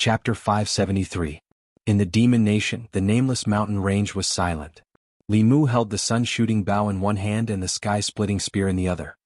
Chapter 573. In the Demon Nation, the nameless mountain range was silent. Li Mu held the sun-shooting bow in one hand and the sky-splitting spear in the other.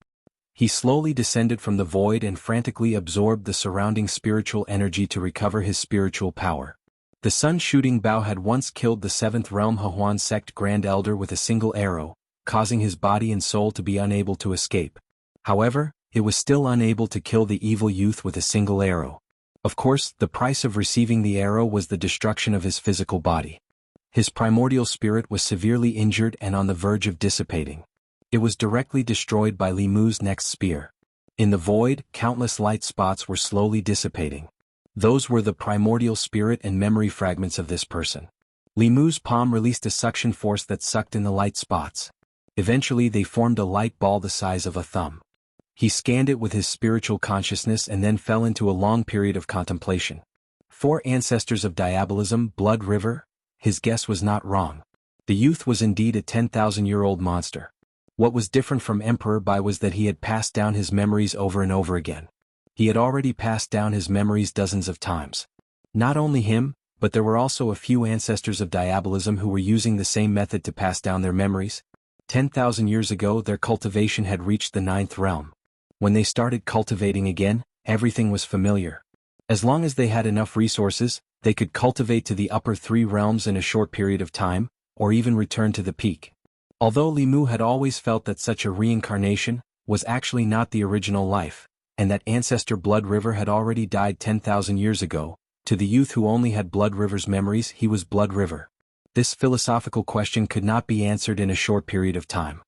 He slowly descended from the void and frantically absorbed the surrounding spiritual energy to recover his spiritual power. The sun-shooting bow had once killed the 7th Realm Hehuan sect Grand Elder with a single arrow, causing his body and soul to be unable to escape. However, it was still unable to kill the evil youth with a single arrow. Of course, the price of receiving the arrow was the destruction of his physical body. His primordial spirit was severely injured and on the verge of dissipating. It was directly destroyed by Li Mu's next spear. In the void, countless light spots were slowly dissipating. Those were the primordial spirit and memory fragments of this person. Li Mu's palm released a suction force that sucked in the light spots. Eventually they formed a light ball the size of a thumb. He scanned it with his spiritual consciousness and then fell into a long period of contemplation. 4 ancestors of diabolism, Blood River? His guess was not wrong. The youth was indeed a 10,000-year-old monster. What was different from Emperor Bai was that he had passed down his memories over and over again. He had already passed down his memories dozens of times. Not only him, but there were also a few ancestors of diabolism who were using the same method to pass down their memories. 10,000 years ago their cultivation had reached the 9th realm. When they started cultivating again, everything was familiar. As long as they had enough resources, they could cultivate to the upper 3 realms in a short period of time, or even return to the peak. Although Li Mu had always felt that such a reincarnation was actually not the original life, and that ancestor Blood River had already died 10,000 years ago, to the youth who only had Blood River's memories he was Blood River. This philosophical question could not be answered in a short period of time.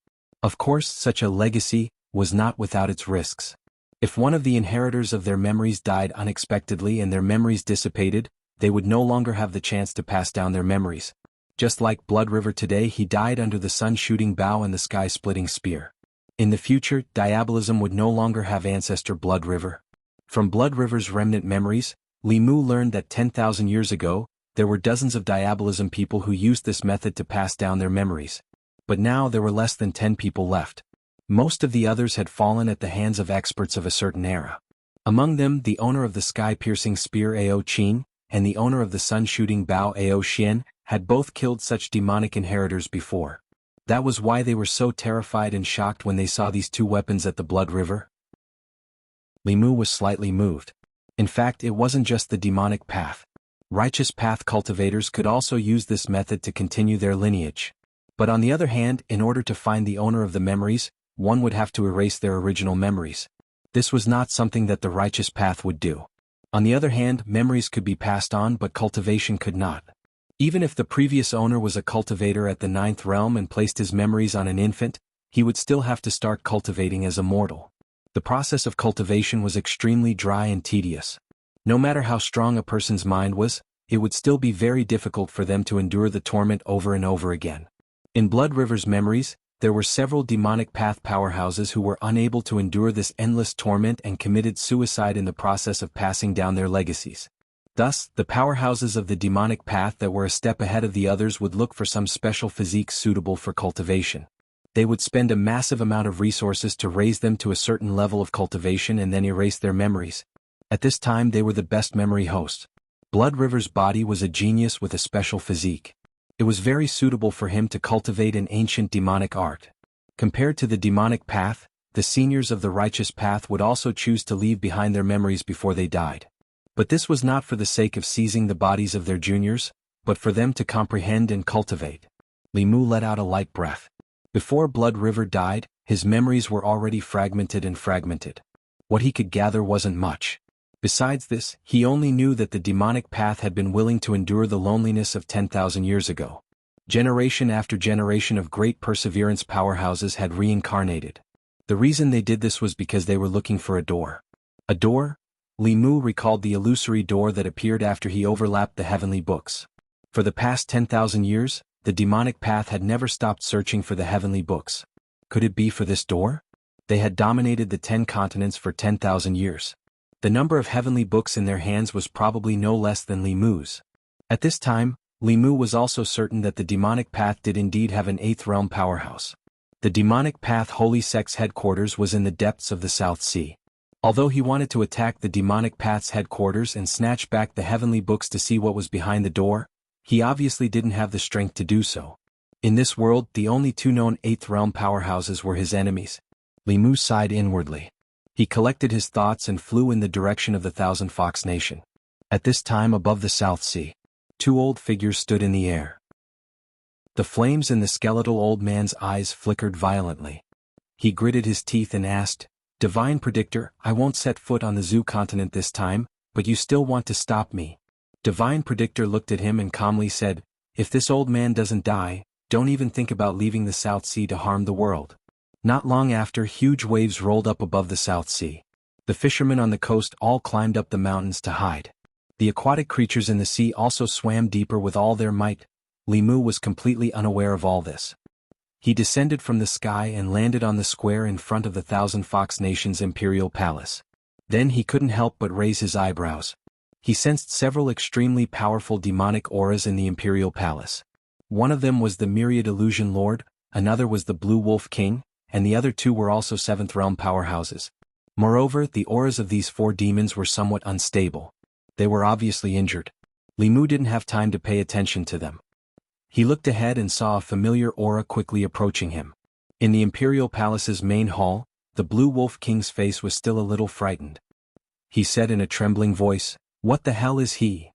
Of course, such a legacy was not without its risks. If one of the inheritors of their memories died unexpectedly and their memories dissipated, they would no longer have the chance to pass down their memories. Just like Blood River today, he died under the sun-shooting bow and the sky-splitting spear. In the future, diabolism would no longer have ancestor Blood River. From Blood River's remnant memories, Li Mu learned that 10,000 years ago, there were dozens of diabolism people who used this method to pass down their memories. But now there were less than 10 people left. Most of the others had fallen at the hands of experts of a certain era. Among them, the owner of the sky-piercing spear Ao Qin, and the owner of the sun-shooting bow Ao Xian, had both killed such demonic inheritors before. That was why they were so terrified and shocked when they saw these 2 weapons at the Blood River. Li Mu was slightly moved. In fact, it wasn't just the demonic path. Righteous path cultivators could also use this method to continue their lineage. But on the other hand, in order to find the owner of the memories, one would have to erase their original memories. This was not something that the righteous path would do. On the other hand, memories could be passed on but cultivation could not. Even if the previous owner was a cultivator at the 9th realm and placed his memories on an infant, he would still have to start cultivating as a mortal. The process of cultivation was extremely dry and tedious. No matter how strong a person's mind was, it would still be very difficult for them to endure the torment over and over again. In Blood River's memories, there were several demonic path powerhouses who were unable to endure this endless torment and committed suicide in the process of passing down their legacies. Thus, the powerhouses of the demonic path that were a step ahead of the others would look for some special physique suitable for cultivation. They would spend a massive amount of resources to raise them to a certain level of cultivation and then erase their memories. At this time they were the best memory host. Blood River's body was a genius with a special physique. It was very suitable for him to cultivate an ancient demonic art. Compared to the demonic path, the seniors of the righteous path would also choose to leave behind their memories before they died. But this was not for the sake of seizing the bodies of their juniors, but for them to comprehend and cultivate. Li Mu let out a light breath. Before Blood River died, his memories were already fragmented and fragmented. What he could gather wasn't much. Besides this, he only knew that the demonic path had been willing to endure the loneliness of 10,000 years ago. Generation after generation of great perseverance powerhouses had reincarnated. The reason they did this was because they were looking for a door. A door? Li Mu recalled the illusory door that appeared after he overlapped the heavenly books. For the past 10,000 years, the demonic path had never stopped searching for the heavenly books. Could it be for this door? They had dominated the 10 continents for 10,000 years. The number of heavenly books in their hands was probably no less than Li Mu's. At this time, Li Mu was also certain that the demonic path did indeed have an 8th realm powerhouse. The demonic path Holy Sect's headquarters was in the depths of the South Sea. Although he wanted to attack the demonic path's headquarters and snatch back the heavenly books to see what was behind the door, he obviously didn't have the strength to do so. In this world, the only two known 8th realm powerhouses were his enemies. Li Mu sighed inwardly. He collected his thoughts and flew in the direction of the Thousand Fox Nation. At this time, above the South Sea, two old figures stood in the air. The flames in the skeletal old man's eyes flickered violently. He gritted his teeth and asked, "Divine Predictor, I won't set foot on the Zoo continent this time, but you still want to stop me?" Divine Predictor looked at him and calmly said, "If this old man doesn't die, don't even think about leaving the South Sea to harm the world." Not long after, huge waves rolled up above the South Sea. The fishermen on the coast all climbed up the mountains to hide. The aquatic creatures in the sea also swam deeper with all their might. Li Mu was completely unaware of all this. He descended from the sky and landed on the square in front of the Thousand Fox Nation's imperial palace. Then he couldn't help but raise his eyebrows. He sensed several extremely powerful demonic auras in the imperial palace. One of them was the Myriad Illusion Lord, another was the Blue Wolf King, and the other two were also 7th realm powerhouses. Moreover, the auras of these 4 demons were somewhat unstable. They were obviously injured. Li Mu didn't have time to pay attention to them. He looked ahead and saw a familiar aura quickly approaching him. In the Imperial Palace's main hall, the Blue Wolf King's face was still a little frightened. He said in a trembling voice, "What the hell is he?"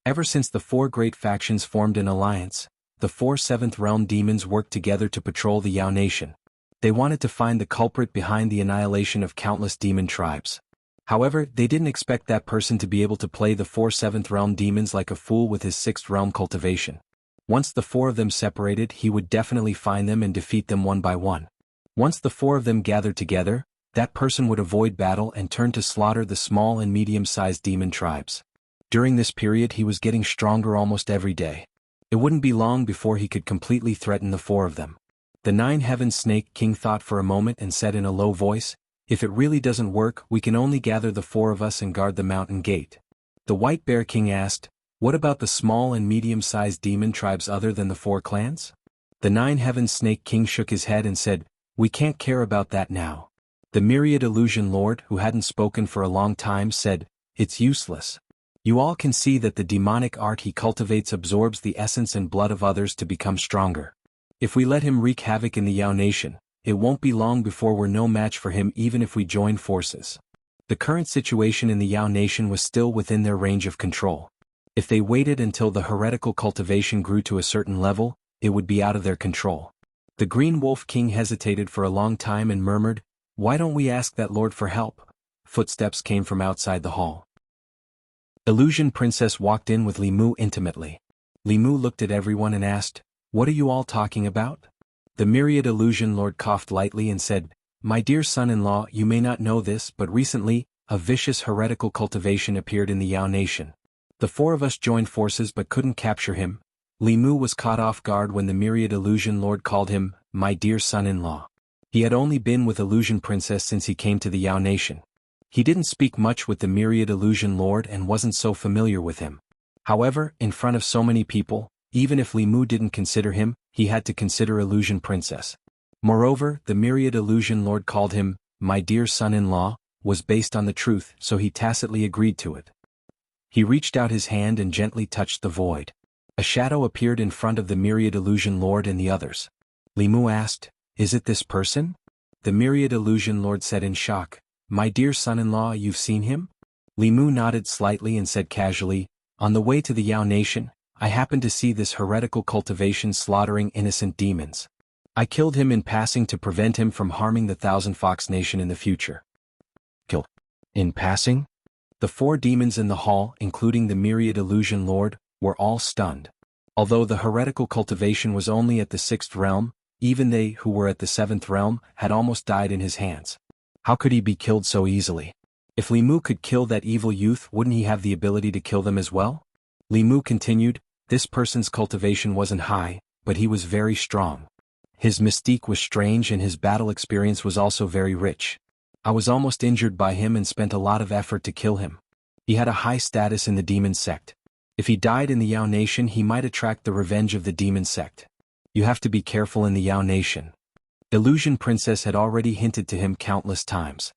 Ever since the 4 great factions formed an alliance, the 4 7th realm demons worked together to patrol the Yao Nation. They wanted to find the culprit behind the annihilation of countless demon tribes. However, they didn't expect that person to be able to play the 4 7th realm demons like a fool with his 6th realm cultivation. Once the 4 of them separated, he would definitely find them and defeat them one by one. Once the 4 of them gathered together, that person would avoid battle and turn to slaughter the small and medium-sized demon tribes. During this period, he was getting stronger almost every day. It wouldn't be long before he could completely threaten the 4 of them. The 9-Heaven Snake King thought for a moment and said in a low voice, "If it really doesn't work, we can only gather the 4 of us and guard the mountain gate." The White Bear King asked, "What about the small and medium-sized demon tribes other than the 4 clans?" The 9-Heaven Snake King shook his head and said, "We can't care about that now." The Myriad Illusion Lord, who hadn't spoken for a long time, said, "It's useless. You all can see that the demonic art he cultivates absorbs the essence and blood of others to become stronger. If we let him wreak havoc in the Yao Nation, it won't be long before we're no match for him even if we join forces." The current situation in the Yao Nation was still within their range of control. If they waited until the heretical cultivation grew to a certain level, it would be out of their control. The Green Wolf King hesitated for a long time and murmured, "Why don't we ask that lord for help?" Footsteps came from outside the hall. Illusion Princess walked in with Li Mu intimately. Li Mu looked at everyone and asked, "What are you all talking about?" The Myriad Illusion Lord coughed lightly and said, "My dear son-in-law, you may not know this, but recently, a vicious heretical cultivation appeared in the Yao Nation. The 4 of us joined forces but couldn't capture him." Li Mu was caught off guard when the Myriad Illusion Lord called him, "my dear son-in-law." He had only been with Illusion Princess since he came to the Yao Nation. He didn't speak much with the Myriad Illusion Lord and wasn't so familiar with him. However, in front of so many people, even if Li Mu didn't consider him, he had to consider Illusion Princess. Moreover, the Myriad Illusion Lord called him, "my dear son-in-law," was based on the truth, so he tacitly agreed to it. He reached out his hand and gently touched the void. A shadow appeared in front of the Myriad Illusion Lord and the others. Li Mu asked, "Is it this person?" The Myriad Illusion Lord said in shock, "My dear son-in-law, you've seen him?" Li Mu nodded slightly and said casually, "On the way to the Yao Nation, I happened to see this heretical cultivation slaughtering innocent demons. I killed him in passing to prevent him from harming the Thousand Fox Nation in the future." Kill. In passing? The 4 demons in the hall, including the Myriad Illusion Lord, were all stunned. Although the heretical cultivation was only at the 6th realm, even they who were at the 7th realm had almost died in his hands. How could he be killed so easily? If Li Mu could kill that evil youth, wouldn't he have the ability to kill them as well? Li Mu continued, "This person's cultivation wasn't high, but he was very strong. His mystique was strange and his battle experience was also very rich. I was almost injured by him and spent a lot of effort to kill him. He had a high status in the demon sect. If he died in the Yao Nation, he might attract the revenge of the demon sect. You have to be careful in the Yao Nation." Illusion Princess had already hinted to him countless times.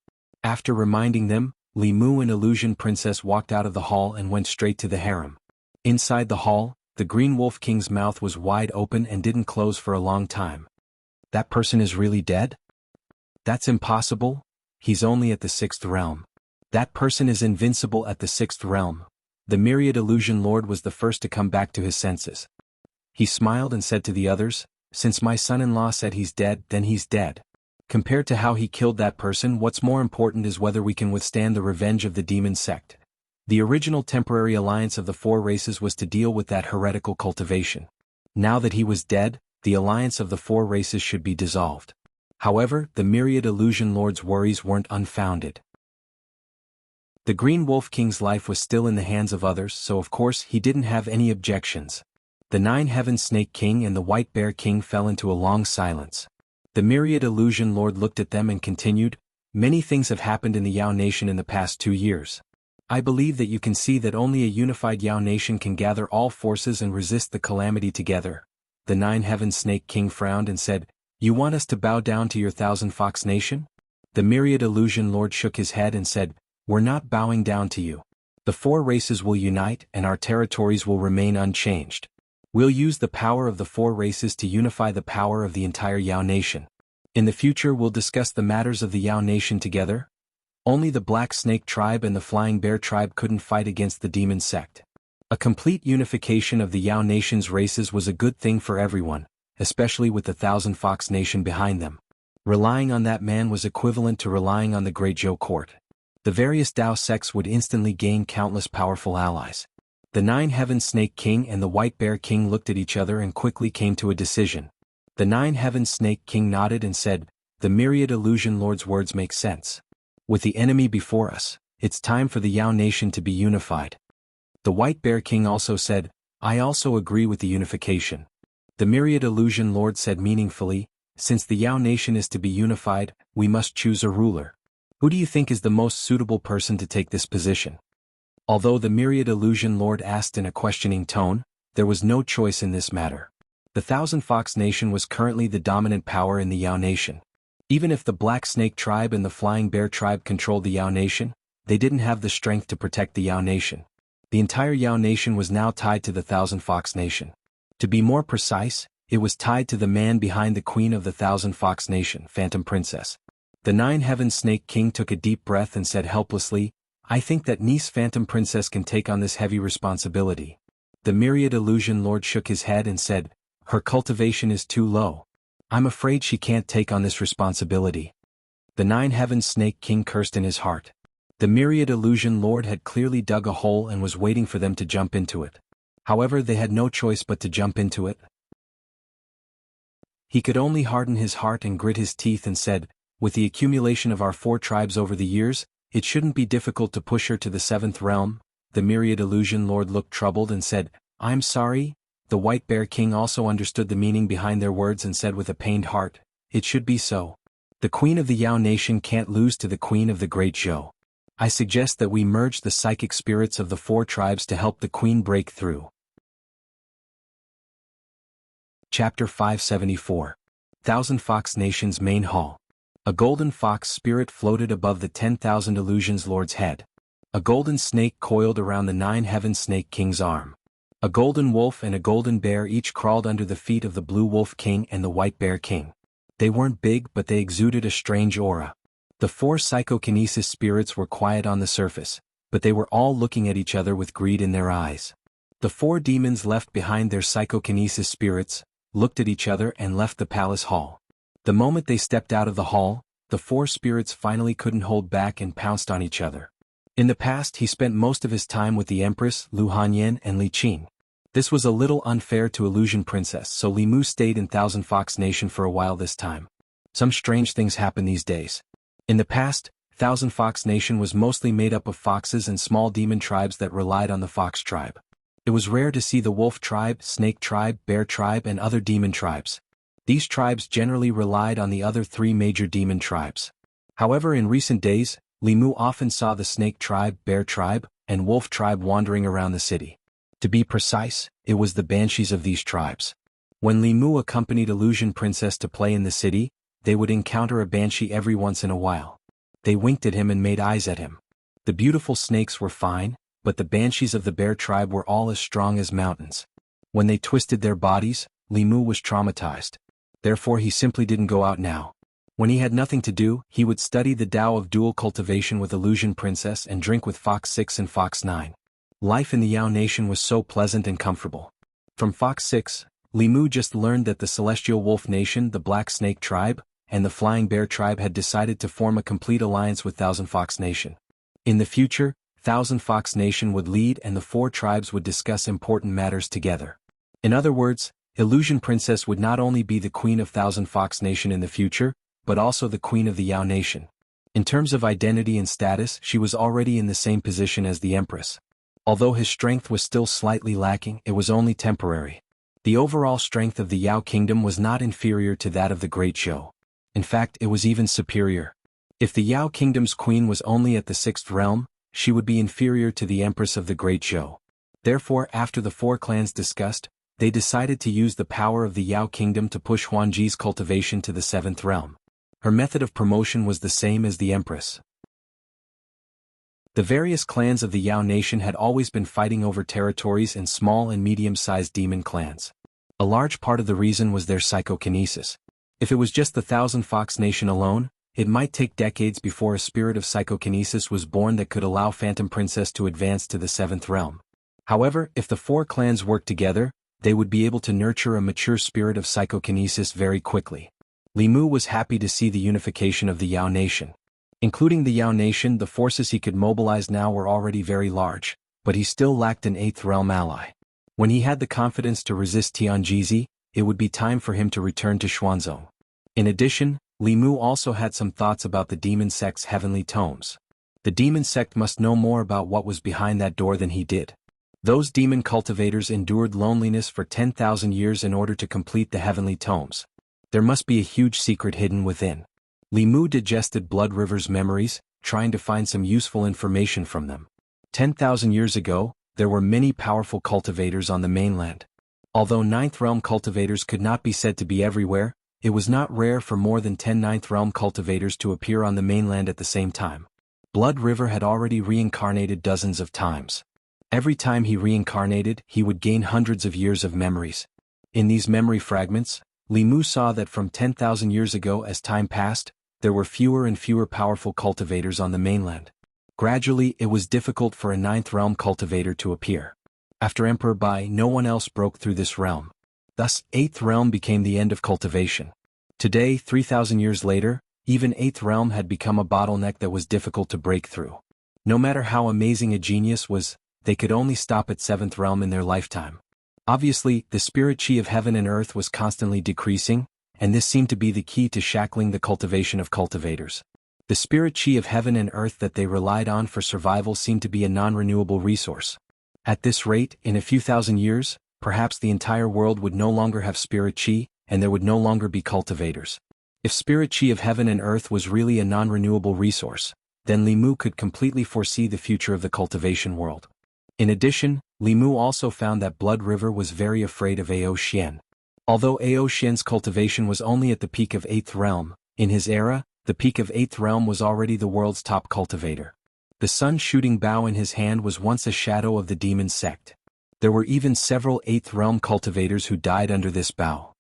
After reminding them, Li Mu and Illusion Princess walked out of the hall and went straight to the harem. Inside the hall, the Green Wolf King's mouth was wide open and didn't close for a long time. That person is really dead? That's impossible. He's only at the 6th realm. That person is invincible at the 6th realm. The Myriad Illusion Lord was the first to come back to his senses. He smiled and said to the others, "Since my son-in-law said he's dead, then he's dead. Compared to how he killed that person, what's more important is whether we can withstand the revenge of the demon sect." The original temporary alliance of the 4 races was to deal with that heretical cultivation. Now that he was dead, the alliance of the 4 races should be dissolved. However, the Myriad Illusion Lord's worries weren't unfounded. The Green Wolf King's life was still in the hands of others, so of course he didn't have any objections. The 9-Heaven Snake King and the White Bear King fell into a long silence. The Myriad Illusion Lord looked at them and continued, "Many things have happened in the Yao Nation in the past 2 years. I believe that you can see that only a unified Yao Nation can gather all forces and resist the calamity together." The 9-Heaven Snake King frowned and said, "You want us to bow down to your 1,000 Fox Nation?" The Myriad Illusion Lord shook his head and said, "We're not bowing down to you. The 4 races will unite and our territories will remain unchanged. We'll use the power of the 4 races to unify the power of the entire Yao Nation. In the future we'll discuss the matters of the Yao Nation together." Only the Black Snake Tribe and the Flying Bear Tribe couldn't fight against the demon sect. A complete unification of the Yao Nation's races was a good thing for everyone, especially with the 1,000 Fox Nation behind them. Relying on that man was equivalent to relying on the Great Zhou Court. The various Dao sects would instantly gain countless powerful allies. The 9-Heaven Snake King and the White Bear King looked at each other and quickly came to a decision. The 9-Heaven Snake King nodded and said, "The Myriad Illusion Lord's words make sense. With the enemy before us, it's time for the Yao Nation to be unified." The White Bear King also said, "I also agree with the unification." The Myriad Illusion Lord said meaningfully, "Since the Yao Nation is to be unified, we must choose a ruler. Who do you think is the most suitable person to take this position?" Although the Myriad Illusion Lord asked in a questioning tone, there was no choice in this matter. The 1,000 Fox Nation was currently the dominant power in the Yao Nation. Even if the Black Snake Tribe and the Flying Bear Tribe controlled the Yao Nation, they didn't have the strength to protect the Yao Nation. The entire Yao Nation was now tied to the 1,000 Fox Nation. To be more precise, it was tied to the man behind the Queen of the 1,000 Fox Nation, Phantom Princess. The 9-Heaven Snake King took a deep breath and said helplessly, "I think that niece Phantom Princess can take on this heavy responsibility." The Myriad Illusion Lord shook his head and said, "Her cultivation is too low. I'm afraid she can't take on this responsibility." The 9-Heaven Snake King cursed in his heart. The Myriad Illusion Lord had clearly dug a hole and was waiting for them to jump into it. However, they had no choice but to jump into it. He could only harden his heart and grit his teeth and said, "With the accumulation of our 4 tribes over the years, it shouldn't be difficult to push her to the 7th realm." The Myriad Illusion Lord looked troubled and said, "I'm sorry." The White Bear King also understood the meaning behind their words and said with a pained heart, "It should be so. The Queen of the Yao Nation can't lose to the Queen of the Great Zhou. I suggest that we merge the psychic spirits of the 4 tribes to help the Queen break through." Chapter 574. 1,000 Fox Nation's Main Hall. A golden fox spirit floated above the 10,000 Illusions Lord's head. A golden snake coiled around the 9-Heaven Snake King's arm. A golden wolf and a golden bear each crawled under the feet of the Blue Wolf King and the White Bear King. They weren't big, but they exuded a strange aura. The 4 psychokinesis spirits were quiet on the surface, but they were all looking at each other with greed in their eyes. The 4 demons left behind their psychokinesis spirits, looked at each other and left the palace hall. The moment they stepped out of the hall, the 4 spirits finally couldn't hold back and pounced on each other. In the past he spent most of his time with the Empress, Lu Hanyan and Li Qin. This was a little unfair to Illusion Princess, so Li Mu stayed in 1,000 Fox Nation for a while this time. Some strange things happen these days. In the past, 1,000 Fox Nation was mostly made up of foxes and small demon tribes that relied on the Fox tribe. It was rare to see the Wolf tribe, Snake tribe, Bear tribe and other demon tribes. These tribes generally relied on the other 3 major demon tribes. However, in recent days, Li Mu often saw the Snake tribe, Bear tribe, and Wolf tribe wandering around the city. To be precise, it was the banshees of these tribes. When Li Mu accompanied Illusion Princess to play in the city, they would encounter a banshee every once in a while. They winked at him and made eyes at him. The beautiful snakes were fine, but the banshees of the bear tribe were all as strong as mountains. When they twisted their bodies, Limu was traumatized. Therefore he simply didn't go out now. When he had nothing to do, he would study the Tao of dual cultivation with Illusion Princess and drink with Fox 6 and Fox 9. Life in the Yao Nation was so pleasant and comfortable. From Fox 6, Limu just learned that the Celestial Wolf Nation, the Black Snake Tribe, and the Flying Bear Tribe had decided to form a complete alliance with Thousand Fox Nation. In the future, Thousand Fox Nation would lead and the four tribes would discuss important matters together. In other words, Illusion Princess would not only be the queen of Thousand Fox Nation in the future, but also the queen of the Yao Nation. In terms of identity and status, she was already in the same position as the Empress. Although his strength was still slightly lacking, it was only temporary. The overall strength of the Yao Kingdom was not inferior to that of the Great Zhou. In fact, it was even superior. If the Yao Kingdom's queen was only at the 6th realm, she would be inferior to the Empress of the Great Zhou. Therefore, after the four clans discussed, they decided to use the power of the Yao Kingdom to push Huanji's cultivation to the 7th realm. Her method of promotion was the same as the Empress. The various clans of the Yao Nation had always been fighting over territories and small and medium-sized demon clans. A large part of the reason was their psychokinesis. If it was just the Thousand Fox Nation alone, it might take decades before a spirit of psychokinesis was born that could allow Phantom Princess to advance to the 7th realm. However, if the four clans worked together, they would be able to nurture a mature spirit of psychokinesis very quickly. Limu was happy to see the unification of the Yao Nation. Including the Yao Nation, the forces he could mobilize now were already very large, but he still lacked an 8th realm ally. When he had the confidence to resist Tianjizi, it would be time for him to return to Xuanzong. In addition, Limu also had some thoughts about the demon sect's heavenly tomes. The demon sect must know more about what was behind that door than he did. Those demon cultivators endured loneliness for 10,000 years in order to complete the heavenly tomes. There must be a huge secret hidden within. Limu digested Blood River's memories, trying to find some useful information from them. 10,000 years ago, there were many powerful cultivators on the mainland. Although 9th realm cultivators could not be said to be everywhere, it was not rare for more than 10 9th realm cultivators to appear on the mainland at the same time. Blood River had already reincarnated dozens of times. Every time he reincarnated, he would gain hundreds of years of memories. In these memory fragments, Limu saw that from 10,000 years ago, as time passed, there were fewer and fewer powerful cultivators on the mainland. Gradually, it was difficult for a 9th realm cultivator to appear. After Emperor Bai, no one else broke through this realm. Thus, 8th realm became the end of cultivation. Today, 3,000 years later, even 8th realm had become a bottleneck that was difficult to break through. No matter how amazing a genius was, they could only stop at 7th realm in their lifetime. Obviously, the spirit chi of heaven and earth was constantly decreasing, and this seemed to be the key to shackling the cultivation of cultivators. The spirit chi of heaven and earth that they relied on for survival seemed to be a non-renewable resource. At this rate, in a few thousand years, perhaps the entire world would no longer have spirit chi, and there would no longer be cultivators. If spirit chi of heaven and earth was really a non-renewable resource, then Limu could completely foresee the future of the cultivation world. In addition, Limu also found that Blood River was very afraid of Ao Xian. Although Ao Xian's cultivation was only at the peak of 8th realm, in his era, the peak of 8th realm was already the world's top cultivator. The sun-shooting bow in his hand was once a shadow of the demon sect. There were even several 8th realm cultivators who died under this bow.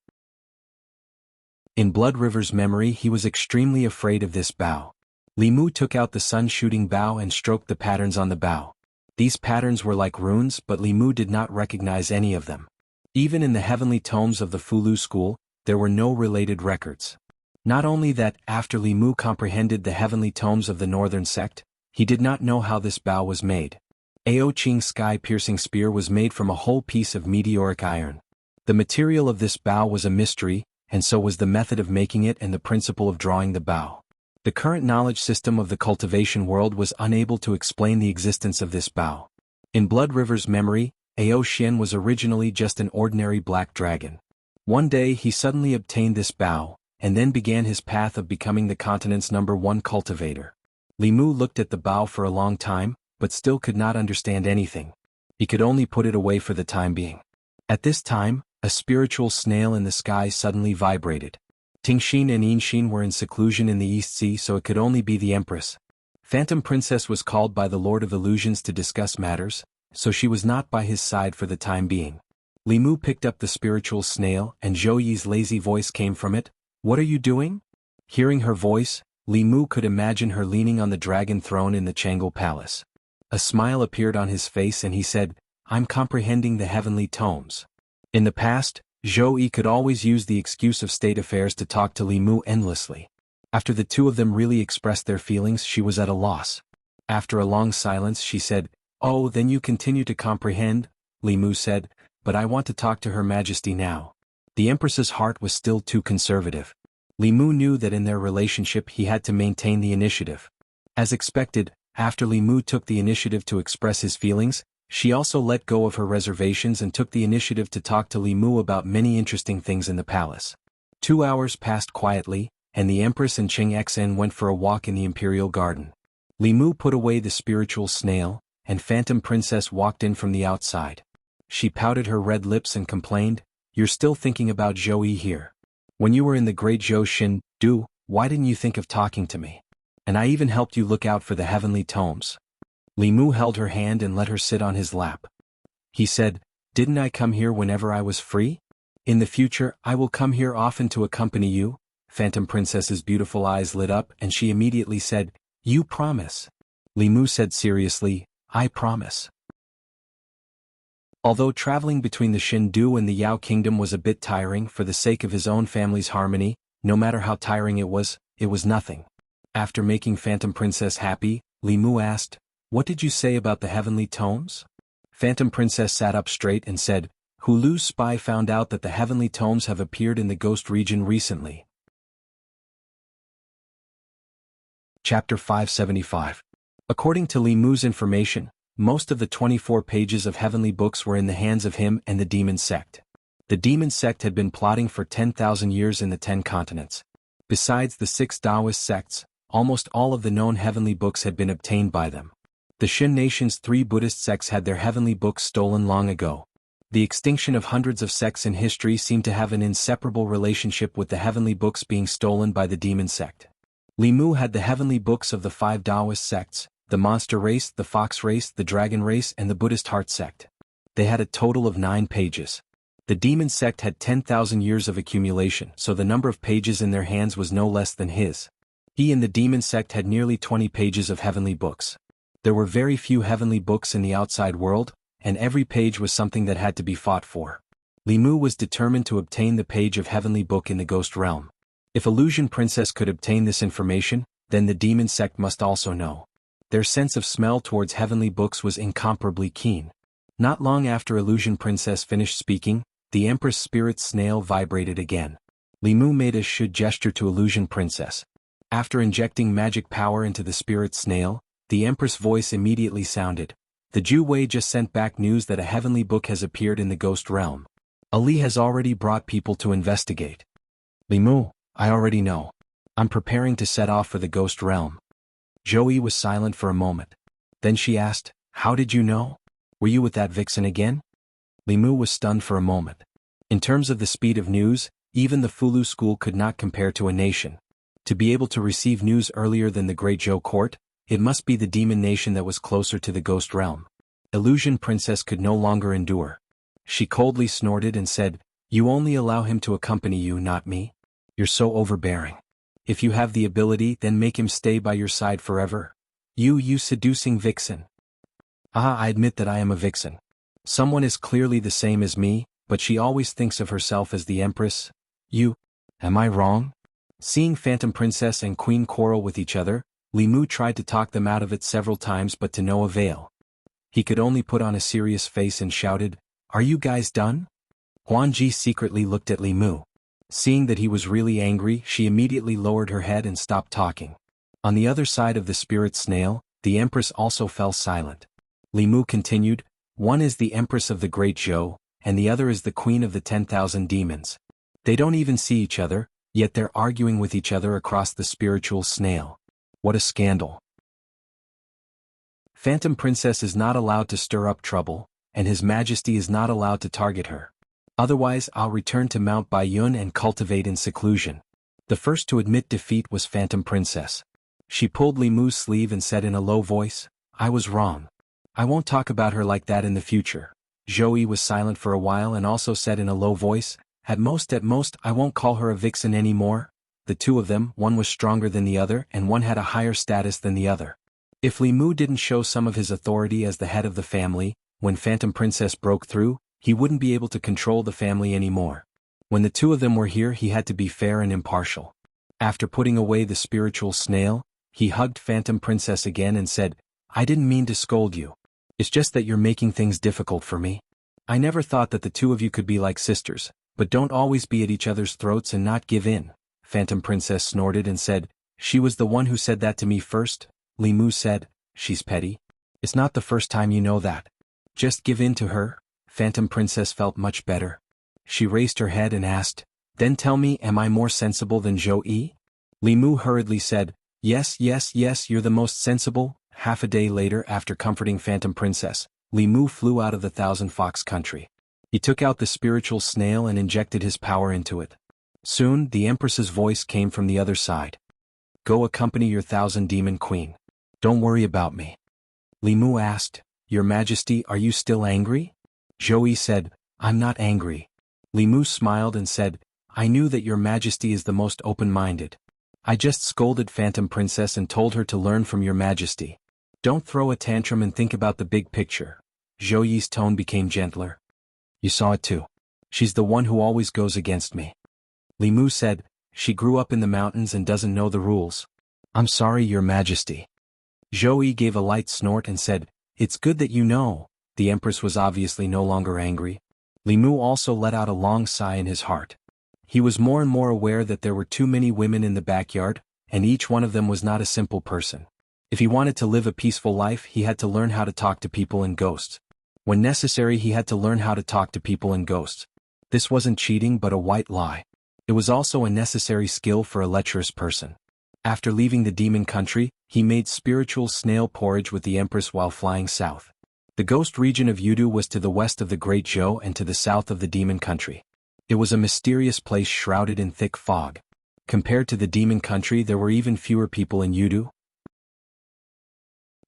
In Blood River's memory, he was extremely afraid of this bow. Limu took out the sun-shooting bow and stroked the patterns on the bow. These patterns were like runes, but Limu did not recognize any of them. Even in the heavenly tomes of the Fulu school, there were no related records. Not only that, after Limu comprehended the heavenly tomes of the northern sect, he did not know how this bow was made. Ao Qing's sky-piercing spear was made from a whole piece of meteoric iron. The material of this bow was a mystery, and so was the method of making it and the principle of drawing the bow. The current knowledge system of the cultivation world was unable to explain the existence of this bow. In Blood River's memory, Ao Xian was originally just an ordinary black dragon. One day he suddenly obtained this bow, and then began his path of becoming the continent's #1 cultivator. Limu looked at the bow for a long time, but still could not understand anything. He could only put it away for the time being. At this time, a spiritual snail in the sky suddenly vibrated. Tingxin and Yinxin were in seclusion in the East Sea, so it could only be the Empress. Phantom Princess was called by the Lord of Illusions to discuss matters, so she was not by his side for the time being. Li Mu picked up the spiritual snail, and Zhou Yi's lazy voice came from it. "What are you doing?" Hearing her voice, Li Mu could imagine her leaning on the dragon throne in the Jianghu palace. A smile appeared on his face and he said, "I'm comprehending the heavenly tomes." In the past, Zhou Yi could always use the excuse of state affairs to talk to Li Mu endlessly. After the two of them really expressed their feelings, she was at a loss. After a long silence she said, "Oh, then you continue to comprehend," Li Mu said, "but I want to talk to Her Majesty now." The Empress's heart was still too conservative. Li Mu knew that in their relationship he had to maintain the initiative. As expected, after Li Mu took the initiative to express his feelings, she also let go of her reservations and took the initiative to talk to Li Mu about many interesting things in the palace. 2 hours passed quietly, and the Empress and Xianxia went for a walk in the imperial garden. Li Mu put away the spiritual snail, and Phantom Princess walked in from the outside. She pouted her red lips and complained, "You're still thinking about Zhou Yi here. When you were in the great Zhou Xin, why didn't you think of talking to me? And I even helped you look out for the heavenly tomes." Li Mu held her hand and let her sit on his lap. He said, "Didn't I come here whenever I was free? In the future, I will come here often to accompany you." Phantom Princess's beautiful eyes lit up and she immediately said, "You promise?" Li Mu said seriously, "I promise." Although traveling between the Shindu and the Yao kingdom was a bit tiring for the sake of his own family's harmony, no matter how tiring it was nothing. After making Phantom Princess happy, Li Mu asked, "What did you say about the heavenly tomes?" Phantom Princess sat up straight and said, "Hulu's spy found out that the heavenly tomes have appeared in the ghost region recently." Chapter 575. According to Li Mu's information, most of the 24 pages of heavenly books were in the hands of him and the demon sect. The demon sect had been plotting for 10,000 years in the 10 continents. Besides the 6 Taoist sects, almost all of the known heavenly books had been obtained by them. The Xin nation's 3 Buddhist sects had their heavenly books stolen long ago. The extinction of hundreds of sects in history seemed to have an inseparable relationship with the heavenly books being stolen by the demon sect. Li Mu had the heavenly books of the 5 Taoist sects, the monster race, the fox race, the dragon race, and the Buddhist heart sect. They had a total of 9 pages. The demon sect had 10,000 years of accumulation, so the number of pages in their hands was no less than his. He and the demon sect had nearly 20 pages of heavenly books. There were very few heavenly books in the outside world, and every page was something that had to be fought for. Li Mu was determined to obtain the page of heavenly book in the ghost realm. If Illusion Princess could obtain this information, then the demon sect must also know. Their sense of smell towards heavenly books was incomparably keen. Not long after Illusion Princess finished speaking, the Empress Spirit Snail vibrated again. Li Mu made a should gesture to Illusion Princess. After injecting magic power into the Spirit Snail, the Empress' voice immediately sounded. "The Ju Wei just sent back news that a heavenly book has appeared in the ghost realm. Ali has already brought people to investigate." "Li Mu, I already know. I'm preparing to set off for the ghost realm." Zhou Yi was silent for a moment. Then she asked, "How did you know? Were you with that vixen again?" Li Mu was stunned for a moment. In terms of the speed of news, even the Fulu school could not compare to a nation. To be able to receive news earlier than the Great Zhou court, it must be the demon nation that was closer to the ghost realm. Illusion Princess could no longer endure. She coldly snorted and said, "You only allow him to accompany you, not me? You're so overbearing. If you have the ability, then make him stay by your side forever. You seducing vixen." I admit that I am a vixen. Someone is clearly the same as me, but she always thinks of herself as the Empress. Am I wrong?" Seeing Phantom Princess and Queen quarrel with each other, Li Mu tried to talk them out of it several times but to no avail. He could only put on a serious face and shouted, "Are you guys done?" Huan Ji secretly looked at Li Mu. Seeing that he was really angry, she immediately lowered her head and stopped talking. On the other side of the spirit snail, the Empress also fell silent. Li Mu continued, "One is the Empress of the Great Zhou, and the other is the Queen of the 10,000 demons. They don't even see each other, yet they're arguing with each other across the spiritual snail. What a scandal." Phantom Princess is not allowed to stir up trouble, and His Majesty is not allowed to target her. Otherwise I'll return to Mount Baiyun and cultivate in seclusion. The first to admit defeat was Phantom Princess. She pulled Li Mu's sleeve and said in a low voice, "I was wrong. I won't talk about her like that in the future." Zhou Yi was silent for a while and also said in a low voice, at most, I won't call her a vixen anymore." The two of them, one was stronger than the other and one had a higher status than the other. If Li Mu didn't show some of his authority as the head of the family, when Phantom Princess broke through, he wouldn't be able to control the family anymore. When the two of them were here, he had to be fair and impartial. After putting away the spiritual snail, he hugged Phantom Princess again and said, "I didn't mean to scold you. It's just that you're making things difficult for me. I never thought that the two of you could be like sisters, but don't always be at each other's throats and not give in." Phantom Princess snorted and said, "She was the one who said that to me first." Li Mu said, "She's petty. It's not the first time you know that. Just give in to her." Phantom Princess felt much better. She raised her head and asked, "Then tell me, am I more sensible than Zhou Yi?" Li Mu hurriedly said, Yes, you're the most sensible." Half a day later, after comforting Phantom Princess, Li Mu flew out of the Thousand Fox country. He took out the spiritual snail and injected his power into it. Soon, the Empress's voice came from the other side. "Go accompany your Thousand Demon Queen. Don't worry about me." Li Mu asked, "Your Majesty, are you still angry?" Zhou Yi said, "I'm not angry." Li Mu smiled and said, "I knew that your Majesty is the most open-minded. I just scolded Phantom Princess and told her to learn from your Majesty. Don't throw a tantrum and think about the big picture." Zhou Yi's tone became gentler. "You saw it too. She's the one who always goes against me." Li Mu said, "She grew up in the mountains and doesn't know the rules." "I'm sorry, your Majesty." Zhou Yi gave a light snort and said, "It's good that you know." The Empress was obviously no longer angry. Li Mu also let out a long sigh in his heart. He was more and more aware that there were too many women in the backyard, and each one of them was not a simple person. If he wanted to live a peaceful life, he had to learn how to talk to people and ghosts. When necessary, he had to learn how to talk to people and ghosts. This wasn't cheating but a white lie. It was also a necessary skill for a lecherous person. After leaving the demon country, he made spiritual snail porridge with the Empress while flying south. The ghost region of Yudu was to the west of the Great Zhou and to the south of the demon country. It was a mysterious place shrouded in thick fog. Compared to the demon country, there were even fewer people in Yudu.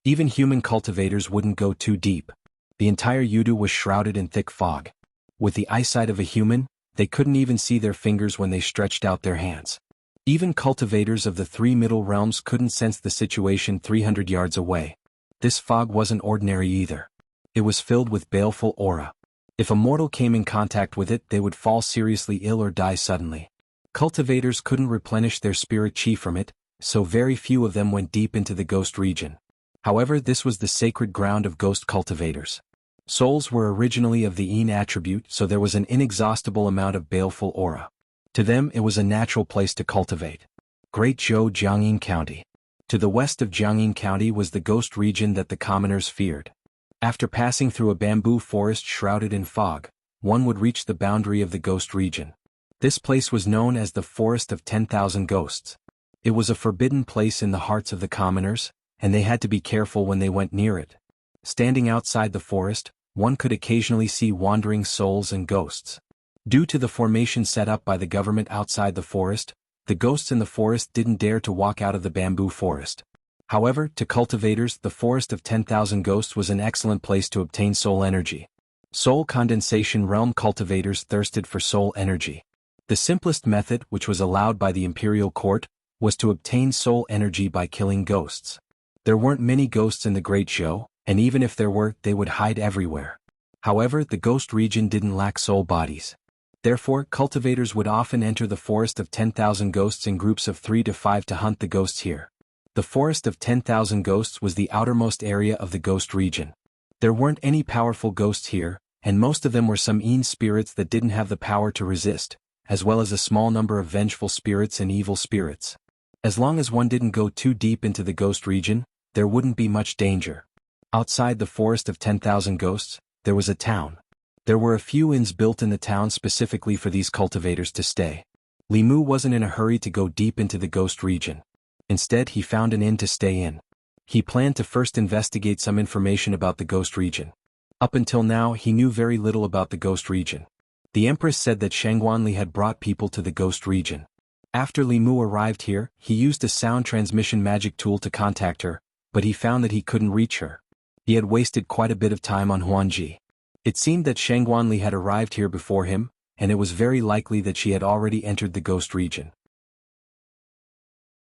Even human cultivators wouldn't go too deep. The entire Yudu was shrouded in thick fog. With the eyesight of a human, they couldn't even see their fingers when they stretched out their hands. Even cultivators of the three middle realms couldn't sense the situation 300 yards away. This fog wasn't ordinary either. It was filled with baleful aura. If a mortal came in contact with it, they would fall seriously ill or die suddenly. Cultivators couldn't replenish their spirit chi from it, so very few of them went deep into the ghost region. However, this was the sacred ground of ghost cultivators. Souls were originally of the Yin attribute, so there was an inexhaustible amount of baleful aura. To them, it was a natural place to cultivate. Great Zhou, Jianghu County. To the west of Jianghu County was the ghost region that the commoners feared. After passing through a bamboo forest shrouded in fog, one would reach the boundary of the ghost region. This place was known as the Forest of 10,000 Ghosts. It was a forbidden place in the hearts of the commoners, and they had to be careful when they went near it. Standing outside the forest, one could occasionally see wandering souls and ghosts. Due to the formation set up by the government outside the forest, the ghosts in the forest didn't dare to walk out of the bamboo forest. However, to cultivators, the Forest of 10,000 Ghosts was an excellent place to obtain soul energy. Soul condensation realm cultivators thirsted for soul energy. The simplest method, which was allowed by the imperial court, was to obtain soul energy by killing ghosts. There weren't many ghosts in the Great Zhou, and even if there were, they would hide everywhere. However, the ghost region didn't lack soul bodies. Therefore, cultivators would often enter the Forest of 10,000 Ghosts in groups of 3 to 5 to hunt the ghosts here. The Forest of 10,000 Ghosts was the outermost area of the ghost region. There weren't any powerful ghosts here, and most of them were some Yin spirits that didn't have the power to resist, as well as a small number of vengeful spirits and evil spirits. As long as one didn't go too deep into the ghost region, there wouldn't be much danger. Outside the Forest of 10,000 Ghosts, there was a town. There were a few inns built in the town specifically for these cultivators to stay. Li Mu wasn't in a hurry to go deep into the ghost region. Instead, he found an inn to stay in. He planned to first investigate some information about the ghost region. Up until now, he knew very little about the ghost region. The Empress said that Shangguanli had brought people to the ghost region. After Li Mu arrived here, he used a sound transmission magic tool to contact her, but he found that he couldn't reach her. He had wasted quite a bit of time on Huanji. It seemed that Shangguanli had arrived here before him, and it was very likely that she had already entered the ghost region.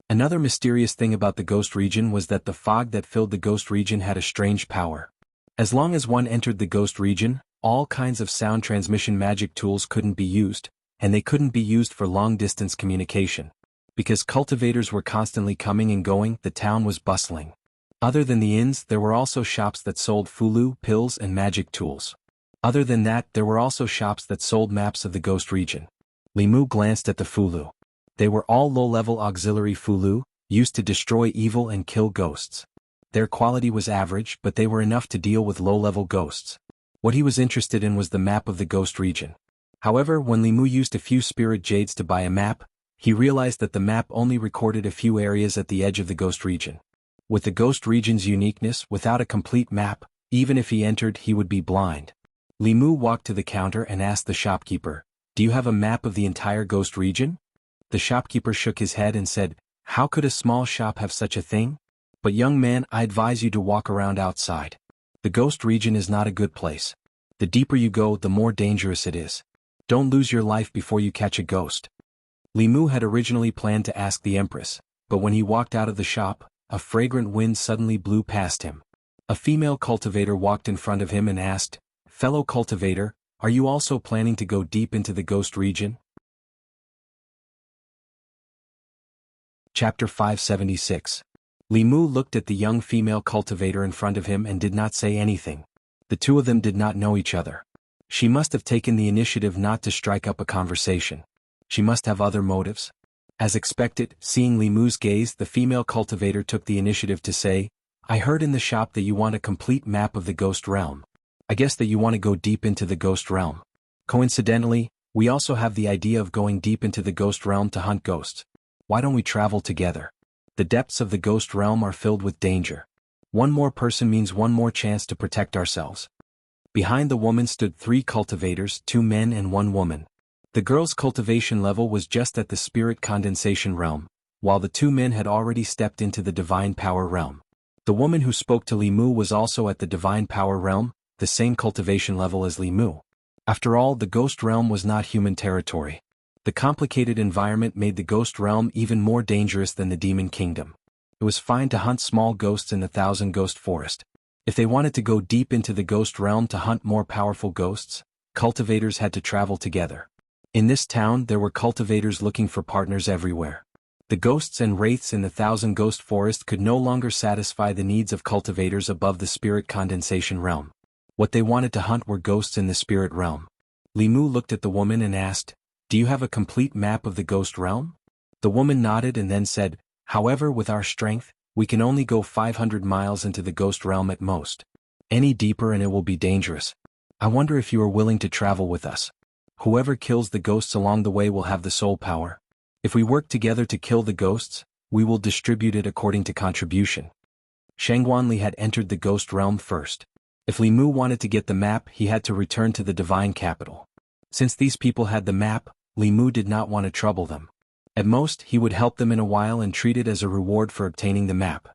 Another mysterious thing about the ghost region was that the fog that filled the ghost region had a strange power. As long as one entered the ghost region, all kinds of sound transmission magic tools couldn't be used, and they couldn't be used for long-distance communication. Because cultivators were constantly coming and going, the town was bustling. Other than the inns, there were also shops that sold fulu, pills, and magic tools. Other than that, there were also shops that sold maps of the ghost region. Li Mu glanced at the fulu. They were all low-level auxiliary fulu, used to destroy evil and kill ghosts. Their quality was average, but they were enough to deal with low-level ghosts. What he was interested in was the map of the ghost region. However, when Li Mu used a few spirit jades to buy a map, he realized that the map only recorded a few areas at the edge of the ghost region. With the ghost region's uniqueness, without a complete map, even if he entered, he would be blind. Li Mu walked to the counter and asked the shopkeeper, "Do you have a map of the entire ghost region?" The shopkeeper shook his head and said, "How could a small shop have such a thing? But young man, I advise you to walk around outside. The ghost region is not a good place. The deeper you go, the more dangerous it is. Don't lose your life before you catch a ghost." Li Mu had originally planned to ask the Empress, but when he walked out of the shop, a fragrant wind suddenly blew past him. A female cultivator walked in front of him and asked, "Fellow cultivator, are you also planning to go deep into the ghost region?" Chapter 576. Li Mu looked at the young female cultivator in front of him and did not say anything. The two of them did not know each other. She must have taken the initiative not to strike up a conversation. She must have other motives. As expected, seeing Li Mu's gaze, the female cultivator took the initiative to say, "I heard in the shop that you want a complete map of the ghost realm. I guess that you want to go deep into the ghost realm. Coincidentally, we also have the idea of going deep into the ghost realm to hunt ghosts. Why don't we travel together? The depths of the ghost realm are filled with danger. One more person means one more chance to protect ourselves." Behind the woman stood 3 cultivators, 2 men and 1 woman. The girl's cultivation level was just at the spirit condensation realm, while the 2 men had already stepped into the divine power realm. The woman who spoke to Li Mu was also at the divine power realm, the same cultivation level as Li Mu. After all, the ghost realm was not human territory. The complicated environment made the ghost realm even more dangerous than the demon kingdom. It was fine to hunt small ghosts in the Thousand Ghost Forest. If they wanted to go deep into the ghost realm to hunt more powerful ghosts, cultivators had to travel together. In this town, there were cultivators looking for partners everywhere. The ghosts and wraiths in the Thousand Ghost Forest could no longer satisfy the needs of cultivators above the spirit condensation realm. What they wanted to hunt were ghosts in the spirit realm. Li Mu looked at the woman and asked, "Do you have a complete map of the ghost realm?" The woman nodded and then said, "However, with our strength, we can only go 500 miles into the ghost realm at most. Any deeper and it will be dangerous. I wonder if you are willing to travel with us. Whoever kills the ghosts along the way will have the soul power. If we work together to kill the ghosts, we will distribute it according to contribution." Shangguanli had entered the ghost realm first. If Li Mu wanted to get the map, he had to return to the divine capital. Since these people had the map, Li Mu did not want to trouble them. At most, he would help them in a while and treat it as a reward for obtaining the map.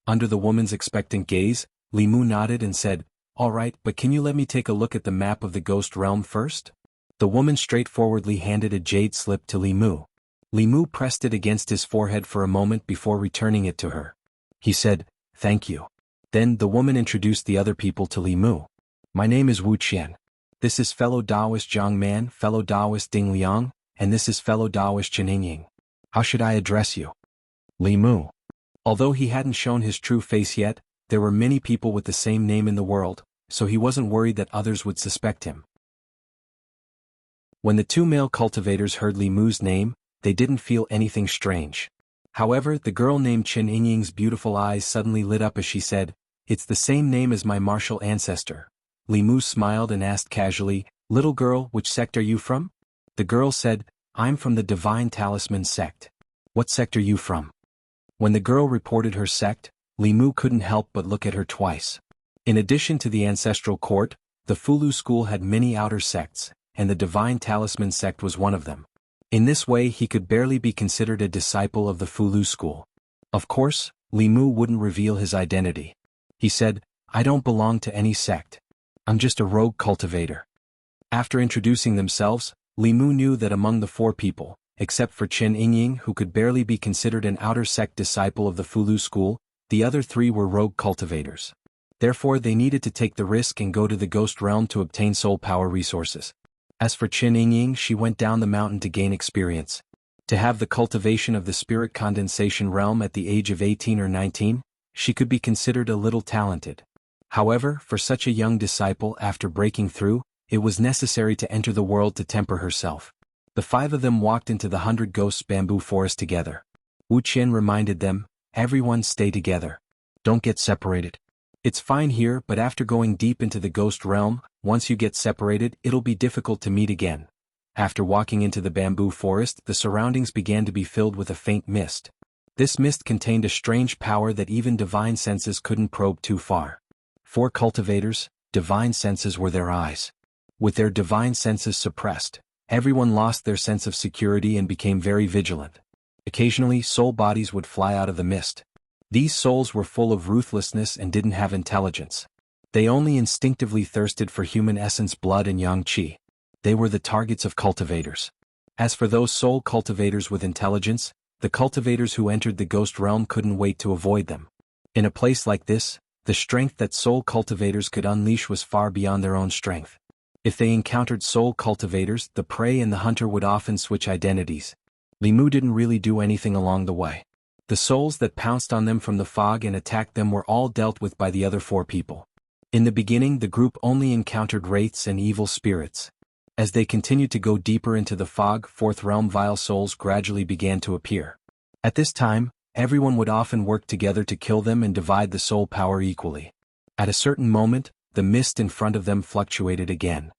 Under the woman's expectant gaze, Li Mu nodded and said, "All right, but can you let me take a look at the map of the ghost realm first?" The woman straightforwardly handed a jade slip to Li Mu. Li Mu pressed it against his forehead for a moment before returning it to her. He said, "Thank you." Then the woman introduced the other people to Li Mu. "My name is Wuxia. This is fellow Taoist Zhang Man, fellow Taoist Ding Liang, and this is fellow Taoist Qiningying. How should I address you?" Li Mu. Although he hadn't shown his true face yet, there were many people with the same name in the world, so he wasn't worried that others would suspect him. When the 2 male cultivators heard Li Mu's name, they didn't feel anything strange. However, the girl named Qiningying's beautiful eyes suddenly lit up as she said, "It's the same name as my martial ancestor." Li Mu smiled and asked casually, "Little girl, which sect are you from?" The girl said, "I'm from the Divine Talisman sect." "What sect are you from?" When the girl reported her sect, Li Mu couldn't help but look at her twice. In addition to the ancestral court, the Fulu school had many outer sects, and the Divine Talisman sect was one of them. In this way he could barely be considered a disciple of the Fulu school. Of course, Li Mu wouldn't reveal his identity. He said, "I don't belong to any sect. I'm just a rogue cultivator." After introducing themselves, Li Mu knew that among the 4 people, except for Chen Yingying who could barely be considered an outer sect disciple of the Fulu school, the other 3 were rogue cultivators. Therefore they needed to take the risk and go to the ghost realm to obtain soul power resources. As for Chen Yingying, she went down the mountain to gain experience. To have the cultivation of the spirit condensation realm at the age of 18 or 19, she could be considered a little talented. However, for such a young disciple after breaking through, it was necessary to enter the world to temper herself. The 5 of them walked into the 100 Ghosts bamboo forest together. Wu Qian reminded them, "Everyone stay together. Don't get separated. It's fine here, but after going deep into the ghost realm, once you get separated, it'll be difficult to meet again." After walking into the bamboo forest, the surroundings began to be filled with a faint mist. This mist contained a strange power that even divine senses couldn't probe too far. For cultivators, divine senses were their eyes. With their divine senses suppressed, everyone lost their sense of security and became very vigilant. Occasionally, soul bodies would fly out of the mist. These souls were full of ruthlessness and didn't have intelligence. They only instinctively thirsted for human essence, blood and yang qi. They were the targets of cultivators. As for those soul cultivators with intelligence, the cultivators who entered the ghost realm couldn't wait to avoid them. In a place like this, the strength that soul cultivators could unleash was far beyond their own strength. If they encountered soul cultivators, the prey and the hunter would often switch identities. Li Mu didn't really do anything along the way. The souls that pounced on them from the fog and attacked them were all dealt with by the other 4 people. In the beginning, the group only encountered wraiths and evil spirits. As they continued to go deeper into the fog, 4th realm vile souls gradually began to appear. At this time, everyone would often work together to kill them and divide the soul power equally. At a certain moment, the mist in front of them fluctuated again.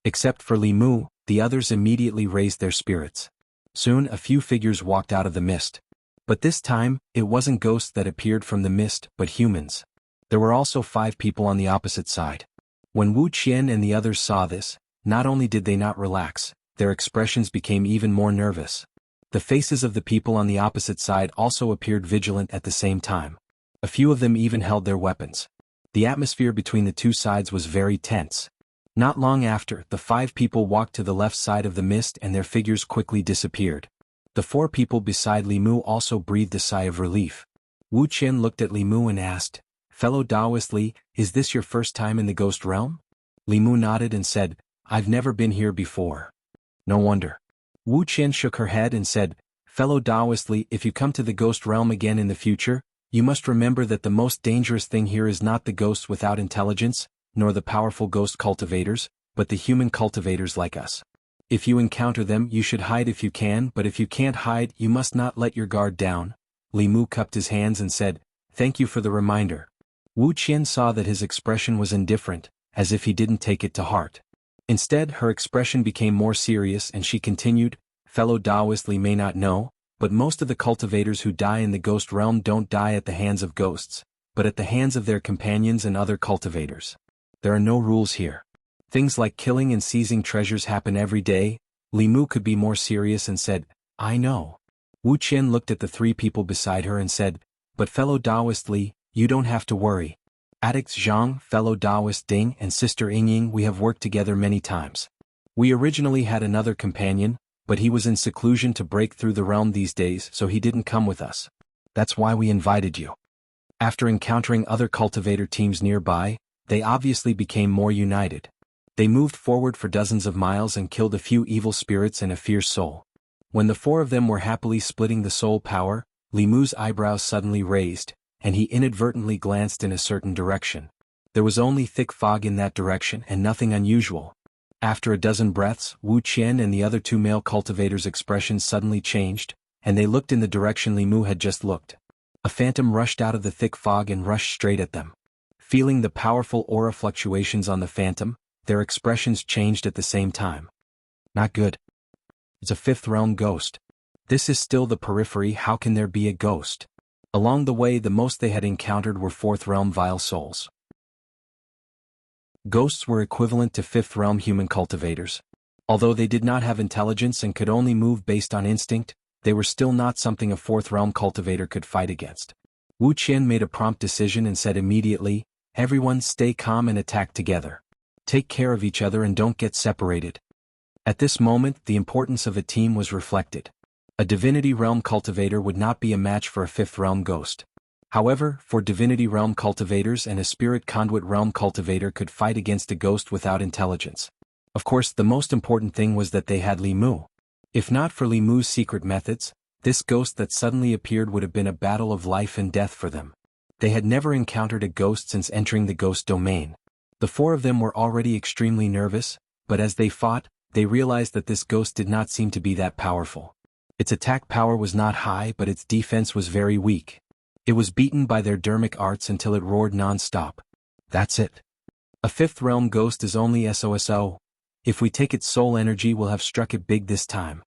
Except for Li Mu, the others immediately raised their spirits. Soon a few figures walked out of the mist. But this time, it wasn't ghosts that appeared from the mist, but humans. There were also 5 people on the opposite side. When Wu Qian and the others saw this, not only did they not relax, their expressions became even more nervous. The faces of the people on the opposite side also appeared vigilant at the same time. A few of them even held their weapons. The atmosphere between the 2 sides was very tense. Not long after, the 5 people walked to the left side of the mist and their figures quickly disappeared. The 4 people beside Li Mu also breathed a sigh of relief. Wu Qian looked at Li Mu and asked, "Fellow Taoist Li, is this your first time in the ghost realm?" Li Mu nodded and said, "I've never been here before." "No wonder." Wu Qian shook her head and said, "Fellow Taoist Li, if you come to the ghost realm again in the future, you must remember that the most dangerous thing here is not the ghosts without intelligence, nor the powerful ghost cultivators, but the human cultivators like us. If you encounter them, you should hide if you can, but if you can't hide, you must not let your guard down." Li Mu cupped his hands and said, "Thank you for the reminder." Wu Qian saw that his expression was indifferent, as if he didn't take it to heart. Instead, her expression became more serious and she continued, "Fellow Taoist Li may not know, but most of the cultivators who die in the ghost realm don't die at the hands of ghosts, but at the hands of their companions and other cultivators. There are no rules here. Things like killing and seizing treasures happen every day." Li Mu could be more serious and said, "I know." Wu Qian looked at the 3 people beside her and said, "But fellow Taoist Li, you don't have to worry. Addict Zhang, fellow Taoist Ding and sister Yingying, we have worked together many times. We originally had another companion, but he was in seclusion to break through the realm these days, so he didn't come with us. That's why we invited you." After encountering other cultivator teams nearby, they obviously became more united. They moved forward for dozens of miles and killed a few evil spirits and a fierce soul. When the 4 of them were happily splitting the soul power, Li Mu's eyebrows suddenly raised, and he inadvertently glanced in a certain direction. There was only thick fog in that direction and nothing unusual. After a dozen breaths, Wu Qian and the other 2 male cultivators' expressions suddenly changed, and they looked in the direction Li Mu had just looked. A phantom rushed out of the thick fog and rushed straight at them. Feeling the powerful aura fluctuations on the phantom, their expressions changed at the same time. "Not good. It's a 5th realm ghost. This is still the periphery, how can there be a ghost?" Along the way, the most they had encountered were 4th realm vile souls. Ghosts were equivalent to 5th realm human cultivators. Although they did not have intelligence and could only move based on instinct, they were still not something a fourth realm cultivator could fight against. Wuxia made a prompt decision and said immediately, "Everyone stay calm and attack together. Take care of each other and don't get separated." At this moment, the importance of a team was reflected. A Divinity Realm cultivator would not be a match for a Fifth Realm ghost. However, for Divinity Realm cultivators and a Spirit Conduit Realm cultivator could fight against a ghost without intelligence. Of course, the most important thing was that they had Li Mu. If not for Li Mu's secret methods, this ghost that suddenly appeared would have been a battle of life and death for them. They had never encountered a ghost since entering the ghost domain. The four of them were already extremely nervous, but as they fought, they realized that this ghost did not seem to be that powerful. Its attack power was not high, but its defense was very weak. It was beaten by their dermic arts until it roared non-stop. "That's it. A fifth realm ghost is only SOSO. If we take its soul energy, we'll have struck it big this time."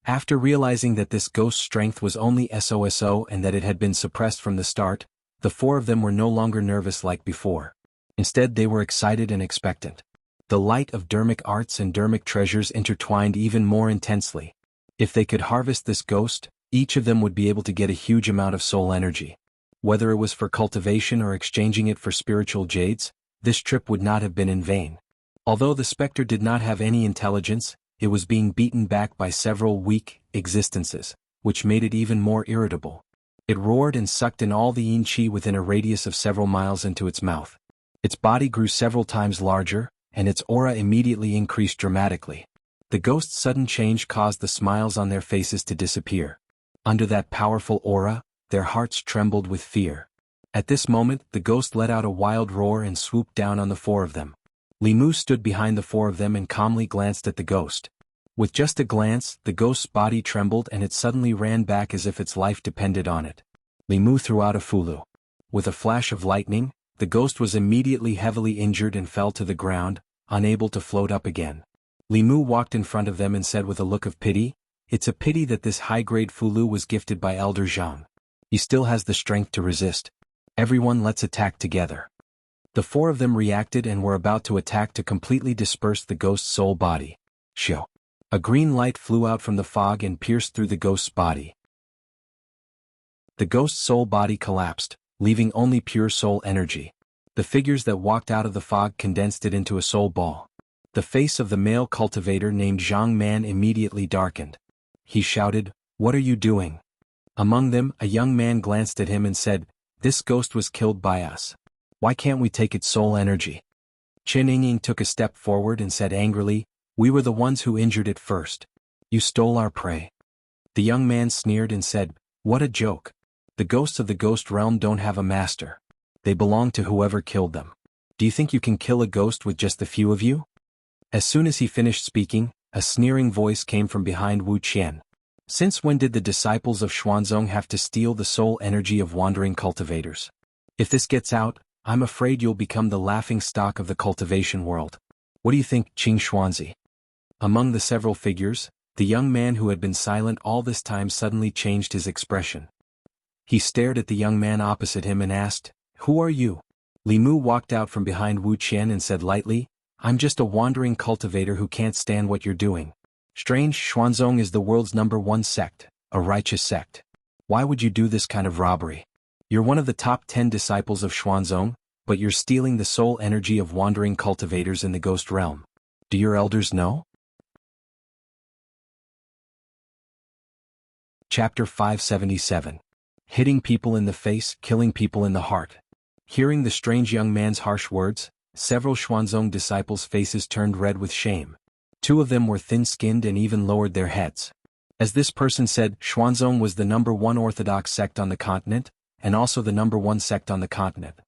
After realizing that this ghost's strength was only SOSO and that it had been suppressed from the start, the four of them were no longer nervous like before. Instead, they were excited and expectant. The light of dermic arts and dermic treasures intertwined even more intensely. If they could harvest this ghost, each of them would be able to get a huge amount of soul energy. Whether it was for cultivation or exchanging it for spiritual jades, this trip would not have been in vain. Although the specter did not have any intelligence, it was being beaten back by several weak existences, which made it even more irritable. It roared and sucked in all the yin qi within a radius of several miles into its mouth. Its body grew several times larger, and its aura immediately increased dramatically. The ghost's sudden change caused the smiles on their faces to disappear. Under that powerful aura, their hearts trembled with fear. At this moment, the ghost let out a wild roar and swooped down on the four of them. Li Mu stood behind the four of them and calmly glanced at the ghost. With just a glance, the ghost's body trembled and it suddenly ran back as if its life depended on it. Li Mu threw out a fulu. With a flash of lightning, the ghost was immediately heavily injured and fell to the ground, unable to float up again. Li Mu walked in front of them and said with a look of pity, "It's a pity that this high-grade fulu was gifted by Elder Zhang. He still has the strength to resist. Everyone, let's attack together." The four of them reacted and were about to attack to completely disperse the ghost's soul body. Shoo! A green light flew out from the fog and pierced through the ghost's body. The ghost's soul body collapsed, leaving only pure soul energy. The figures that walked out of the fog condensed it into a soul ball. The face of the male cultivator named Zhang Man immediately darkened. He shouted, "What are you doing?" Among them, a young man glanced at him and said, "This ghost was killed by us. Why can't we take its soul energy?" Qin Yingying took a step forward and said angrily, "We were the ones who injured it first. You stole our prey." The young man sneered and said, "What a joke. The ghosts of the ghost realm don't have a master. They belong to whoever killed them. Do you think you can kill a ghost with just a few of you?" As soon as he finished speaking, a sneering voice came from behind Wu Qian. "Since when did the disciples of Xuanzong have to steal the soul energy of wandering cultivators? If this gets out, I'm afraid you'll become the laughing stock of the cultivation world. What do you think, Qing Xuanzi?" Among the several figures, the young man who had been silent all this time suddenly changed his expression. He stared at the young man opposite him and asked, "Who are you?" Li Mu walked out from behind Wu Qian and said lightly, "I'm just a wandering cultivator who can't stand what you're doing. Strange, Xuanzong is the world's #1 sect, a righteous sect. Why would you do this kind of robbery? You're one of the top 10 disciples of Xuanzong, but you're stealing the soul energy of wandering cultivators in the ghost realm. Do your elders know?" Chapter 577. Hitting people in the face, killing people in the heart. Hearing the strange young man's harsh words, several Xuanzong disciples' faces turned red with shame. Two of them were thin-skinned and even lowered their heads. As this person said, Xuanzong was the #1 orthodox sect on the continent, and also the #1 sect on the continent.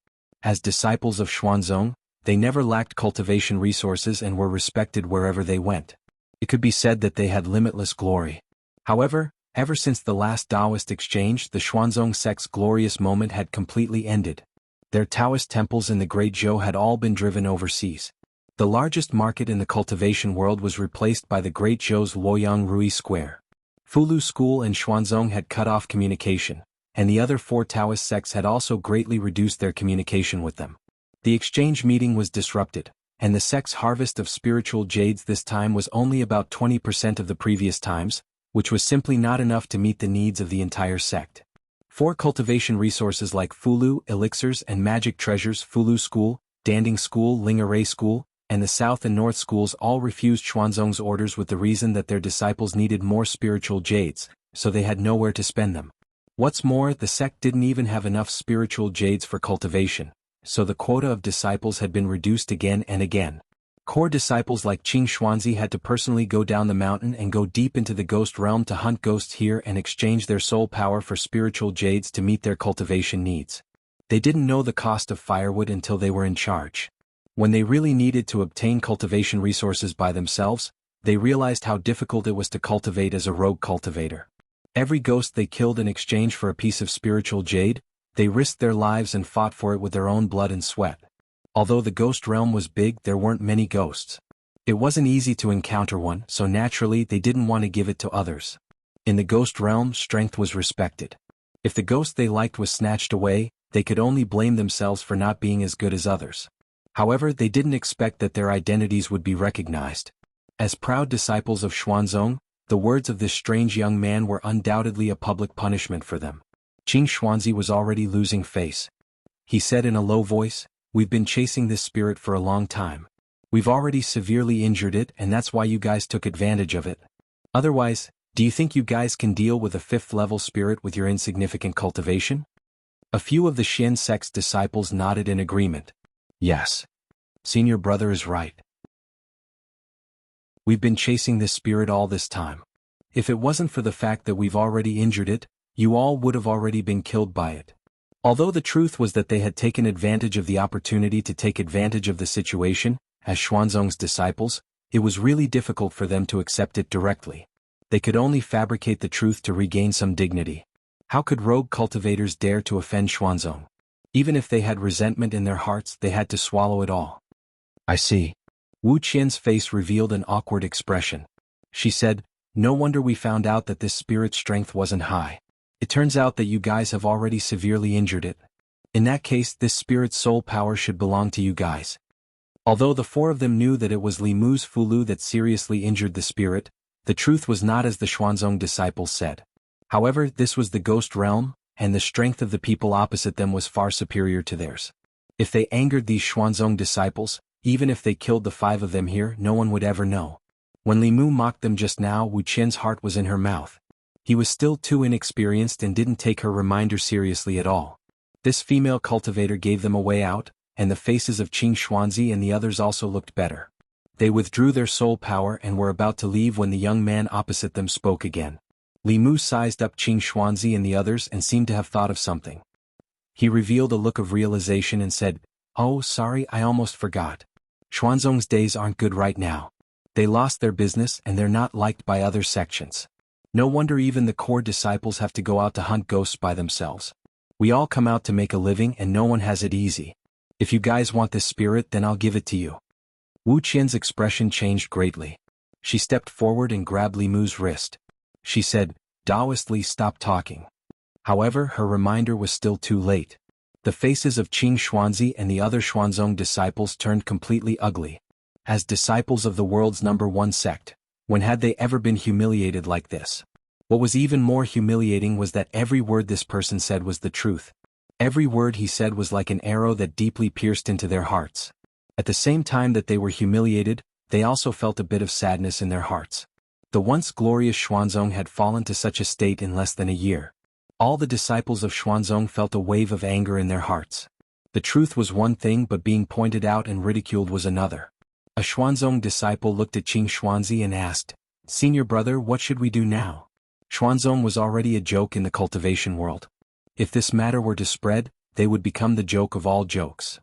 As disciples of Xuanzong, they never lacked cultivation resources and were respected wherever they went. It could be said that they had limitless glory. However, ever since the last Taoist exchange, the Xuanzong sect's glorious moment had completely ended. Their Taoist temples in the Great Zhou had all been driven overseas. The largest market in the cultivation world was replaced by the Great Zhou's Luoyang Rui Square. Fulu School and Xuanzong had cut off communication, and the other four Taoist sects had also greatly reduced their communication with them. The exchange meeting was disrupted, and the sect's harvest of spiritual jades this time was only about 20% of the previous times, which was simply not enough to meet the needs of the entire sect. 4 cultivation resources like Fulu, elixirs and magic treasures Fulu School, Danding School, Lingaray School, and the South and North schools all refused Xuanzong's orders with the reason that their disciples needed more spiritual jades, so they had nowhere to spend them. What's more, the sect didn't even have enough spiritual jades for cultivation, so the quota of disciples had been reduced again and again. Core disciples like Qing Xuanzi had to personally go down the mountain and go deep into the ghost realm to hunt ghosts here and exchange their soul power for spiritual jades to meet their cultivation needs. They didn't know the cost of firewood until they were in charge. When they really needed to obtain cultivation resources by themselves, they realized how difficult it was to cultivate as a rogue cultivator. Every ghost they killed in exchange for a piece of spiritual jade, they risked their lives and fought for it with their own blood and sweat. Although the ghost realm was big, there weren't many ghosts. It wasn't easy to encounter one, so naturally they didn't want to give it to others. In the ghost realm, strength was respected. If the ghost they liked was snatched away, they could only blame themselves for not being as good as others. However, they didn't expect that their identities would be recognized. As proud disciples of Xuanzong, the words of this strange young man were undoubtedly a public punishment for them. Qing Xuanzi was already losing face. He said in a low voice, "We've been chasing this spirit for a long time. We've already severely injured it, and that's why you guys took advantage of it. Otherwise, do you think you guys can deal with a 5th-level spirit with your insignificant cultivation?" A few of the Xian sect's disciples nodded in agreement. "Yes. Senior brother is right. We've been chasing this spirit all this time. If it wasn't for the fact that we've already injured it, you all would have already been killed by it." Although the truth was that they had taken advantage of the opportunity to take advantage of the situation, as Xuanzong's disciples, it was really difficult for them to accept it directly. They could only fabricate the truth to regain some dignity. How could rogue cultivators dare to offend Xuanzong? Even if they had resentment in their hearts, they had to swallow it all. "I see." Wu Qian's face revealed an awkward expression. She said, "No wonder we found out that this spirit's strength wasn't high. It turns out that you guys have already severely injured it. In that case, this spirit's soul power should belong to you guys." Although the 4 of them knew that it was Li Mu's Fulu that seriously injured the spirit, the truth was not as the Xuanzong disciples said. However, this was the ghost realm, and the strength of the people opposite them was far superior to theirs. If they angered these Xuanzong disciples, even if they killed the 5 of them here, no one would ever know. When Li Mu mocked them just now, Wu Qian's heart was in her mouth. He was still too inexperienced and didn't take her reminder seriously at all. This female cultivator gave them a way out, and the faces of Qing Xuanzi and the others also looked better. They withdrew their soul power and were about to leave when the young man opposite them spoke again. Li Mu sized up Qing Xuanzi and the others and seemed to have thought of something. He revealed a look of realization and said, "Oh, sorry, I almost forgot. Xuanzong's days aren't good right now. They lost their business and they're not liked by other sections. No wonder even the core disciples have to go out to hunt ghosts by themselves. We all come out to make a living and no one has it easy. If you guys want this spirit, then I'll give it to you." Wu Qian's expression changed greatly. She stepped forward and grabbed Li Mu's wrist. She said, "Daoistly, stop talking." However, her reminder was still too late. The faces of Qing Xuanzi and the other Xuanzong disciples turned completely ugly. As disciples of the world's #1 sect, when had they ever been humiliated like this? What was even more humiliating was that every word this person said was the truth. Every word he said was like an arrow that deeply pierced into their hearts. At the same time that they were humiliated, they also felt a bit of sadness in their hearts. The once glorious Xuanzong had fallen to such a state in less than a year. All the disciples of Xuanzong felt a wave of anger in their hearts. The truth was one thing, but being pointed out and ridiculed was another. A Xuanzong disciple looked at Qing Xuanzi and asked, "Senior brother, what should we do now?" Xuanzong was already a joke in the cultivation world. If this matter were to spread, they would become the joke of all jokes.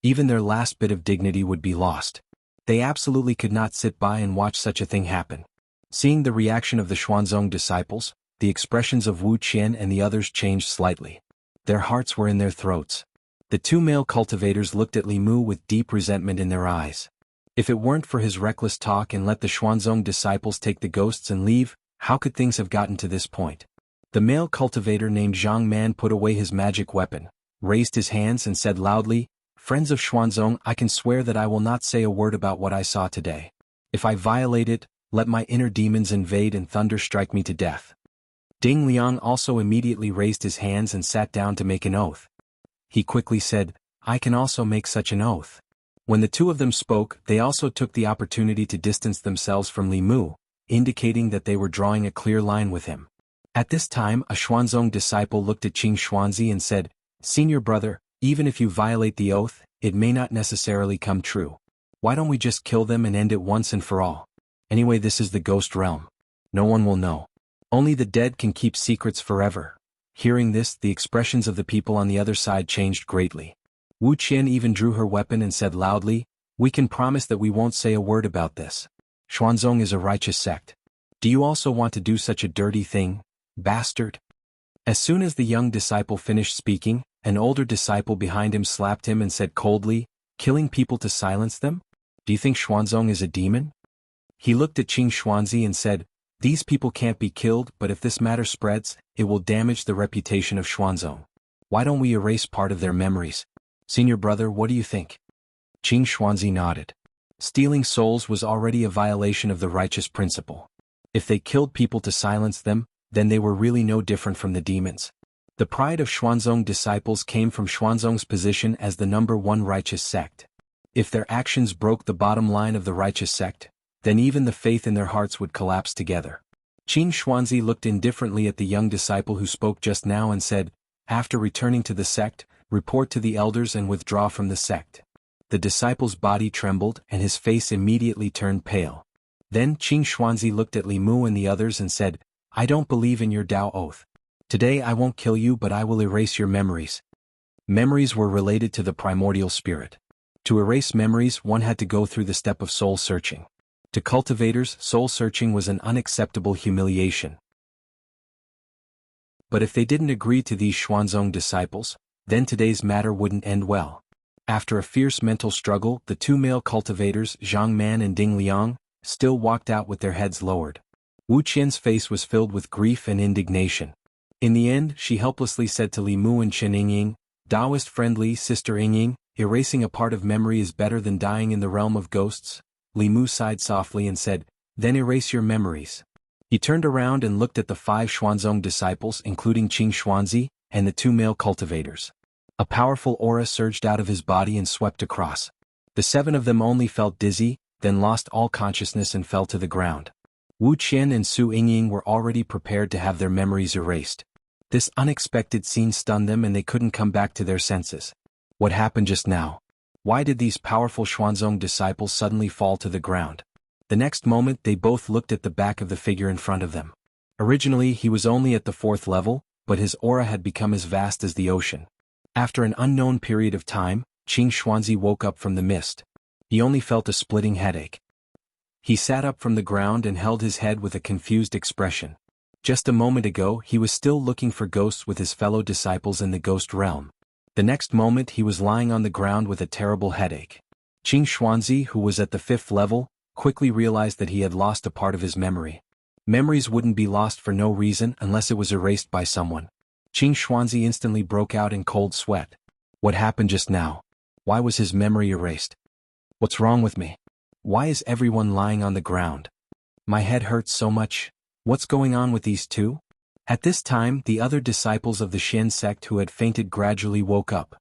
Even their last bit of dignity would be lost. They absolutely could not sit by and watch such a thing happen. Seeing the reaction of the Xuanzong disciples, the expressions of Wu Qian and the others changed slightly. Their hearts were in their throats. The 2 male cultivators looked at Li Mu with deep resentment in their eyes. If it weren't for his reckless talk and let the Xuanzong disciples take the ghosts and leave, how could things have gotten to this point? The male cultivator named Zhang Man put away his magic weapon, raised his hands and said loudly, Friends of Xuanzong, I can swear that I will not say a word about what I saw today. If I violate it, let my inner demons invade and thunder strike me to death. Ding Liang also immediately raised his hands and sat down to make an oath. He quickly said, I can also make such an oath. When the two of them spoke, they also took the opportunity to distance themselves from Li Mu, indicating that they were drawing a clear line with him. At this time, a Xuanzong disciple looked at Qing Xuanzi and said, Senior brother, even if you violate the oath, it may not necessarily come true. Why don't we just kill them and end it once and for all? Anyway, this is the ghost realm. No one will know. Only the dead can keep secrets forever. Hearing this, the expressions of the people on the other side changed greatly. Wu Qian even drew her weapon and said loudly, We can promise that we won't say a word about this. Xuanzong is a righteous sect. Do you also want to do such a dirty thing, bastard? As soon as the young disciple finished speaking, an older disciple behind him slapped him and said coldly, Killing people to silence them? Do you think Xuanzong is a demon? He looked at Qing Xuanzi and said, These people can't be killed, but if this matter spreads, it will damage the reputation of Xuanzong. Why don't we erase part of their memories? Senior brother, what do you think? Qing Xuanzi nodded. Stealing souls was already a violation of the righteous principle. If they killed people to silence them, then they were really no different from the demons. The pride of Xuanzong disciples came from Xuanzong's position as the number one righteous sect. If their actions broke the bottom line of the righteous sect, then even the faith in their hearts would collapse together. Qing Xuanzi looked indifferently at the young disciple who spoke just now and said, After returning to the sect, report to the elders and withdraw from the sect. The disciple's body trembled and his face immediately turned pale. Then Qing Xuanzi looked at Li Mu and the others and said, I don't believe in your Dao oath. Today I won't kill you, but I will erase your memories. Memories were related to the primordial spirit. To erase memories, one had to go through the step of soul searching. To cultivators, soul searching was an unacceptable humiliation. But if they didn't agree to these Xuanzong disciples, then today's matter wouldn't end well. After a fierce mental struggle, the two male cultivators, Zhang Man and Ding Liang, still walked out with their heads lowered. Wu Qian's face was filled with grief and indignation. In the end, she helplessly said to Li Mu and Chen Yingying, Taoist-friendly Sister Yingying, erasing a part of memory is better than dying in the realm of ghosts. Li Mu sighed softly and said, Then erase your memories. He turned around and looked at the 5 Xuanzong disciples including Qing Xuanzi, and the 2 male cultivators. A powerful aura surged out of his body and swept across. The 7 of them only felt dizzy, then lost all consciousness and fell to the ground. Wu Qian and Su Yingying were already prepared to have their memories erased. This unexpected scene stunned them and they couldn't come back to their senses. What happened just now? Why did these powerful Xuanzong disciples suddenly fall to the ground? The next moment they both looked at the back of the figure in front of them. Originally he was only at the 4th level, but his aura had become as vast as the ocean. After an unknown period of time, Qing Xuanzi woke up from the mist. He only felt a splitting headache. He sat up from the ground and held his head with a confused expression. Just a moment ago he was still looking for ghosts with his fellow disciples in the ghost realm. The next moment he was lying on the ground with a terrible headache. Qing Xuanzi, who was at the 5th level, quickly realized that he had lost a part of his memory. Memories wouldn't be lost for no reason unless it was erased by someone. Qing Xuanzi instantly broke out in cold sweat. What happened just now? Why was his memory erased? What's wrong with me? Why is everyone lying on the ground? My head hurts so much. What's going on with these two? At this time, the other disciples of the Xian sect who had fainted gradually woke up.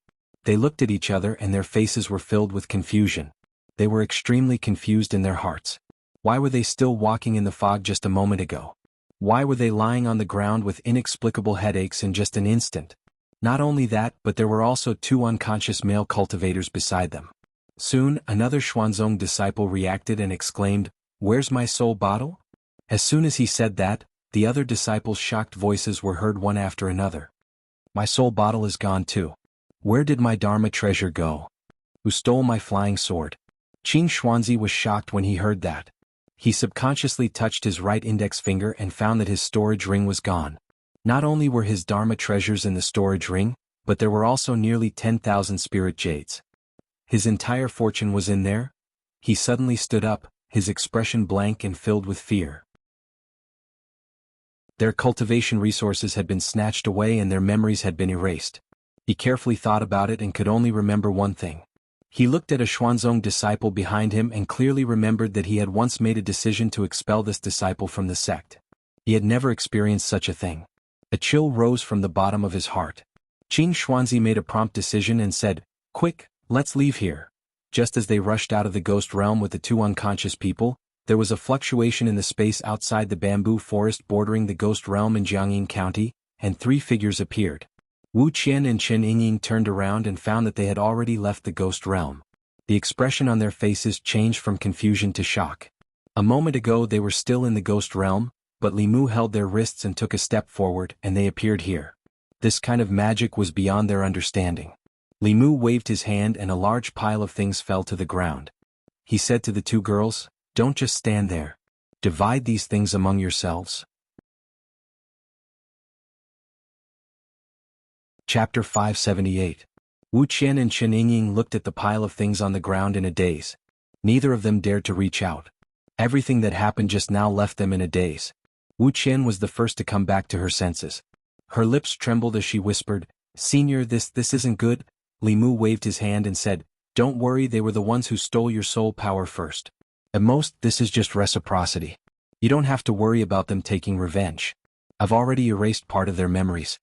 They looked at each other and their faces were filled with confusion. They were extremely confused in their hearts. Why were they still walking in the fog just a moment ago? Why were they lying on the ground with inexplicable headaches in just an instant? Not only that, but there were also 2 unconscious male cultivators beside them. Soon, another Xuanzong disciple reacted and exclaimed, Where's my soul bottle? As soon as he said that, the other disciples' shocked voices were heard one after another. My soul bottle is gone too. Where did my Dharma treasure go? Who stole my flying sword? Qing Xuanzi was shocked when he heard that. He subconsciously touched his right index finger and found that his storage ring was gone. Not only were his Dharma treasures in the storage ring, but there were also nearly 10,000 spirit jades. His entire fortune was in there. He suddenly stood up, his expression blank and filled with fear. Their cultivation resources had been snatched away and their memories had been erased. He carefully thought about it and could only remember one thing. He looked at a Xuanzong disciple behind him and clearly remembered that he had once made a decision to expel this disciple from the sect. He had never experienced such a thing. A chill rose from the bottom of his heart. Qing Xuanzi made a prompt decision and said, "Quick, let's leave here." Just as they rushed out of the ghost realm with the two unconscious people, there was a fluctuation in the space outside the bamboo forest bordering the ghost realm in Jianghu County, and three figures appeared. Wu Qian and Chen Yingying turned around and found that they had already left the ghost realm. The expression on their faces changed from confusion to shock. A moment ago they were still in the ghost realm, but Li Mu held their wrists and took a step forward and they appeared here. This kind of magic was beyond their understanding. Li Mu waved his hand and a large pile of things fell to the ground. He said to the two girls, "Don't just stand there. Divide these things among yourselves." Chapter 578. Wu Qian and Chen Yingying looked at the pile of things on the ground in a daze. Neither of them dared to reach out. Everything that happened just now left them in a daze. Wu Qian was the first to come back to her senses. Her lips trembled as she whispered, "Senior, this isn't good." Li Mu waved his hand and said, "Don't worry, they were the ones who stole your soul power first. At most, this is just reciprocity. You don't have to worry about them taking revenge. I've already erased part of their memories."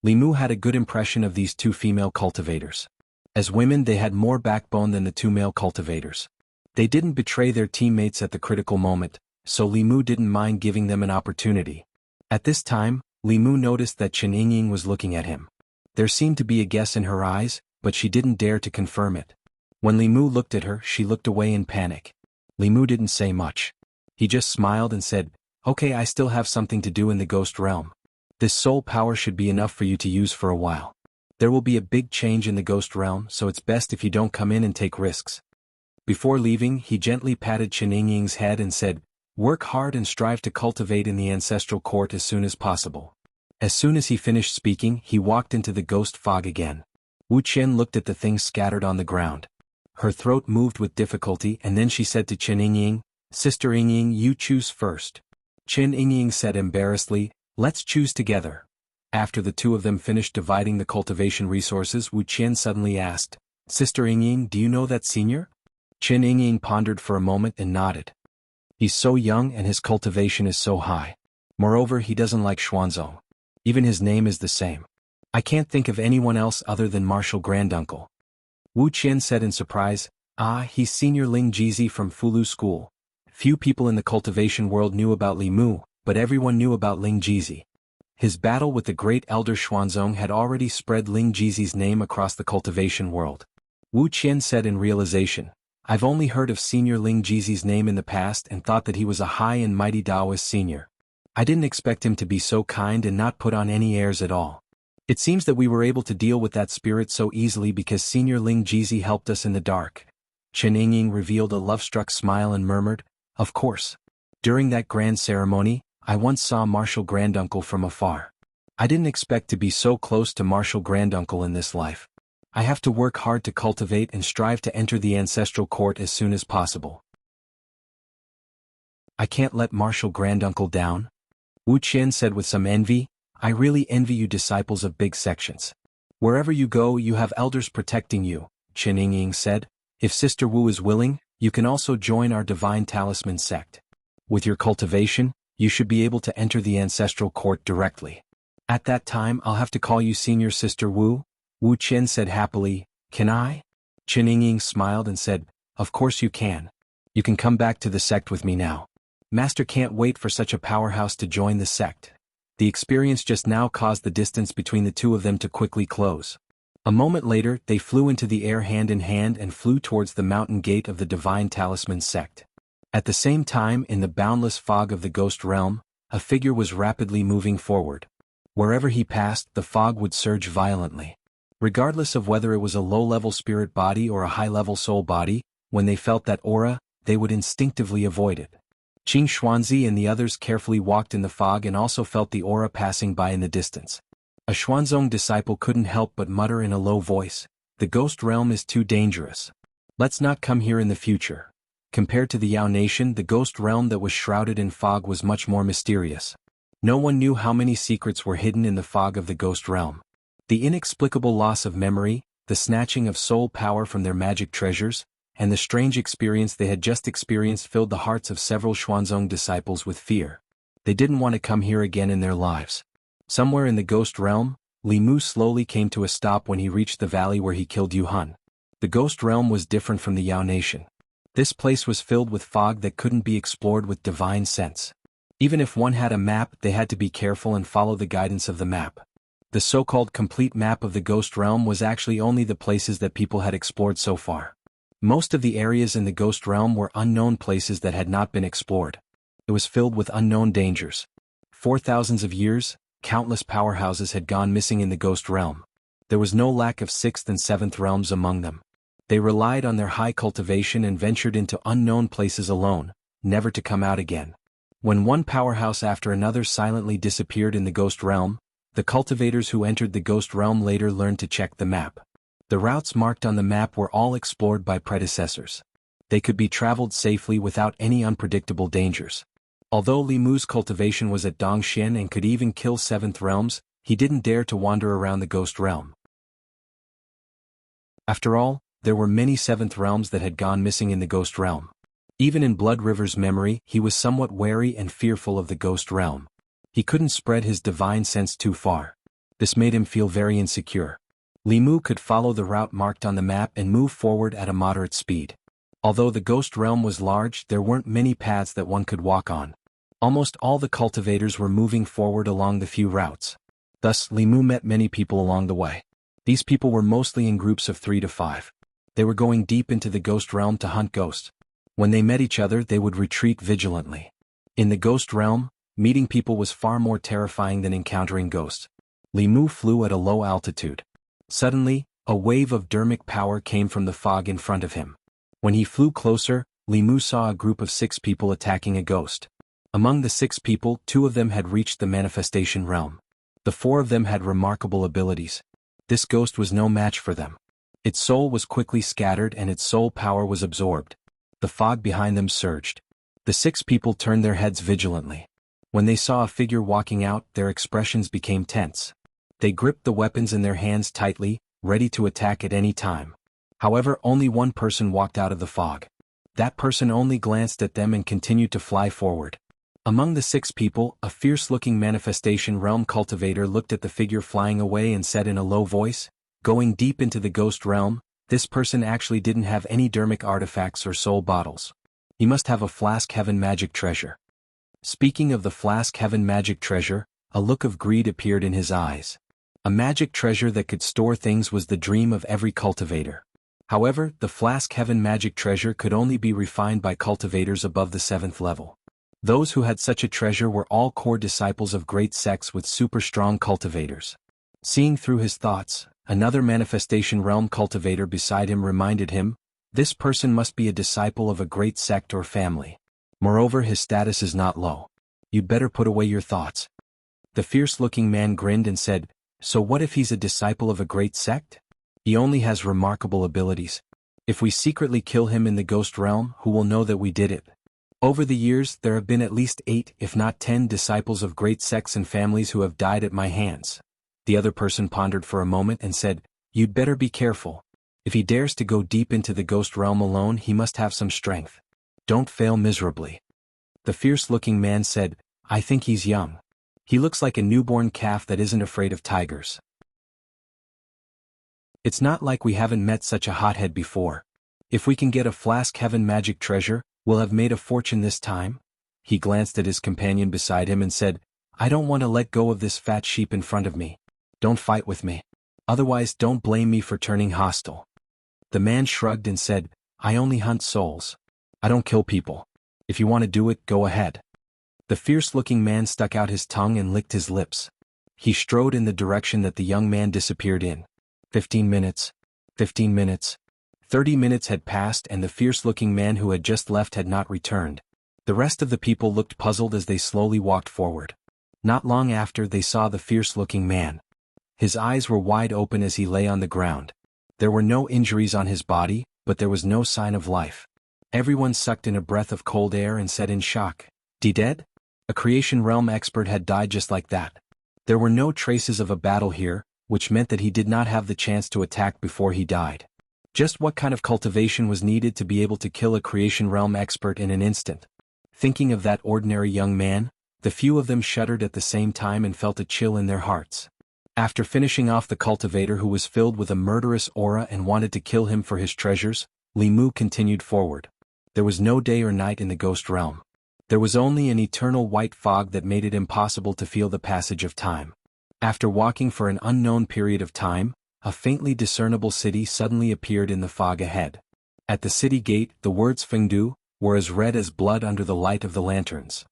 Li Mu had a good impression of these two female cultivators. As women they had more backbone than the two male cultivators. They didn't betray their teammates at the critical moment, so Li Mu didn't mind giving them an opportunity. At this time, Li Mu noticed that Chen Yingying was looking at him. There seemed to be a guess in her eyes, but she didn't dare to confirm it. When Li Mu looked at her, she looked away in panic. Li Mu didn't say much. He just smiled and said, "Okay, I still have something to do in the ghost realm. This soul power should be enough for you to use for a while. There will be a big change in the ghost realm, so it's best if you don't come in and take risks." Before leaving, he gently patted Chen Yingying's head and said, "Work hard and strive to cultivate in the ancestral court as soon as possible." As soon as he finished speaking, he walked into the ghost fog again. Wu Qian looked at the things scattered on the ground. Her throat moved with difficulty and then she said to Chen Yingying, "Sister Yingying, you choose first." Chen Yingying said embarrassedly, "Let's choose together." After the two of them finished dividing the cultivation resources, Wu Qian suddenly asked, "Sister Yingying, do you know that senior?" Chen Yingying pondered for a moment and nodded. "He's so young and his cultivation is so high. Moreover, he doesn't like Xuanzong. Even his name is the same. I can't think of anyone else other than Martial Granduncle." Wu Qian said in surprise, "Ah, he's Senior Ling Jizi from Fulu School." Few people in the cultivation world knew about Li Mu, but everyone knew about Ling Jizi. His battle with the great elder Xuanzong had already spread Ling Jizi's name across the cultivation world. Wu Qian said in realization, "I've only heard of Senior Ling Jizi's name in the past and thought that he was a high and mighty Taoist senior. I didn't expect him to be so kind and not put on any airs at all. It seems that we were able to deal with that spirit so easily because Senior Ling Jizi helped us in the dark." Chen Yingying revealed a love-struck smile and murmured, "Of course. During that grand ceremony, I once saw Martial Granduncle from afar. I didn't expect to be so close to Martial Granduncle in this life. I have to work hard to cultivate and strive to enter the ancestral court as soon as possible. I can't let Martial Granduncle down." Wu Qian said with some envy, "I really envy you disciples of big sections. Wherever you go you have elders protecting you." Chen Yingying said, "If Sister Wu is willing, you can also join our Divine Talisman sect. With your cultivation, you should be able to enter the ancestral court directly. At that time I'll have to call you Senior Sister Wu." Wu Qian said happily, "Can I?" Chen Yingying smiled and said, "Of course you can. You can come back to the sect with me now. Master can't wait for such a powerhouse to join the sect." The experience just now caused the distance between the two of them to quickly close. A moment later, they flew into the air hand in hand and flew towards the mountain gate of the Divine Talisman sect. At the same time, in the boundless fog of the ghost realm, a figure was rapidly moving forward. Wherever he passed, the fog would surge violently. Regardless of whether it was a low-level spirit body or a high-level soul body, when they felt that aura, they would instinctively avoid it. Qing Xuanzi and the others carefully walked in the fog and also felt the aura passing by in the distance. A Xuanzong disciple couldn't help but mutter in a low voice, "The ghost realm is too dangerous. Let's not come here in the future." Compared to the Yao nation, the ghost realm that was shrouded in fog was much more mysterious. No one knew how many secrets were hidden in the fog of the ghost realm. The inexplicable loss of memory, the snatching of soul power from their magic treasures, and the strange experience they had just experienced filled the hearts of several Xuanzong disciples with fear. They didn't want to come here again in their lives. Somewhere in the ghost realm, Li Mu slowly came to a stop when he reached the valley where he killed Yu Han. The ghost realm was different from the Yao nation. This place was filled with fog that couldn't be explored with divine sense. Even if one had a map, they had to be careful and follow the guidance of the map. The so-called complete map of the ghost realm was actually only the places that people had explored so far. Most of the areas in the ghost realm were unknown places that had not been explored. It was filled with unknown dangers. For thousands of years, countless powerhouses had gone missing in the ghost realm. There was no lack of 6th and 7th realms among them. They relied on their high cultivation and ventured into unknown places alone, never to come out again. When one powerhouse after another silently disappeared in the ghost realm, the cultivators who entered the ghost realm later learned to check the map. The routes marked on the map were all explored by predecessors. They could be traveled safely without any unpredictable dangers. Although Li Mu's cultivation was at Dongxian and could even kill 7th realms, he didn't dare to wander around the ghost realm. After all, there were many 7th realms that had gone missing in the ghost realm. Even in Blood River's memory, he was somewhat wary and fearful of the ghost realm. He couldn't spread his divine sense too far. This made him feel very insecure. Li Mu could follow the route marked on the map and move forward at a moderate speed. Although the ghost realm was large, there weren't many paths that one could walk on. Almost all the cultivators were moving forward along the few routes. Thus, Li Mu met many people along the way. These people were mostly in groups of 3 to 5. They were going deep into the ghost realm to hunt ghosts. When they met each other, they would retreat vigilantly. In the ghost realm, meeting people was far more terrifying than encountering ghosts. Li Mu flew at a low altitude. Suddenly, a wave of dermic power came from the fog in front of him. When he flew closer, Li Mu saw a group of 6 people attacking a ghost. Among the 6 people, 2 of them had reached the manifestation realm. The 4 of them had remarkable abilities. This ghost was no match for them. Its soul was quickly scattered and its soul power was absorbed. The fog behind them surged. The 6 people turned their heads vigilantly. When they saw a figure walking out, their expressions became tense. They gripped the weapons in their hands tightly, ready to attack at any time. However, only one person walked out of the fog. That person only glanced at them and continued to fly forward. Among the 6 people, a fierce-looking manifestation realm cultivator looked at the figure flying away and said in a low voice, "Going deep into the ghost realm, this person actually didn't have any dermic artifacts or soul bottles. He must have a flask heaven magic treasure." Speaking of the flask heaven magic treasure, a look of greed appeared in his eyes. A magic treasure that could store things was the dream of every cultivator. However, the flask heaven magic treasure could only be refined by cultivators above the 7th level. Those who had such a treasure were all core disciples of great sects with super strong cultivators. Seeing through his thoughts, another manifestation realm cultivator beside him reminded him, this person must be a disciple of a great sect or family. Moreover, his status is not low. You'd better put away your thoughts. The fierce-looking man grinned and said, "So what if he's a disciple of a great sect? He only has remarkable abilities. If we secretly kill him in the ghost realm, who will know that we did it?" Over the years, there have been at least 8, if not 10, disciples of great sects and families who have died at my hands. The other person pondered for a moment and said, "You'd better be careful. If he dares to go deep into the ghost realm alone, he must have some strength. Don't fail miserably." The fierce-looking man said, "I think he's young. He looks like a newborn calf that isn't afraid of tigers. It's not like we haven't met such a hothead before. If we can get a flask heaven magic treasure, we'll have made a fortune this time." He glanced at his companion beside him and said, "I don't want to let go of this fat sheep in front of me. Don't fight with me. Otherwise, don't blame me for turning hostile." The man shrugged and said, "I only hunt souls. I don't kill people. If you want to do it, go ahead." The fierce-looking man stuck out his tongue and licked his lips. He strode in the direction that the young man disappeared in. 15 minutes. 15 minutes. 30 minutes had passed and the fierce-looking man who had just left had not returned. The rest of the people looked puzzled as they slowly walked forward. Not long after, they saw the fierce-looking man. His eyes were wide open as he lay on the ground. There were no injuries on his body, but there was no sign of life. Everyone sucked in a breath of cold air and said in shock, "Dead?" A creation realm expert had died just like that. There were no traces of a battle here, which meant that he did not have the chance to attack before he died. Just what kind of cultivation was needed to be able to kill a creation realm expert in an instant? Thinking of that ordinary young man, the few of them shuddered at the same time and felt a chill in their hearts. After finishing off the cultivator who was filled with a murderous aura and wanted to kill him for his treasures, Li Mu continued forward. There was no day or night in the ghost realm. There was only an eternal white fog that made it impossible to feel the passage of time. After walking for an unknown period of time, a faintly discernible city suddenly appeared in the fog ahead. At the city gate, the words Fengdu were as red as blood under the light of the lanterns.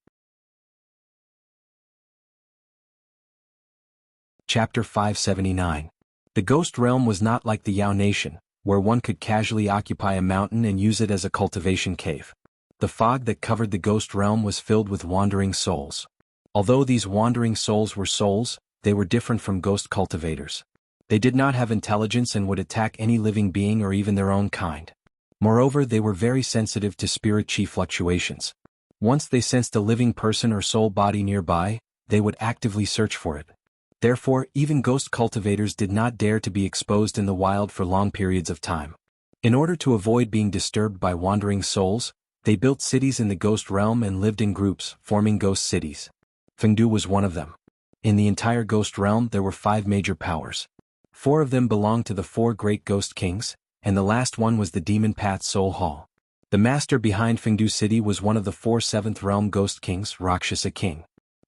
Chapter 579. The Ghost Realm was not like the Yao Nation, where one could casually occupy a mountain and use it as a cultivation cave. The fog that covered the Ghost Realm was filled with wandering souls. Although these wandering souls were souls, they were different from ghost cultivators. They did not have intelligence and would attack any living being or even their own kind. Moreover, they were very sensitive to spirit chi fluctuations. Once they sensed a living person or soul body nearby, they would actively search for it. Therefore, even ghost cultivators did not dare to be exposed in the wild for long periods of time. In order to avoid being disturbed by wandering souls, they built cities in the ghost realm and lived in groups, forming ghost cities. Fengdu was one of them. In the entire ghost realm there were 5 major powers. 4 of them belonged to the 4 great ghost kings, and the last one was the Demon Path Soul Hall. The master behind Fengdu City was one of the 4 7th realm ghost kings, Rakshasa King.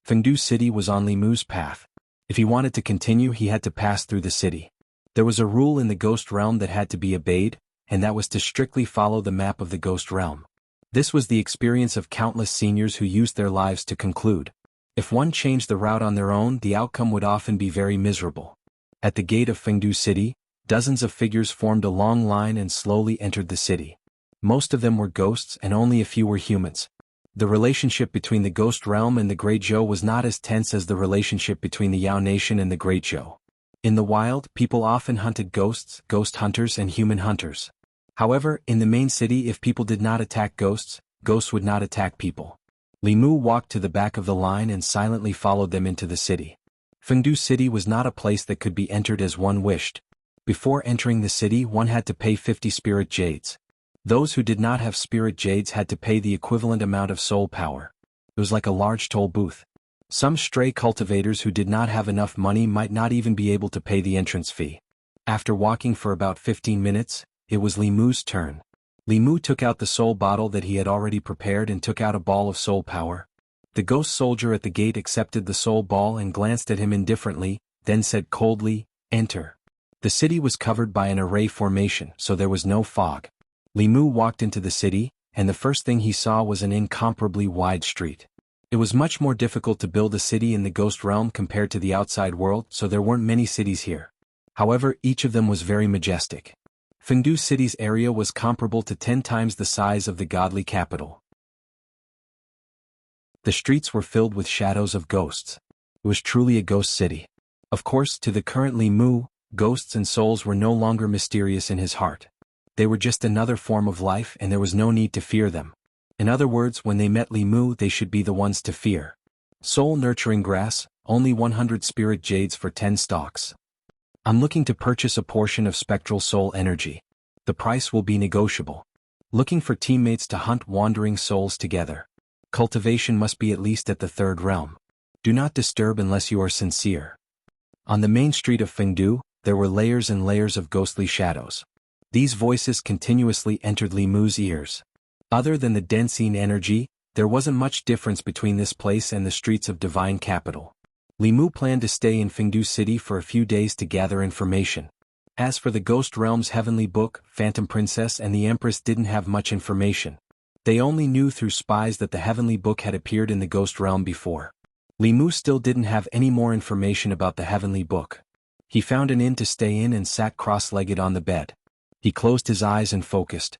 Fengdu City was on Li Mu's path. If he wanted to continue, he had to pass through the city. There was a rule in the ghost realm that had to be obeyed, and that was to strictly follow the map of the ghost realm. This was the experience of countless seniors who used their lives to conclude. If one changed the route on their own, the outcome would often be very miserable. At the gate of Fengdu City, dozens of figures formed a long line and slowly entered the city. Most of them were ghosts and only a few were humans. The relationship between the Ghost Realm and the Great Zhou was not as tense as the relationship between the Yao Nation and the Great Zhou. In the wild, people often hunted ghosts, ghost hunters and human hunters. However, in the main city, if people did not attack ghosts, ghosts would not attack people. Li Mu walked to the back of the line and silently followed them into the city. Fengdu City was not a place that could be entered as one wished. Before entering the city, one had to pay 50 spirit jades. Those who did not have spirit jades had to pay the equivalent amount of soul power. It was like a large toll booth. Some stray cultivators who did not have enough money might not even be able to pay the entrance fee. After walking for about 15 minutes, it was Li Mu's turn. Li Mu took out the soul bottle that he had already prepared and took out a ball of soul power. The ghost soldier at the gate accepted the soul ball and glanced at him indifferently, then said coldly, "Enter." The city was covered by an array formation, so there was no fog. Li Mu walked into the city, and the first thing he saw was an incomparably wide street. It was much more difficult to build a city in the ghost realm compared to the outside world, so there weren't many cities here. However, each of them was very majestic. Fengdu City's area was comparable to 10 times the size of the godly capital. The streets were filled with shadows of ghosts. It was truly a ghost city. Of course, to the current Li Mu, ghosts and souls were no longer mysterious in his heart. They were just another form of life and there was no need to fear them. In other words, when they met Li Mu, they should be the ones to fear. Soul nurturing grass, only 100 spirit jades for 10 stalks. I'm looking to purchase a portion of spectral soul energy. The price will be negotiable. Looking for teammates to hunt wandering souls together. Cultivation must be at least at the 3rd realm. Do not disturb unless you are sincere. On the main street of Fengdu, there were layers and layers of ghostly shadows. These voices continuously entered Li Mu's ears. Other than the Densine energy, there wasn't much difference between this place and the streets of Divine Capital. Li Mu planned to stay in Fengdu City for a few days to gather information. As for the Ghost Realm's Heavenly Book, Phantom Princess and the Empress didn't have much information. They only knew through spies that the Heavenly Book had appeared in the Ghost Realm before. Li Mu still didn't have any more information about the Heavenly Book. He found an inn to stay in and sat cross-legged on the bed. He closed his eyes and focused.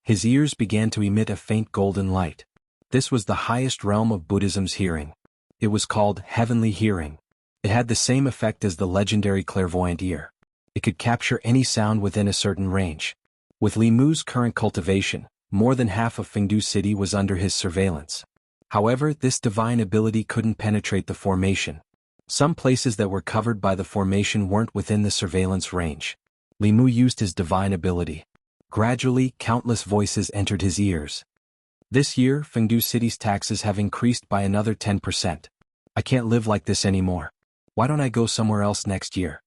His ears began to emit a faint golden light. This was the highest realm of Buddhism's hearing. It was called heavenly hearing. It had the same effect as the legendary clairvoyant ear. It could capture any sound within a certain range. With Li Mu's current cultivation, more than half of Fengdu City was under his surveillance. However, this divine ability couldn't penetrate the formation. Some places that were covered by the formation weren't within the surveillance range. Li Mu used his divine ability. Gradually, countless voices entered his ears. This year, Fengdu City's taxes have increased by another 10%. I can't live like this anymore. Why don't I go somewhere else next year?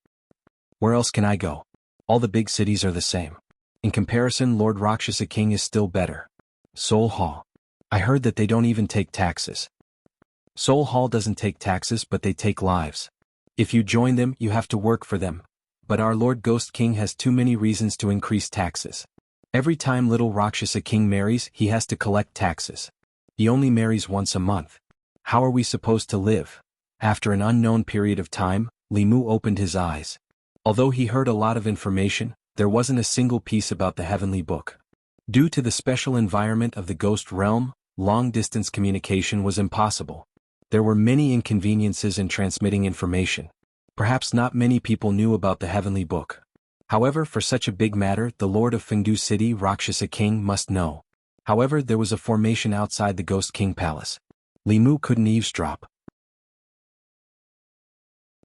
Where else can I go? All the big cities are the same. In comparison, Lord Rakshasa King is still better. Seoul Hall. I heard that they don't even take taxes. Seoul Hall doesn't take taxes, but they take lives. If you join them, you have to work for them. But our Lord Ghost King has too many reasons to increase taxes. Every time little Rakshasa King marries, he has to collect taxes. He only marries once a month. How are we supposed to live? After an unknown period of time, Li Mu opened his eyes. Although he heard a lot of information, there wasn't a single piece about the heavenly book. Due to the special environment of the ghost realm, long-distance communication was impossible. There were many inconveniences in transmitting information. Perhaps not many people knew about the heavenly book. However, for such a big matter, the Lord of Fengdu City, Rakshasa King, must know. However, there was a formation outside the Ghost King Palace. Li Mu couldn't eavesdrop.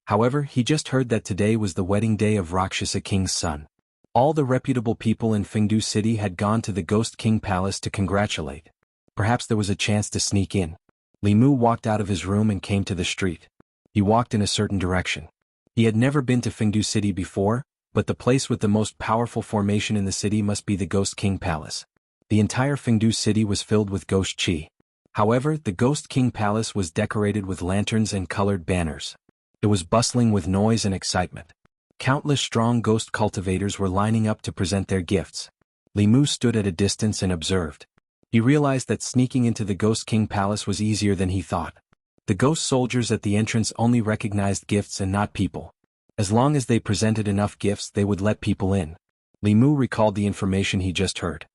However, he just heard that today was the wedding day of Rakshasa King's son. All the reputable people in Fengdu City had gone to the Ghost King Palace to congratulate. Perhaps there was a chance to sneak in. Li Mu walked out of his room and came to the street. He walked in a certain direction. He had never been to Fengdu City before, but the place with the most powerful formation in the city must be the Ghost King Palace. The entire Fengdu City was filled with ghost chi. However, the Ghost King Palace was decorated with lanterns and colored banners. It was bustling with noise and excitement. Countless strong ghost cultivators were lining up to present their gifts. Li Mu stood at a distance and observed. He realized that sneaking into the Ghost King Palace was easier than he thought. The ghost soldiers at the entrance only recognized gifts and not people. As long as they presented enough gifts, they would let people in. Li Mu recalled the information he just heard.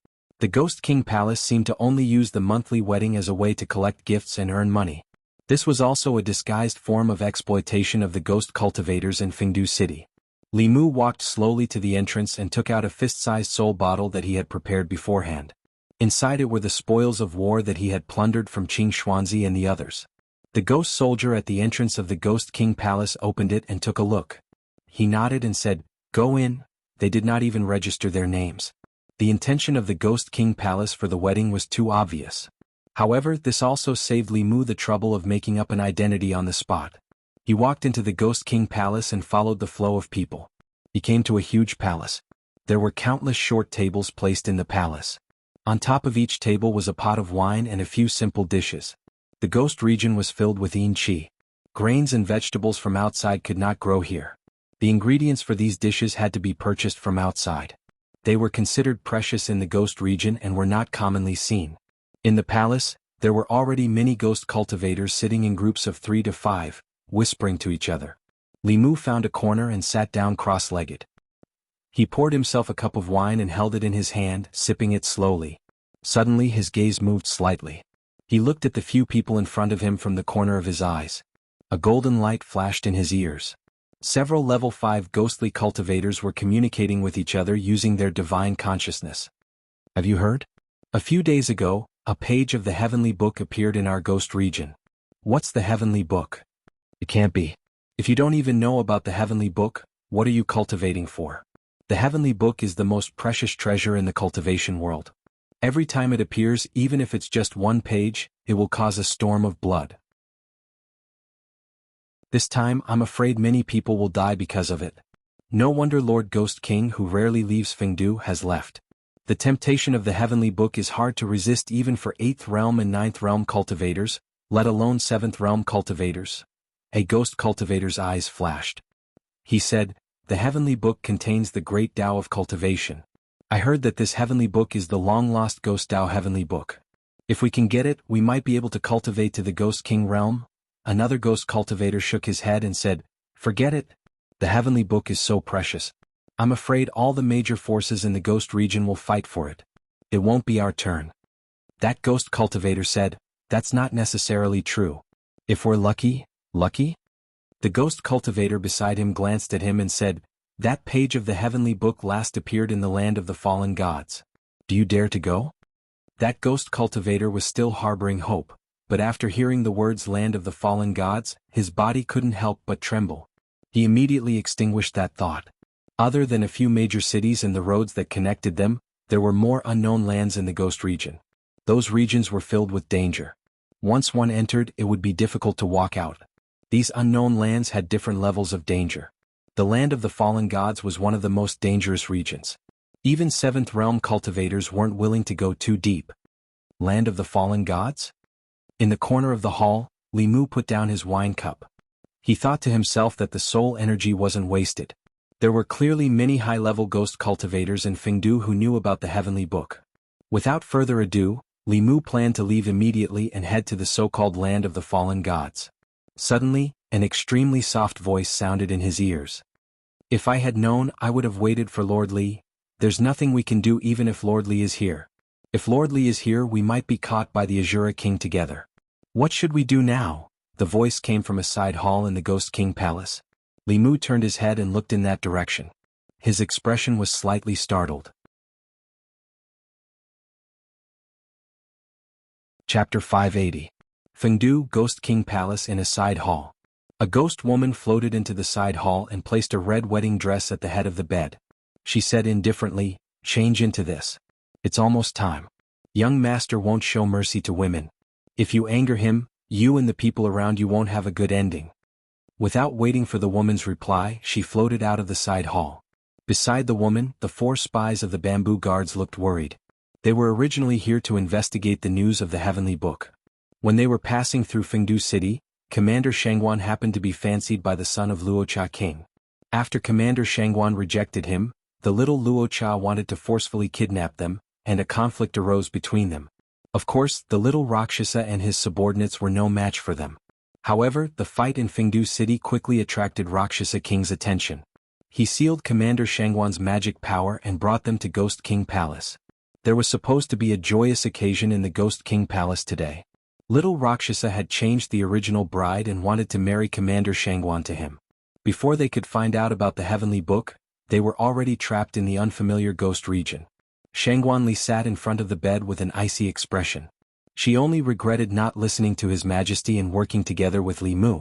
The Ghost King Palace seemed to only use the monthly wedding as a way to collect gifts and earn money. This was also a disguised form of exploitation of the ghost cultivators in Fengdu City. Li Mu walked slowly to the entrance and took out a fist-sized soul bottle that he had prepared beforehand. Inside it were the spoils of war that he had plundered from Qing Xuanzi and the others. The ghost soldier at the entrance of the Ghost King Palace opened it and took a look. He nodded and said, "Go in." They did not even register their names. The intention of the Ghost King Palace for the wedding was too obvious. However, this also saved Li Mu the trouble of making up an identity on the spot. He walked into the Ghost King Palace and followed the flow of people. He came to a huge palace. There were countless short tables placed in the palace. On top of each table was a pot of wine and a few simple dishes. The ghost region was filled with yin qi. Grains and vegetables from outside could not grow here. The ingredients for these dishes had to be purchased from outside. They were considered precious in the ghost region and were not commonly seen. In the palace, there were already many ghost cultivators sitting in groups of 3 to 5, whispering to each other. Li Mu found a corner and sat down cross-legged. He poured himself a cup of wine and held it in his hand, sipping it slowly. Suddenly his gaze moved slightly. He looked at the few people in front of him from the corner of his eyes. A golden light flashed in his ears. Several level 5 ghostly cultivators were communicating with each other using their divine consciousness. Have you heard? A few days ago, a page of the heavenly book appeared in our ghost region. What's the heavenly book? It can't be. If you don't even know about the heavenly book, what are you cultivating for? The heavenly book is the most precious treasure in the cultivation world. Every time it appears, even if it's just one page, it will cause a storm of blood. This time, I'm afraid many people will die because of it. No wonder Lord Ghost King, who rarely leaves Fengdu, has left. The temptation of the heavenly book is hard to resist even for 8th realm and 9th realm cultivators, let alone 7th realm cultivators. A ghost cultivator's eyes flashed. He said, "The heavenly book contains the great Tao of cultivation. I heard that this heavenly book is the long-lost Ghost Tao heavenly book. If we can get it, we might be able to cultivate to the Ghost King realm." Another ghost cultivator shook his head and said, "Forget it. The heavenly book is so precious. I'm afraid all the major forces in the ghost region will fight for it. It won't be our turn." That ghost cultivator said, "That's not necessarily true. If we're lucky." Lucky? The ghost cultivator beside him glanced at him and said, "That page of the heavenly book last appeared in the land of the fallen gods. Do you dare to go?" That ghost cultivator was still harboring hope. but after hearing the words Land of the Fallen Gods, his body couldn't help but tremble. He immediately extinguished that thought. Other than a few major cities and the roads that connected them, there were more unknown lands in the Ghost region. Those regions were filled with danger. Once one entered, it would be difficult to walk out. These unknown lands had different levels of danger. The Land of the Fallen Gods was one of the most dangerous regions. Even 7th Realm cultivators weren't willing to go too deep. Land of the Fallen Gods? In the corner of the hall, Li Mu put down his wine cup. He thought to himself that the soul energy wasn't wasted. There were clearly many high-level ghost cultivators in Fengdu who knew about the Heavenly Book. Without further ado, Li Mu planned to leave immediately and head to the so-called Land of the Fallen Gods. Suddenly, an extremely soft voice sounded in his ears. If I had known, I would have waited for Lord Li. There's nothing we can do even if Lord Li is here. If Lord Li is here, we might be caught by the Azura King together. What should we do now? The voice came from a side hall in the Ghost King Palace. Li Mu turned his head and looked in that direction. His expression was slightly startled. Chapter 580. Fengdu Ghost King Palace in a side hall. A ghost woman floated into the side hall and placed a red wedding dress at the head of the bed. She said indifferently, "Change into this. It's almost time. Young master won't show mercy to women. If you anger him, you and the people around you won't have a good ending." Without waiting for the woman's reply, she floated out of the side hall. Beside the woman, the 4 spies of the bamboo guards looked worried. They were originally here to investigate the news of the Heavenly Book. When they were passing through Fengdu City, Commander Shangguan happened to be fancied by the son of Luocha King. After Commander Shangguan rejected him, the little Luocha wanted to forcefully kidnap them, and a conflict arose between them. Of course, the little Rakshasa and his subordinates were no match for them. However, the fight in Fengdu City quickly attracted Rakshasa King's attention. He sealed Commander Shangguan's magic power and brought them to Ghost King Palace. There was supposed to be a joyous occasion in the Ghost King Palace today. Little Rakshasa had changed the original bride and wanted to marry Commander Shangguan to him. Before they could find out about the Heavenly Book, they were already trapped in the unfamiliar ghost region. Shangguan Li sat in front of the bed with an icy expression. She only regretted not listening to His Majesty and working together with Li Mu.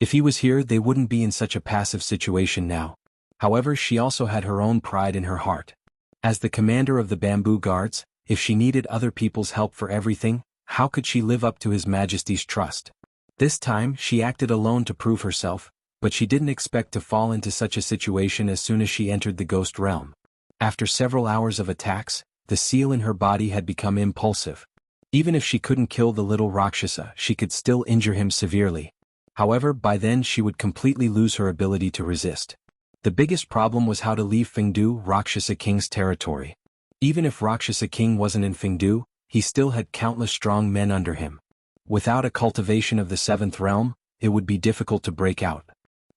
If he was here, they wouldn't be in such a passive situation now. However, she also had her own pride in her heart. As the commander of the bamboo guards, if she needed other people's help for everything, how could she live up to His Majesty's trust? This time, she acted alone to prove herself, but she didn't expect to fall into such a situation as soon as she entered the ghost realm. After several hours of attacks, the seal in her body had become impulsive. Even if she couldn't kill the little Rakshasa, she could still injure him severely. However, by then she would completely lose her ability to resist. The biggest problem was how to leave Fengdu, Rakshasa King's territory. Even if Rakshasa King wasn't in Fengdu, he still had countless strong men under him. Without a cultivation of the 7th realm, it would be difficult to break out.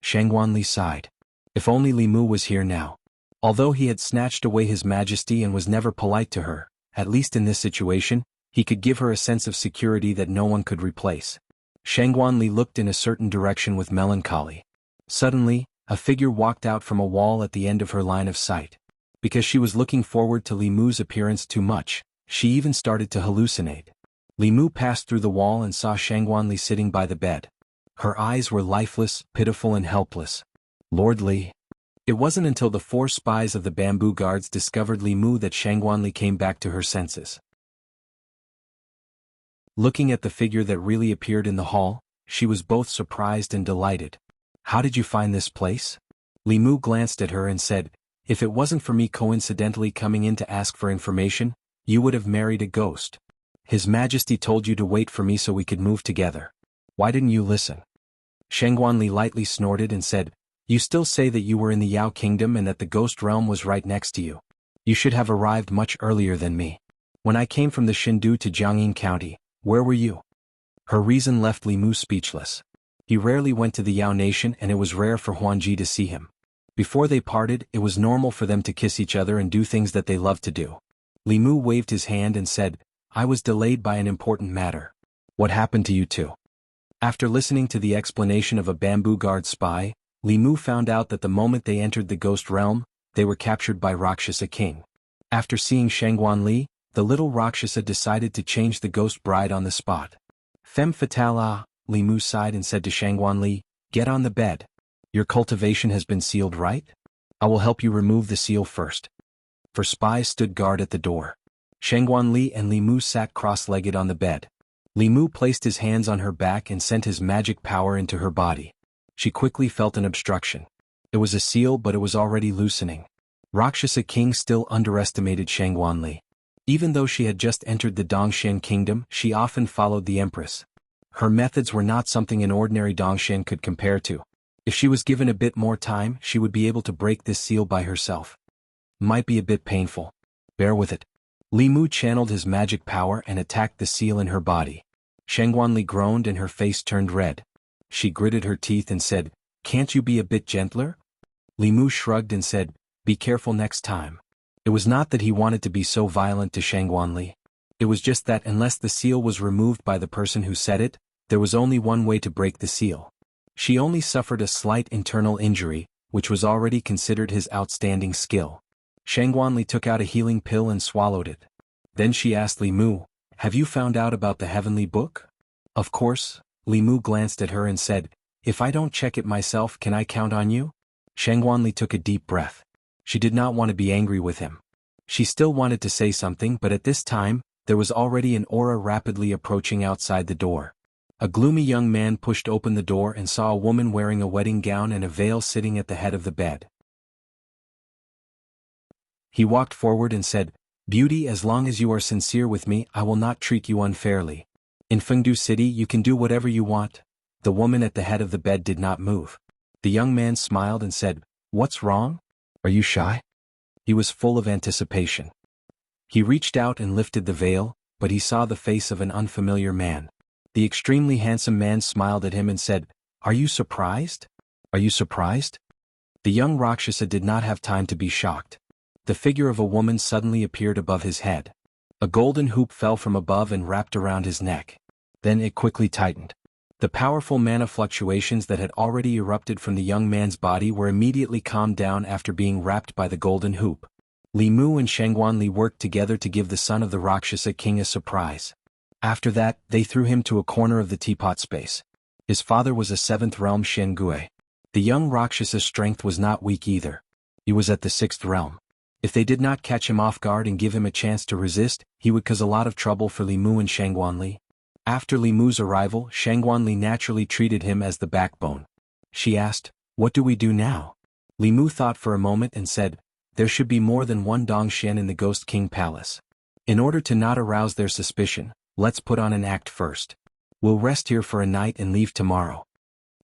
Shangguan Li sighed. If only Li Mu was here now. Although he had snatched away His Majesty and was never polite to her, at least in this situation, he could give her a sense of security that no one could replace. Shangguan Li looked in a certain direction with melancholy. Suddenly, a figure walked out from a wall at the end of her line of sight. Because she was looking forward to Li Mu's appearance too much, she even started to hallucinate. Li Mu passed through the wall and saw Shangguan Li sitting by the bed. Her eyes were lifeless, pitiful and helpless. Lord Li. It wasn't until the 4 spies of the bamboo guards discovered Li Mu that Shangguan Li came back to her senses. Looking at the figure that really appeared in the hall, she was both surprised and delighted. How did you find this place? Li Mu glanced at her and said, if it wasn't for me coincidentally coming in to ask for information, you would have married a ghost. His Majesty told you to wait for me so we could move together. Why didn't you listen? Shangguan Li lightly snorted and said, you still say that you were in the Yao Kingdom and that the ghost realm was right next to you. You should have arrived much earlier than me. When I came from the Shindu to Jianghu County, where were you? Her reason left Li Mu speechless. He rarely went to the Yao Nation and it was rare for Huangji to see him. Before they parted, it was normal for them to kiss each other and do things that they loved to do. Li Mu waved his hand and said, I was delayed by an important matter. What happened to you two? After listening to the explanation of a bamboo guard spy, Li Mu found out that the moment they entered the ghost realm, they were captured by Rakshasa King. After seeing Shangguan Li, the little Rakshasa decided to change the ghost bride on the spot. Femme fatale ah, Li Mu sighed and said to Shangguanli, get on the bed. Your cultivation has been sealed, right? I will help you remove the seal first. For spies stood guard at the door. Shangguanli and Li Mu sat cross-legged on the bed. Li Mu placed his hands on her back and sent his magic power into her body. She quickly felt an obstruction. It was a seal, but it was already loosening. Rakshasa King still underestimated Shangguanli. Even though she had just entered the Dongshan kingdom, she often followed the empress. Her methods were not something an ordinary Dongshan could compare to. If she was given a bit more time, she would be able to break this seal by herself. Might be a bit painful. Bear with it. Li Mu channeled his magic power and attacked the seal in her body. Shangguanli groaned and her face turned red. She gritted her teeth and said, can't you be a bit gentler? Li Mu shrugged and said, be careful next time. It was not that he wanted to be so violent to Shangguanli. It was just that unless the seal was removed by the person who set it, there was only one way to break the seal. She only suffered a slight internal injury, which was already considered his outstanding skill. Shangguanli took out a healing pill and swallowed it. Then she asked Li Mu, have you found out about the heavenly book? Of course. Li Mu glanced at her and said, if I don't check it myself, can I count on you? Shangguanli took a deep breath. She did not want to be angry with him. She still wanted to say something, but at this time, there was already an aura rapidly approaching outside the door. A gloomy young man pushed open the door and saw a woman wearing a wedding gown and a veil sitting at the head of the bed. He walked forward and said, beauty, as long as you are sincere with me, I will not treat you unfairly. In Fengdu City you can do whatever you want. The woman at the head of the bed did not move. The young man smiled and said, what's wrong? Are you shy? He was full of anticipation. He reached out and lifted the veil, but he saw the face of an unfamiliar man. The extremely handsome man smiled at him and said, are you surprised? Are you surprised? The young Rakshasa did not have time to be shocked. The figure of a woman suddenly appeared above his head. A golden hoop fell from above and wrapped around his neck. Then it quickly tightened. The powerful mana fluctuations that had already erupted from the young man's body were immediately calmed down after being wrapped by the golden hoop. Li Mu and Shangguanli worked together to give the son of the Rakshasa king a surprise. After that, they threw him to a corner of the teapot space. His father was a 7th realm Xianxia. The young Rakshasa's strength was not weak either. He was at the 6th realm. If they did not catch him off guard and give him a chance to resist, he would cause a lot of trouble for Li Mu and Shangguanli. After Li Mu's arrival, Shangguanli naturally treated him as the backbone. She asked, what do we do now? Li Mu thought for a moment and said, there should be more than one Dongshan in the Ghost King Palace. In order to not arouse their suspicion, let's put on an act first. We'll rest here for a night and leave tomorrow.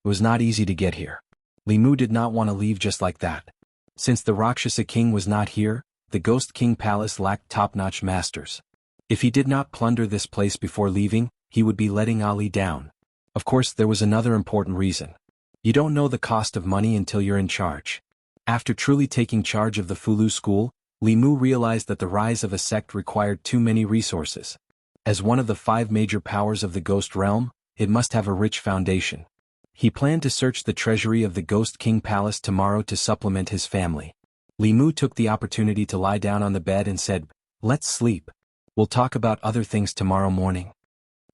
It was not easy to get here. Li Mu did not want to leave just like that. Since the Rakshasa king was not here, the Ghost King Palace lacked top-notch masters. If he did not plunder this place before leaving, he would be letting Ali down. Of course, there was another important reason. You don't know the cost of money until you're in charge. After truly taking charge of the Fulu school, Li Mu realized that the rise of a sect required too many resources. As one of the 5 major powers of the Ghost Realm, it must have a rich foundation. He planned to search the treasury of the Ghost King Palace tomorrow to supplement his family. Li Mu took the opportunity to lie down on the bed and said, let's sleep. We'll talk about other things tomorrow morning.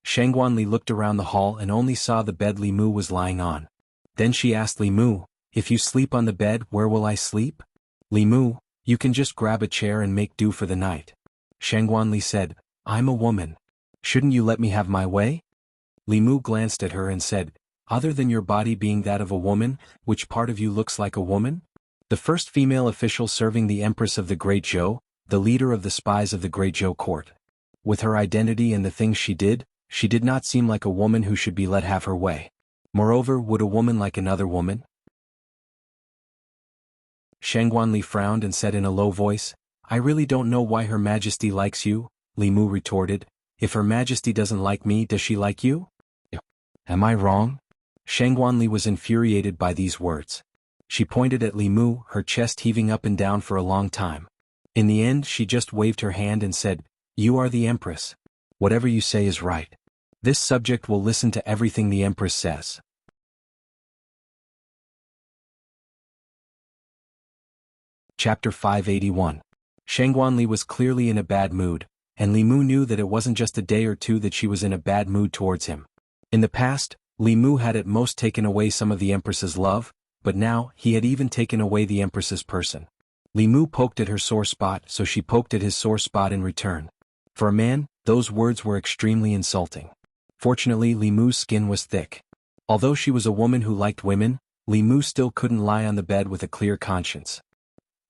Shangguanli looked around the hall and only saw the bed Li Mu was lying on. Then she asked Li Mu, if you sleep on the bed, where will I sleep? Li Mu, you can just grab a chair and make do for the night. Shangguanli said, I'm a woman. Shouldn't you let me have my way? Li Mu glanced at her and said, other than your body being that of a woman, which part of you looks like a woman? The first female official serving the Empress of the Great Zhou, the leader of the spies of the Great Zhou court. With her identity and the things she did not seem like a woman who should be let have her way. Moreover, would a woman like another woman? Shangguanli frowned and said in a low voice, I really don't know why Her Majesty likes you. Li Mu retorted, if Her Majesty doesn't like me, does she like you? Am I wrong? Shangguanli was infuriated by these words. She pointed at Li Mu, her chest heaving up and down for a long time. In the end, she just waved her hand and said, you are the Empress. Whatever you say is right. This subject will listen to everything the Empress says. Chapter 581. Shangguanli was clearly in a bad mood, and Li Mu knew that it wasn't just a day or two that she was in a bad mood towards him. In the past, Li Mu had at most taken away some of the Empress's love, but now he had even taken away the Empress's person. Li Mu poked at her sore spot, so she poked at his sore spot in return. For a man, those words were extremely insulting. Fortunately, Li Mu's skin was thick. Although she was a woman who liked women, Li Mu still couldn't lie on the bed with a clear conscience.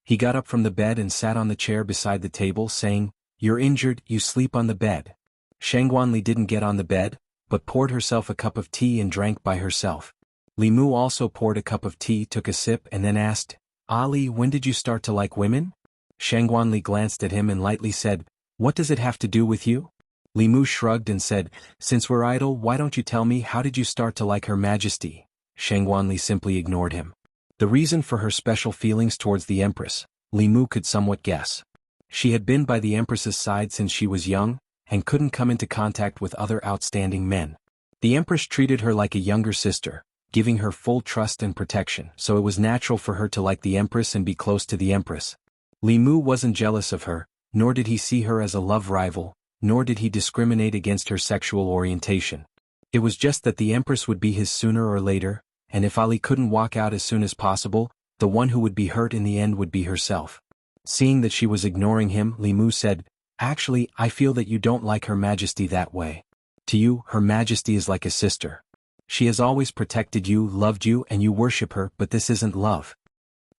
He got up from the bed and sat on the chair beside the table, saying, "You're injured, you sleep on the bed." Shangguanli didn't get on the bed, but poured herself a cup of tea and drank by herself. Li Mu also poured a cup of tea, took a sip and then asked, "Ali, when did you start to like women?" Shangguanli glanced at him and lightly said, "What does it have to do with you?" Li Mu shrugged and said, "Since we're idle, why don't you tell me how did you start to like Her Majesty?" Shangguanli simply ignored him. The reason for her special feelings towards the Empress, Li Mu could somewhat guess. She had been by the Empress's side since she was young, and couldn't come into contact with other outstanding men. The Empress treated her like a younger sister, giving her full trust and protection, so it was natural for her to like the Empress and be close to the Empress. Li Mu wasn't jealous of her, nor did he see her as a love rival, nor did he discriminate against her sexual orientation. It was just that the Empress would be his sooner or later, and if Ali couldn't walk out as soon as possible, the one who would be hurt in the end would be herself. Seeing that she was ignoring him, Li Mu said, "Actually, I feel that you don't like Her Majesty that way. To you, Her Majesty is like a sister. She has always protected you, loved you, and you worship her, but this isn't love."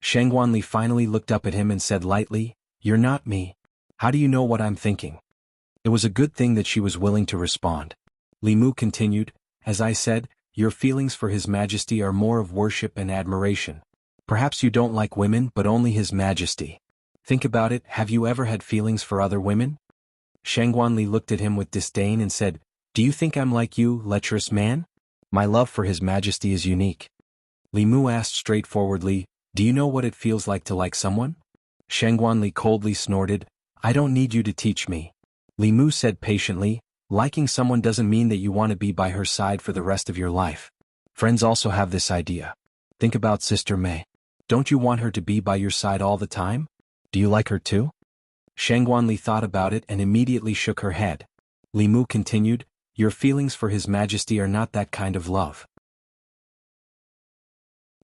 Shangguanli finally looked up at him and said lightly, "You're not me. How do you know what I'm thinking?" It was a good thing that she was willing to respond. Li Mu continued, "As I said, your feelings for His Majesty are more of worship and admiration. Perhaps you don't like women but only His Majesty. Think about it, have you ever had feelings for other women?" Shangguanli looked at him with disdain and said, "Do you think I'm like you, lecherous man? My love for His Majesty is unique." Li Mu asked straightforwardly, "Do you know what it feels like to like someone?" Shangguanli coldly snorted, "I don't need you to teach me." Li Mu said patiently, "Liking someone doesn't mean that you want to be by her side for the rest of your life. Friends also have this idea. Think about Sister Mei. Don't you want her to be by your side all the time? Do you like her too?" Shangguanli thought about it and immediately shook her head. Li Mu continued, "Your feelings for His Majesty are not that kind of love.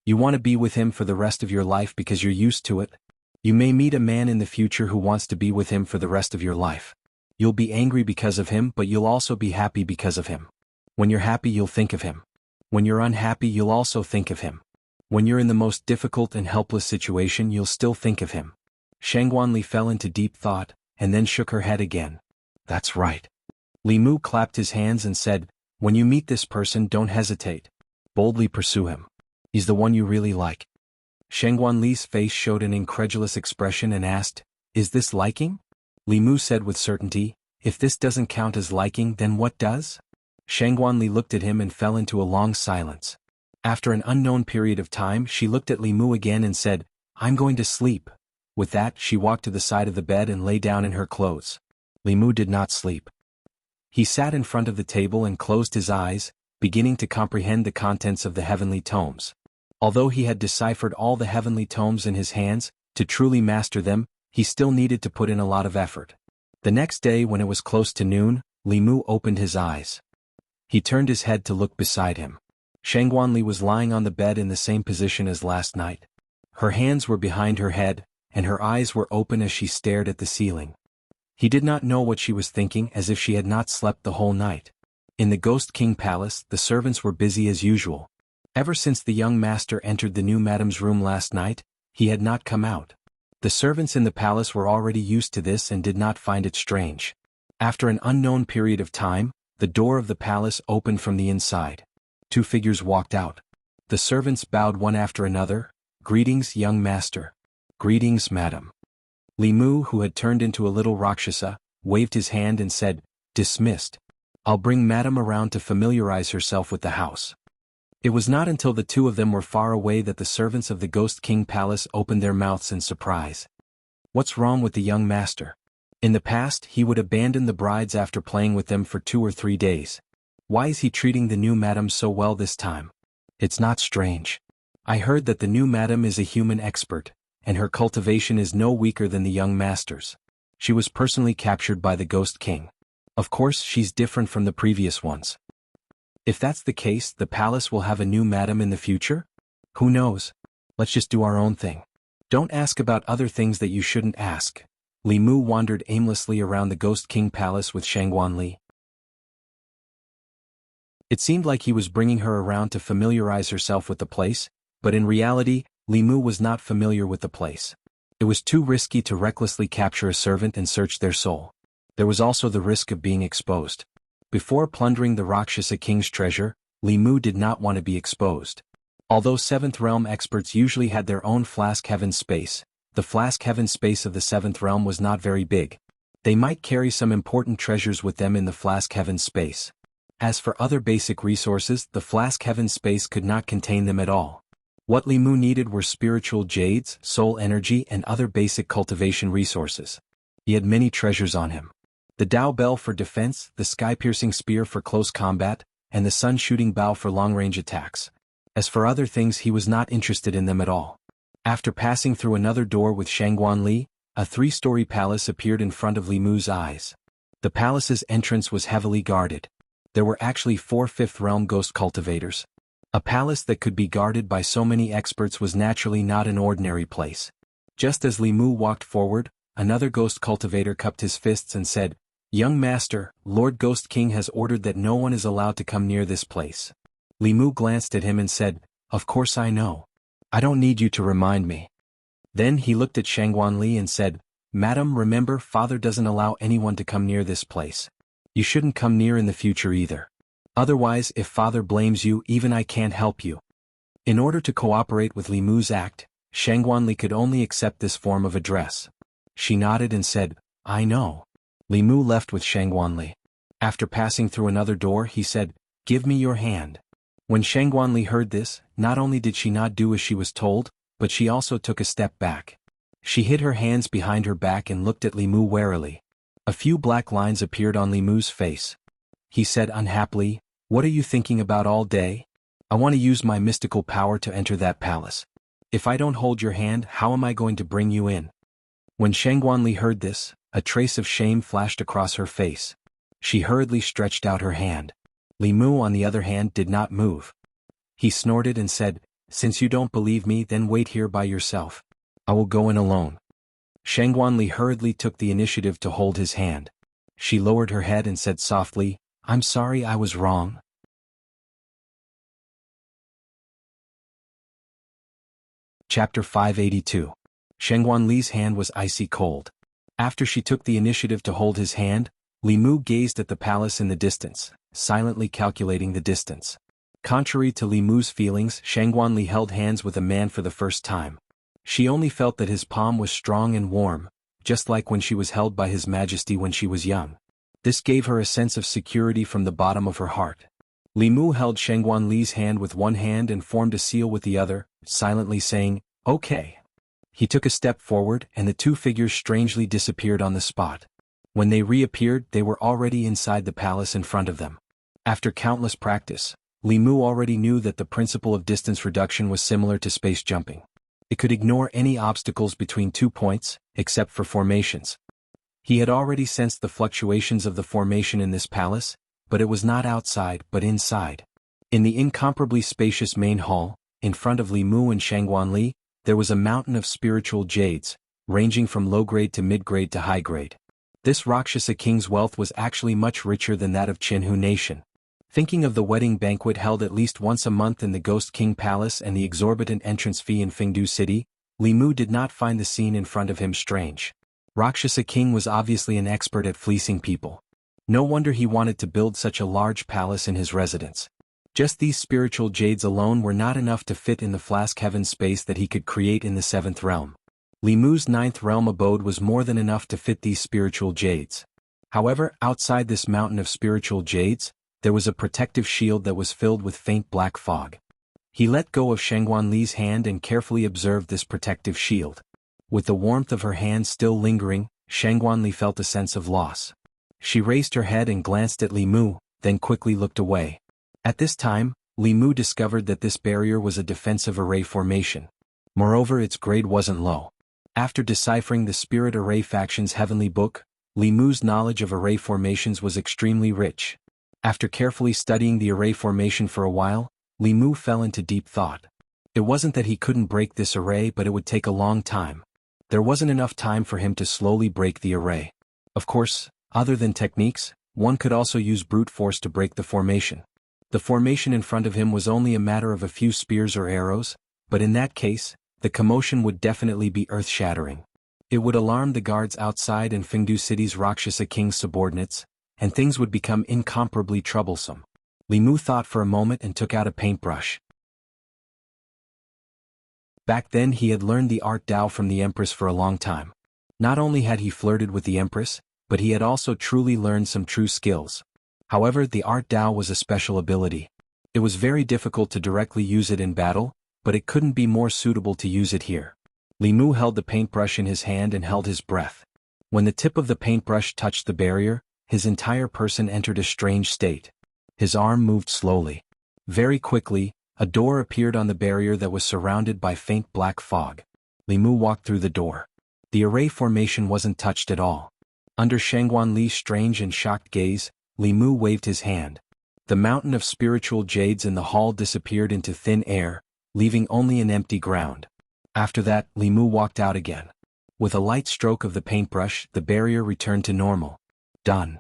You want to be with him for the rest of your life because you're used to it. You may meet a man in the future who wants to be with him for the rest of your life. You'll be angry because of him, but you'll also be happy because of him. When you're happy, you'll think of him. When you're unhappy, you'll also think of him. When you're in the most difficult and helpless situation, you'll still think of him." Shangguanli fell into deep thought, and then shook her head again. "That's right." Li Mu clapped his hands and said, "When you meet this person, don't hesitate. Boldly pursue him. He's the one you really like." Shangguanli's face showed an incredulous expression and asked, "Is this liking?" Li Mu said with certainty, "If this doesn't count as liking, then what does?" Shangguanli looked at him and fell into a long silence. After an unknown period of time, she looked at Li Mu again and said, "I'm going to sleep." With that, she walked to the side of the bed and lay down in her clothes. Li Mu did not sleep. He sat in front of the table and closed his eyes, beginning to comprehend the contents of the heavenly tomes. Although he had deciphered all the heavenly tomes in his hands, to truly master them, he still needed to put in a lot of effort. The next day when it was close to noon, Li Mu opened his eyes. He turned his head to look beside him. Shangguanli was lying on the bed in the same position as last night. Her hands were behind her head, and her eyes were open as she stared at the ceiling. He did not know what she was thinking, as if she had not slept the whole night. In the Ghost King Palace, the servants were busy as usual. Ever since the young master entered the new madam's room last night, he had not come out. The servants in the palace were already used to this and did not find it strange. After an unknown period of time, the door of the palace opened from the inside. Two figures walked out. The servants bowed one after another. "Greetings, young master." "Greetings, madam." Li Mu, who had turned into a little Rakshasa, waved his hand and said, "Dismissed. I'll bring madam around to familiarize herself with the house." It was not until the two of them were far away that the servants of the Ghost King Palace opened their mouths in surprise. What's wrong with the young master? In the past, he would abandon the brides after playing with them for 2 or 3 days. Why is he treating the new madam so well this time? It's not strange. I heard that the new madam is a human expert, and her cultivation is no weaker than the young master's. She was personally captured by the Ghost King. Of course, she's different from the previous ones. If that's the case, the palace will have a new madam in the future? Who knows? Let's just do our own thing. Don't ask about other things that you shouldn't ask. Li Mu wandered aimlessly around the Ghost King Palace with Xianxia. It seemed like he was bringing her around to familiarize herself with the place, but in reality, Li Mu was not familiar with the place. It was too risky to recklessly capture a servant and search their soul. There was also the risk of being exposed. Before plundering the Rakshasa King's treasure, Li Mu did not want to be exposed. Although 7th Realm experts usually had their own Flask Heaven space, the Flask Heaven space of the 7th Realm was not very big. They might carry some important treasures with them in the Flask Heaven space. As for other basic resources, the Flask Heaven space could not contain them at all. What Li Mu needed were spiritual jades, soul energy and other basic cultivation resources. He had many treasures on him. The Dao Bell for defense, the sky-piercing spear for close combat, and the sun-shooting bow for long-range attacks. As for other things, he was not interested in them at all. After passing through another door with Xianxia, a 3-story palace appeared in front of Li Mu's eyes. The palace's entrance was heavily guarded. There were actually 4 5th Realm ghost cultivators. A palace that could be guarded by so many experts was naturally not an ordinary place. Just as Li Mu walked forward, another ghost cultivator cupped his fists and said, "Young master, Lord Ghost King has ordered that no one is allowed to come near this place." Li Mu glanced at him and said, "Of course I know. I don't need you to remind me." Then he looked at Xianxia and said, "Madam, remember, Father doesn't allow anyone to come near this place. You shouldn't come near in the future either. Otherwise, if Father blames you, even I can't help you." In order to cooperate with Li Mu's act, Xianxia could only accept this form of address. She nodded and said, "I know." Li Mu left with Xianxia. After passing through another door, he said, "Give me your hand." When Xianxia heard this, not only did she not do as she was told, but she also took a step back. She hid her hands behind her back and looked at Li Mu warily. A few black lines appeared on Li Mu's face. He said unhappily, "What are you thinking about all day? I want to use my mystical power to enter that palace. If I don't hold your hand, how am I going to bring you in?" When Xianxia heard this, a trace of shame flashed across her face. She hurriedly stretched out her hand. Li Mu, on the other hand, did not move. He snorted and said, "Since you don't believe me, then wait here by yourself. I will go in alone." Xianxia hurriedly took the initiative to hold his hand. She lowered her head and said softly, "I'm sorry, I was wrong." Chapter 582. Xianxuanli's hand was icy cold. After she took the initiative to hold his hand, Li Mu gazed at the palace in the distance, silently calculating the distance. Contrary to Li Mu's feelings, Xianxuanli held hands with a man for the first time. She only felt that his palm was strong and warm, just like when she was held by His Majesty when she was young. This gave her a sense of security from the bottom of her heart. Li Mu held Xianxuanli's hand with one hand and formed a seal with the other, silently saying, "Okay." He took a step forward and the two figures strangely disappeared on the spot. When they reappeared, they were already inside the palace in front of them. After countless practice, Li Mu already knew that the principle of distance reduction was similar to space jumping. It could ignore any obstacles between 2 points, except for formations. He had already sensed the fluctuations of the formation in this palace, but it was not outside but inside. In the incomparably spacious main hall, in front of Li Mu and Xianxuanli, there was a mountain of spiritual jades, ranging from low-grade to mid-grade to high-grade. This Rakshasa king's wealth was actually much richer than that of Jianghu nation. Thinking of the wedding banquet held at least once a month in the Ghost King Palace and the exorbitant entrance fee in Fengdu City, Li Mu did not find the scene in front of him strange. Rakshasa King was obviously an expert at fleecing people. No wonder he wanted to build such a large palace in his residence. Just these spiritual jades alone were not enough to fit in the Flask Heaven space that he could create in the 7th Realm. Li Mu's 9th Realm abode was more than enough to fit these spiritual jades. However, outside this mountain of spiritual jades, there was a protective shield that was filled with faint black fog. He let go of Xianxuanli's hand and carefully observed this protective shield. With the warmth of her hand still lingering, Xianxuanli felt a sense of loss. She raised her head and glanced at Li Mu, then quickly looked away. At this time, Li Mu discovered that this barrier was a defensive array formation. Moreover, its grade wasn't low. After deciphering the Spirit Array Faction's heavenly book, Li Mu's knowledge of array formations was extremely rich. After carefully studying the array formation for a while, Li Mu fell into deep thought. It wasn't that he couldn't break this array, but it would take a long time. There wasn't enough time for him to slowly break the array. Of course, other than techniques, one could also use brute force to break the formation. The formation in front of him was only a matter of a few spears or arrows, but in that case, the commotion would definitely be earth-shattering. It would alarm the guards outside and Fengdu City's Rakshasa King's subordinates, and things would become incomparably troublesome. Li Mu thought for a moment and took out a paintbrush. Back then he had learned the art Dao from the Empress for a long time. Not only had he flirted with the Empress, but he had also truly learned some true skills. However, the art Dao was a special ability. It was very difficult to directly use it in battle, but it couldn't be more suitable to use it here. Li Mu held the paintbrush in his hand and held his breath. When the tip of the paintbrush touched the barrier, his entire person entered a strange state. His arm moved slowly. Very quickly, a door appeared on the barrier that was surrounded by faint black fog. Li Mu walked through the door. The array formation wasn't touched at all. Under Shangguan Li's strange and shocked gaze, Li Mu waved his hand. The mountain of spiritual jades in the hall disappeared into thin air, leaving only an empty ground. After that, Li Mu walked out again. With a light stroke of the paintbrush, the barrier returned to normal. Done.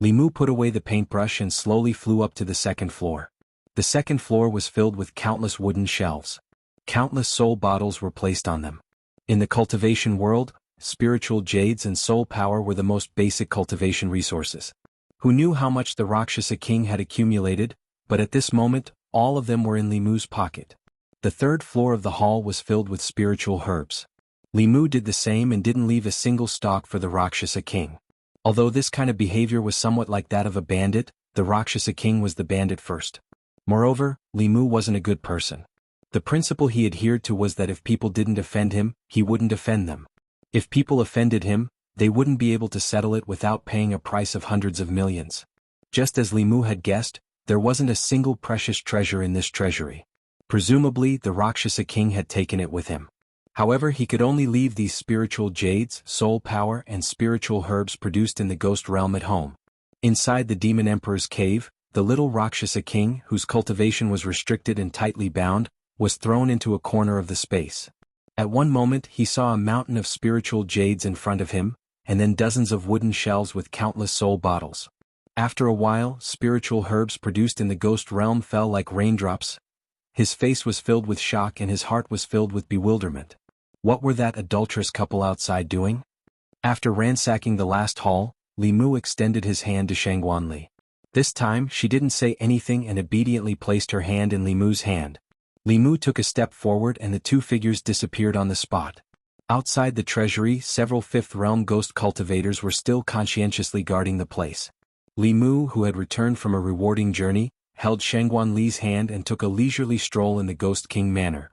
Li Mu put away the paintbrush and slowly flew up to the second floor. The second floor was filled with countless wooden shelves. Countless soul bottles were placed on them. In the cultivation world, spiritual jades and soul power were the most basic cultivation resources. Who knew how much the Rakshasa King had accumulated, but at this moment, all of them were in Li Mu's pocket. The third floor of the hall was filled with spiritual herbs. Li Mu did the same and didn't leave a single stalk for the Rakshasa King. Although this kind of behavior was somewhat like that of a bandit, the Rakshasa King was the bandit first. Moreover, Li Mu wasn't a good person. The principle he adhered to was that if people didn't offend him, he wouldn't offend them. If people offended him, they wouldn't be able to settle it without paying a price of hundreds of millions. Just as Li Mu had guessed, there wasn't a single precious treasure in this treasury. Presumably, the Rakshasa King had taken it with him. However, he could only leave these spiritual jades, soul power, and spiritual herbs produced in the ghost realm at home. Inside the Demon Emperor's cave, the little Rakshasa King, whose cultivation was restricted and tightly bound, was thrown into a corner of the space. At one moment he saw a mountain of spiritual jades in front of him, and then dozens of wooden shelves with countless soul bottles. After a while, spiritual herbs produced in the ghost realm fell like raindrops. His face was filled with shock and his heart was filled with bewilderment. What were that adulterous couple outside doing? After ransacking the last hall, Li Mu extended his hand to Shangguan Li. This time she didn't say anything and obediently placed her hand in Li Mu's hand. Li Mu took a step forward and the two figures disappeared on the spot. Outside the treasury, several Fifth Realm ghost cultivators were still conscientiously guarding the place. Li Mu, who had returned from a rewarding journey, held Shangguan Li's hand and took a leisurely stroll in the Ghost King manor.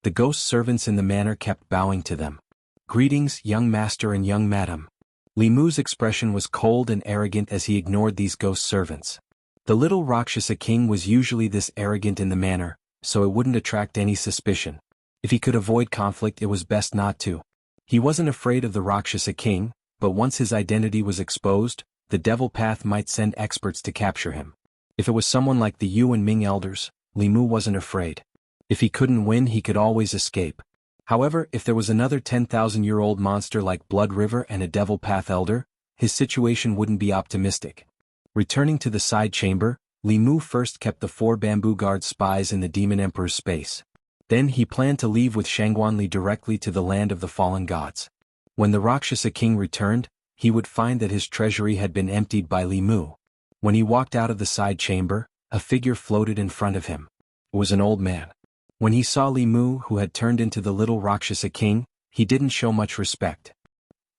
The ghost servants in the manor kept bowing to them. "Greetings, young master and young madam." Li Mu's expression was cold and arrogant as he ignored these ghost servants. The little Rakshasa King was usually this arrogant in the manor, so it wouldn't attract any suspicion. If he could avoid conflict, it was best not to. He wasn't afraid of the Rakshasa King, but once his identity was exposed, the Devil Path might send experts to capture him. If it was someone like the Yu and Ming elders, Li Mu wasn't afraid. If he couldn't win, he could always escape. However, if there was another 10,000-year-old monster like Blood River and a Devil Path elder, his situation wouldn't be optimistic. Returning to the side chamber, Li Mu first kept the 4 bamboo guard spies in the Demon Emperor's space. Then he planned to leave with Shangguan Li directly to the land of the fallen gods. When the Rakshasa King returned, he would find that his treasury had been emptied by Li Mu. When he walked out of the side chamber, a figure floated in front of him. It was an old man. When he saw Li Mu, who had turned into the little Rakshasa King, he didn't show much respect.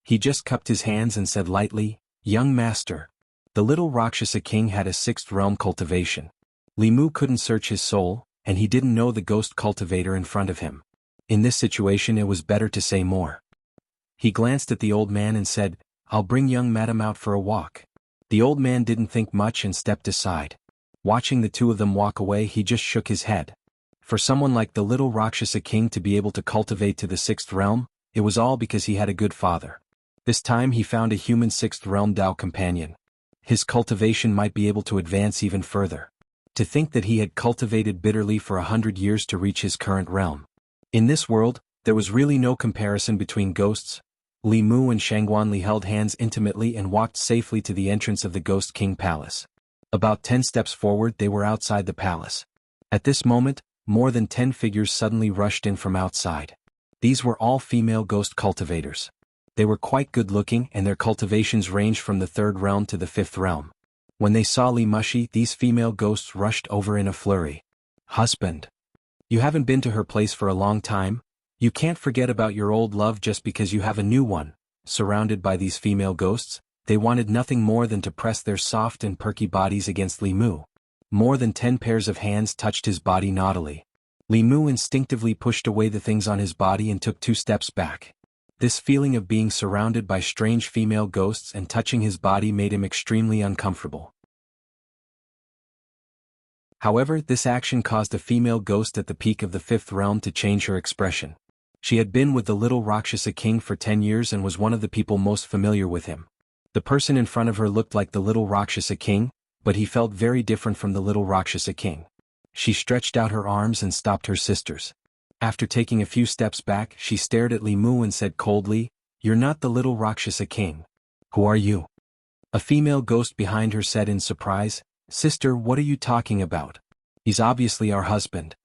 He just cupped his hands and said lightly, "Young master." The little Rakshasa King had a 6th realm cultivation. Li Mu couldn't search his soul, and he didn't know the ghost cultivator in front of him. In this situation it was better to say more. He glanced at the old man and said, "I'll bring young madam out for a walk." The old man didn't think much and stepped aside. Watching the two of them walk away, he just shook his head. For someone like the little Rakshasa King to be able to cultivate to the 6th realm, it was all because he had a good father. This time he found a human sixth realm Dao companion. His cultivation might be able to advance even further. To think that he had cultivated bitterly for 100 years to reach his current realm. In this world, there was really no comparison between ghosts. Li Mu and Shangguanli held hands intimately and walked safely to the entrance of the Ghost King Palace. About 10 steps forward they were outside the palace. At this moment, more than 10 figures suddenly rushed in from outside. These were all female ghost cultivators. They were quite good-looking and their cultivations ranged from the 3rd realm to the 5th realm. When they saw Li Mushi, these female ghosts rushed over in a flurry. "Husband. You haven't been to her place for a long time? You can't forget about your old love just because you have a new one." Surrounded by these female ghosts, they wanted nothing more than to press their soft and perky bodies against Li Mu. More than 10 pairs of hands touched his body naughtily. Li Mu instinctively pushed away the things on his body and took 2 steps back. This feeling of being surrounded by strange female ghosts and touching his body made him extremely uncomfortable. However, this action caused a female ghost at the peak of the 5th realm to change her expression. She had been with the little Rakshasa king for 10 years and was one of the people most familiar with him. The person in front of her looked like the little Rakshasa king, but he felt very different from the little Rakshasa king. She stretched out her arms and stopped her sisters. After taking a few steps back, she stared at Li Mu and said coldly, "You're not the little Rakshasa king. Who are you?" A female ghost behind her said in surprise, "Sister, what are you talking about? He's obviously our husband."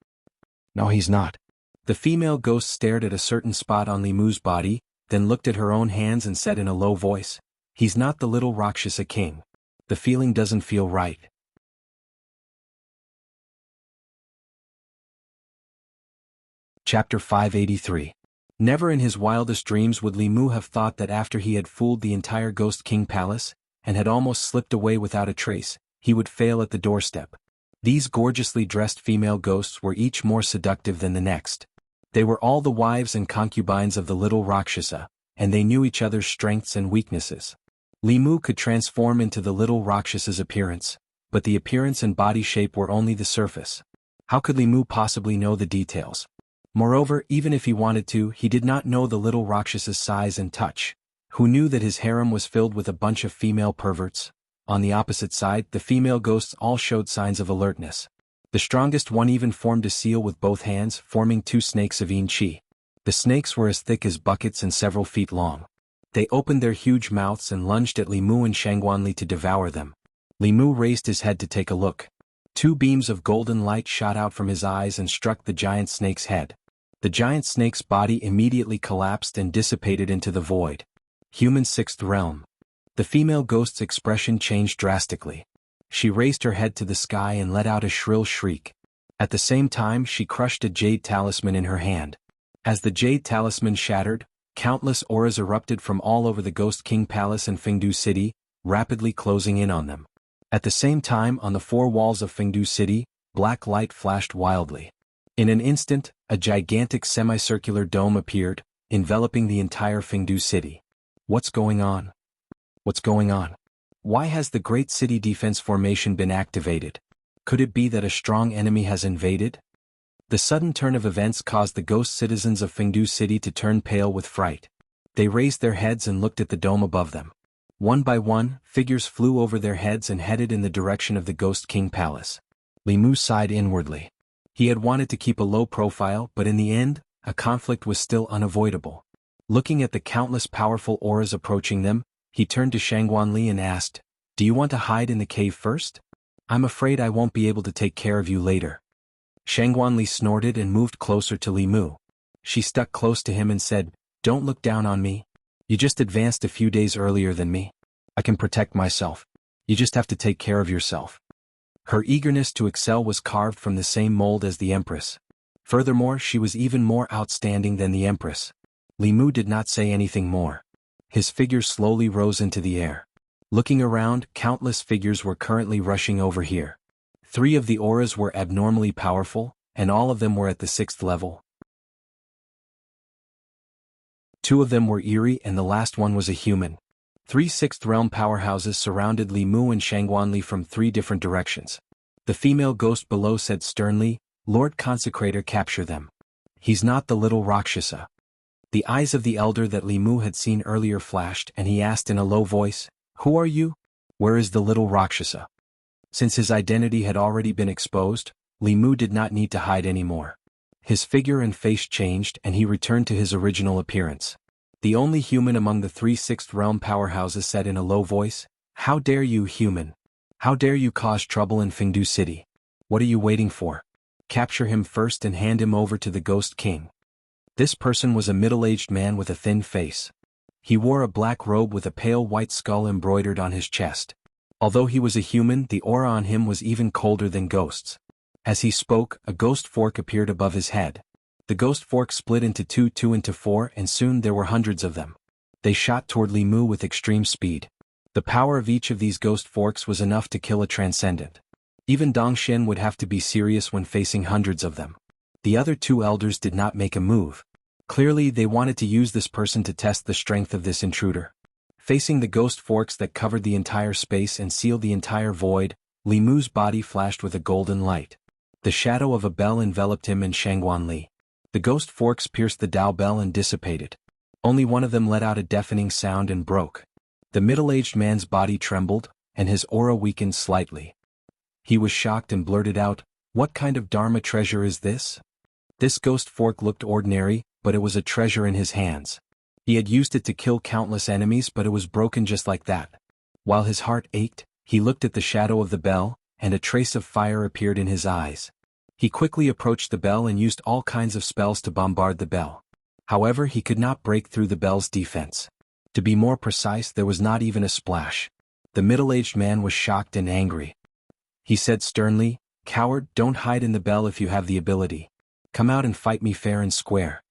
"No, he's not." The female ghost stared at a certain spot on Li Mu's body, then looked at her own hands and said in a low voice, "He's not the little Rakshasa king. The feeling doesn't feel right." Chapter 583. Never in his wildest dreams would Li Mu have thought that after he had fooled the entire Ghost King Palace, and had almost slipped away without a trace, he would fail at the doorstep. These gorgeously dressed female ghosts were each more seductive than the next. They were all the wives and concubines of the little Rakshasa, and they knew each other's strengths and weaknesses. Li Mu could transform into the little Rakshasa's appearance, but the appearance and body shape were only the surface. How could Li Mu possibly know the details? Moreover, even if he wanted to, he did not know the little Rakshasa's size and touch. Who knew that his harem was filled with a bunch of female perverts? On the opposite side, the female ghosts all showed signs of alertness. The strongest one even formed a seal with both hands, forming 2 snakes of yin qi. The snakes were as thick as buckets and several feet long. They opened their huge mouths and lunged at Li Mu and Shangguanli to devour them. Li Mu raised his head to take a look. 2 beams of golden light shot out from his eyes and struck the giant snake's head. The giant snake's body immediately collapsed and dissipated into the void. Human 6th realm. The female ghost's expression changed drastically. She raised her head to the sky and let out a shrill shriek. At the same time, she crushed a jade talisman in her hand. As the jade talisman shattered, countless auras erupted from all over the Ghost King Palace and Fengdu City, rapidly closing in on them. At the same time, on the 4 walls of Fengdu City, black light flashed wildly. In an instant, a gigantic semicircular dome appeared, enveloping the entire Fengdu City. What's going on? What's going on? Why has the Great City Defense Formation been activated? Could it be that a strong enemy has invaded? The sudden turn of events caused the ghost citizens of Fengdu City to turn pale with fright. They raised their heads and looked at the dome above them. One by one, figures flew over their heads and headed in the direction of the Ghost King Palace. Li Mu sighed inwardly. He had wanted to keep a low profile, but in the end, a conflict was still unavoidable. Looking at the countless powerful auras approaching them, he turned to Shangguanli and asked, "Do you want to hide in the cave first? I'm afraid I won't be able to take care of you later." Shangguanli snorted and moved closer to Li Mu. She stuck close to him and said, "Don't look down on me. You just advanced a few days earlier than me. I can protect myself. You just have to take care of yourself." Her eagerness to excel was carved from the same mold as the Empress. Furthermore, she was even more outstanding than the Empress. Li Mu did not say anything more. His figure slowly rose into the air. Looking around, countless figures were currently rushing over here. 3 of the auras were abnormally powerful, and all of them were at the 6th level. 2 of them were eerie and the last one was a human. 3 6th realm powerhouses surrounded Li Mu and Shangguanli from 3 different directions. The female ghost below said sternly, "Lord Consecrator, capture them. He's not the little Rakshasa." The eyes of the elder that Li Mu had seen earlier flashed and he asked in a low voice, "Who are you? Where is the little Rakshasa?" Since his identity had already been exposed, Li Mu did not need to hide anymore. His figure and face changed and he returned to his original appearance. The only human among the 3 sixth realm powerhouses said in a low voice, "How dare you, human? How dare you cause trouble in Fengdu City? What are you waiting for? Capture him first and hand him over to the Ghost King." This person was a middle-aged man with a thin face. He wore a black robe with a pale white skull embroidered on his chest. Although he was a human, the aura on him was even colder than ghosts. As he spoke, a ghost fork appeared above his head. The ghost fork split into two into four, and soon there were hundreds of them. They shot toward Li Mu with extreme speed. The power of each of these ghost forks was enough to kill a transcendent. Even Dongshen would have to be serious when facing hundreds of them. The other 2 elders did not make a move. Clearly they wanted to use this person to test the strength of this intruder. Facing the ghost forks that covered the entire space and sealed the entire void, Li Mu's body flashed with a golden light. The shadow of a bell enveloped him and Shangguan Li. The ghost forks pierced the Dao bell and dissipated. Only one of them let out a deafening sound and broke. The middle-aged man's body trembled, and his aura weakened slightly. He was shocked and blurted out, "What kind of Dharma treasure is this?" This ghost fork looked ordinary, but it was a treasure in his hands. He had used it to kill countless enemies, but it was broken just like that. While his heart ached, he looked at the shadow of the bell, and a trace of fire appeared in his eyes. He quickly approached the bell and used all kinds of spells to bombard the bell. However, he could not break through the bell's defense. To be more precise, there was not even a splash. The middle-aged man was shocked and angry. He said sternly, "Coward, don't hide in the bell if you have the ability. Come out and fight me fair and square."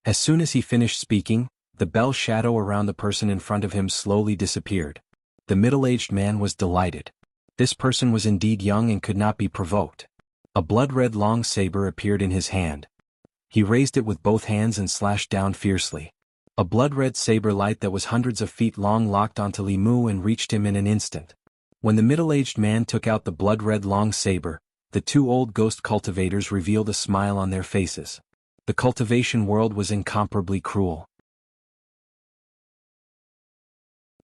As soon as he finished speaking, the bell shadow around the person in front of him slowly disappeared. The middle-aged man was delighted. This person was indeed young and could not be provoked. A blood-red long saber appeared in his hand. He raised it with both hands and slashed down fiercely. A blood-red saber light that was hundreds of feet long locked onto Li Mu and reached him in an instant. When the middle-aged man took out the blood-red long saber, the 2 old ghost cultivators revealed a smile on their faces. The cultivation world was incomparably cruel.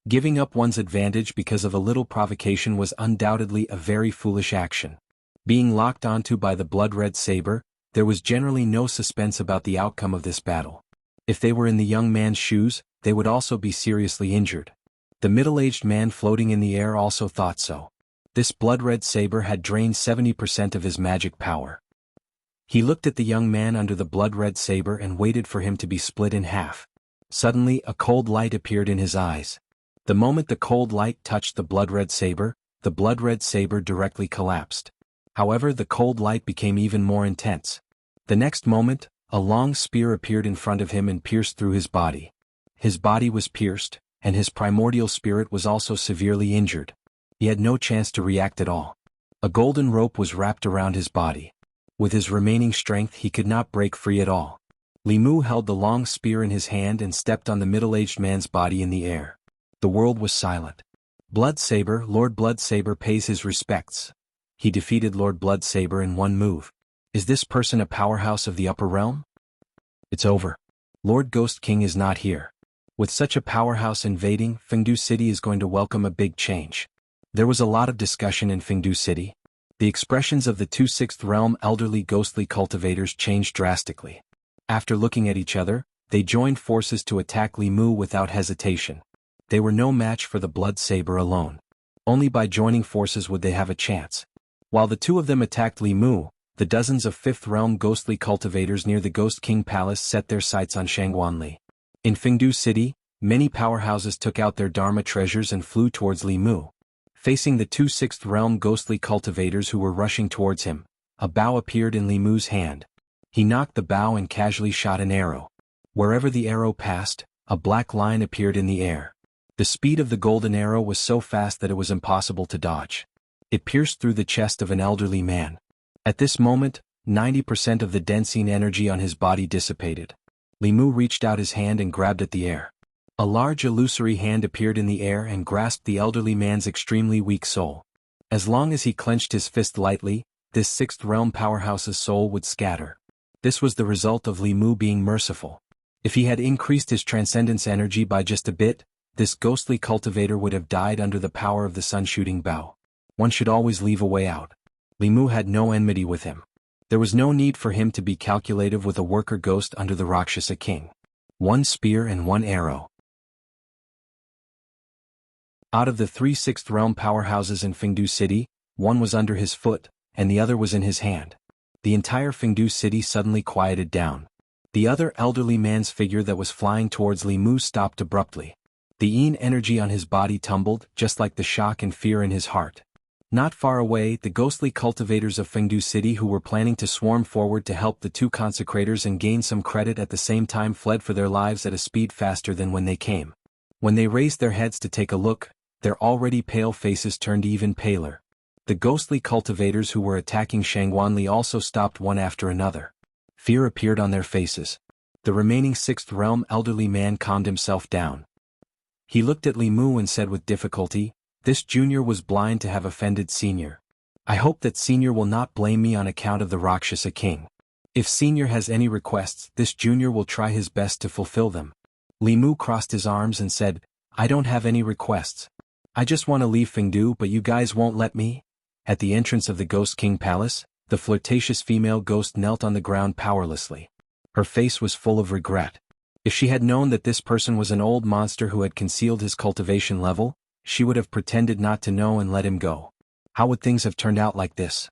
Giving up one's advantage because of a little provocation was undoubtedly a very foolish action. Being locked onto by the blood-red saber, there was generally no suspense about the outcome of this battle. If they were in the young man's shoes, they would also be seriously injured. The middle-aged man floating in the air also thought so. This blood-red saber had drained 70% of his magic power. He looked at the young man under the blood-red saber and waited for him to be split in half. Suddenly, a cold light appeared in his eyes. The moment the cold light touched the blood-red saber directly collapsed. However, the cold light became even more intense. The next moment, a long spear appeared in front of him and pierced through his body. His body was pierced, and his primordial spirit was also severely injured. He had no chance to react at all. A golden rope was wrapped around his body. With his remaining strength, he could not break free at all. Li Mu held the long spear in his hand and stepped on the middle-aged man's body in the air. The world was silent. Blood Saber, Lord Blood Saber pays his respects. He defeated Lord Blood Saber in one move. Is this person a powerhouse of the upper realm? It's over. Lord Ghost King is not here. With such a powerhouse invading, Fengdu City is going to welcome a big change. There was a lot of discussion in Fengdu City. The expressions of the 2 sixth realm elderly ghostly cultivators changed drastically. After looking at each other, they joined forces to attack Li Mu without hesitation. They were no match for the Blood Saber alone. Only by joining forces would they have a chance. While the 2 of them attacked Li Mu, the dozens of 5th realm ghostly cultivators near the Ghost King Palace set their sights on Shangguan Li. In Fengdu City, many powerhouses took out their Dharma treasures and flew towards Li Mu. Facing the 2 sixth realm ghostly cultivators who were rushing towards him, a bow appeared in Li Mu's hand. He knocked the bow and casually shot an arrow. Wherever the arrow passed, a black line appeared in the air. The speed of the golden arrow was so fast that it was impossible to dodge. It pierced through the chest of an elderly man. At this moment, 90% of the densine energy on his body dissipated. Li Mu reached out his hand and grabbed at the air. A large illusory hand appeared in the air and grasped the elderly man's extremely weak soul. As long as he clenched his fist lightly, this 6th realm powerhouse's soul would scatter. This was the result of Li Mu being merciful. If he had increased his transcendence energy by just a bit, this ghostly cultivator would have died under the power of the sun-shooting bow. One should always leave a way out. Li Mu had no enmity with him. There was no need for him to be calculative with a worker ghost under the Rakshasa king. One spear and one arrow. Out of the 3 sixth realm powerhouses in Fengdu City, one was under his foot, and the other was in his hand. The entire Fengdu City suddenly quieted down. The other elderly man's figure that was flying towards Li Mu stopped abruptly. The yin energy on his body tumbled, just like the shock and fear in his heart. Not far away, the ghostly cultivators of Fengdu City who were planning to swarm forward to help the two consecrators and gain some credit at the same time fled for their lives at a speed faster than when they came. When they raised their heads to take a look, their already pale faces turned even paler. The ghostly cultivators who were attacking Xianxia also stopped one after another. Fear appeared on their faces. The remaining 6th realm elderly man calmed himself down. He looked at Li Mu and said with difficulty, "This junior was blind to have offended senior. I hope that senior will not blame me on account of the Rakshasa king. If senior has any requests, this junior will try his best to fulfill them." Li Mu crossed his arms and said, "I don't have any requests. I just want to leave Fengdu, but you guys won't let me?" At the entrance of the Ghost King Palace, the flirtatious female ghost knelt on the ground powerlessly. Her face was full of regret. If she had known that this person was an old monster who had concealed his cultivation level, she would have pretended not to know and let him go. How would things have turned out like this?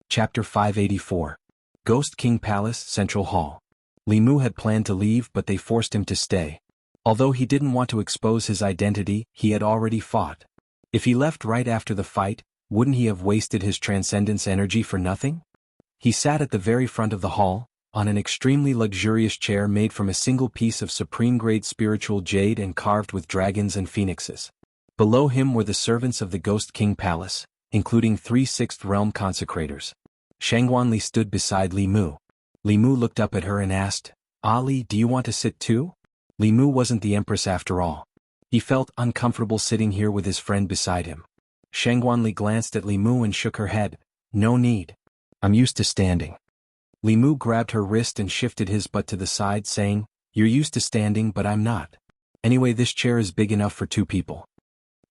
Chapter 584. Ghost King Palace, Central Hall. Li Mu had planned to leave, but they forced him to stay. Although he didn't want to expose his identity, he had already fought. If he left right after the fight, wouldn't he have wasted his transcendence energy for nothing? He sat at the very front of the hall, on an extremely luxurious chair made from a single piece of supreme-grade spiritual jade and carved with dragons and phoenixes. Below him were the servants of the Ghost King Palace, including 3 sixth realm consecrators. Xianxia stood beside Li Mu. Li Mu looked up at her and asked, "Ali, do you want to sit too?" Li Mu wasn't the empress after all. He felt uncomfortable sitting here with his friend beside him. Xianxia glanced at Li Mu and shook her head. "No need. I'm used to standing." Li Mu grabbed her wrist and shifted his butt to the side, saying, "You're used to standing, but I'm not. Anyway, this chair is big enough for 2 people."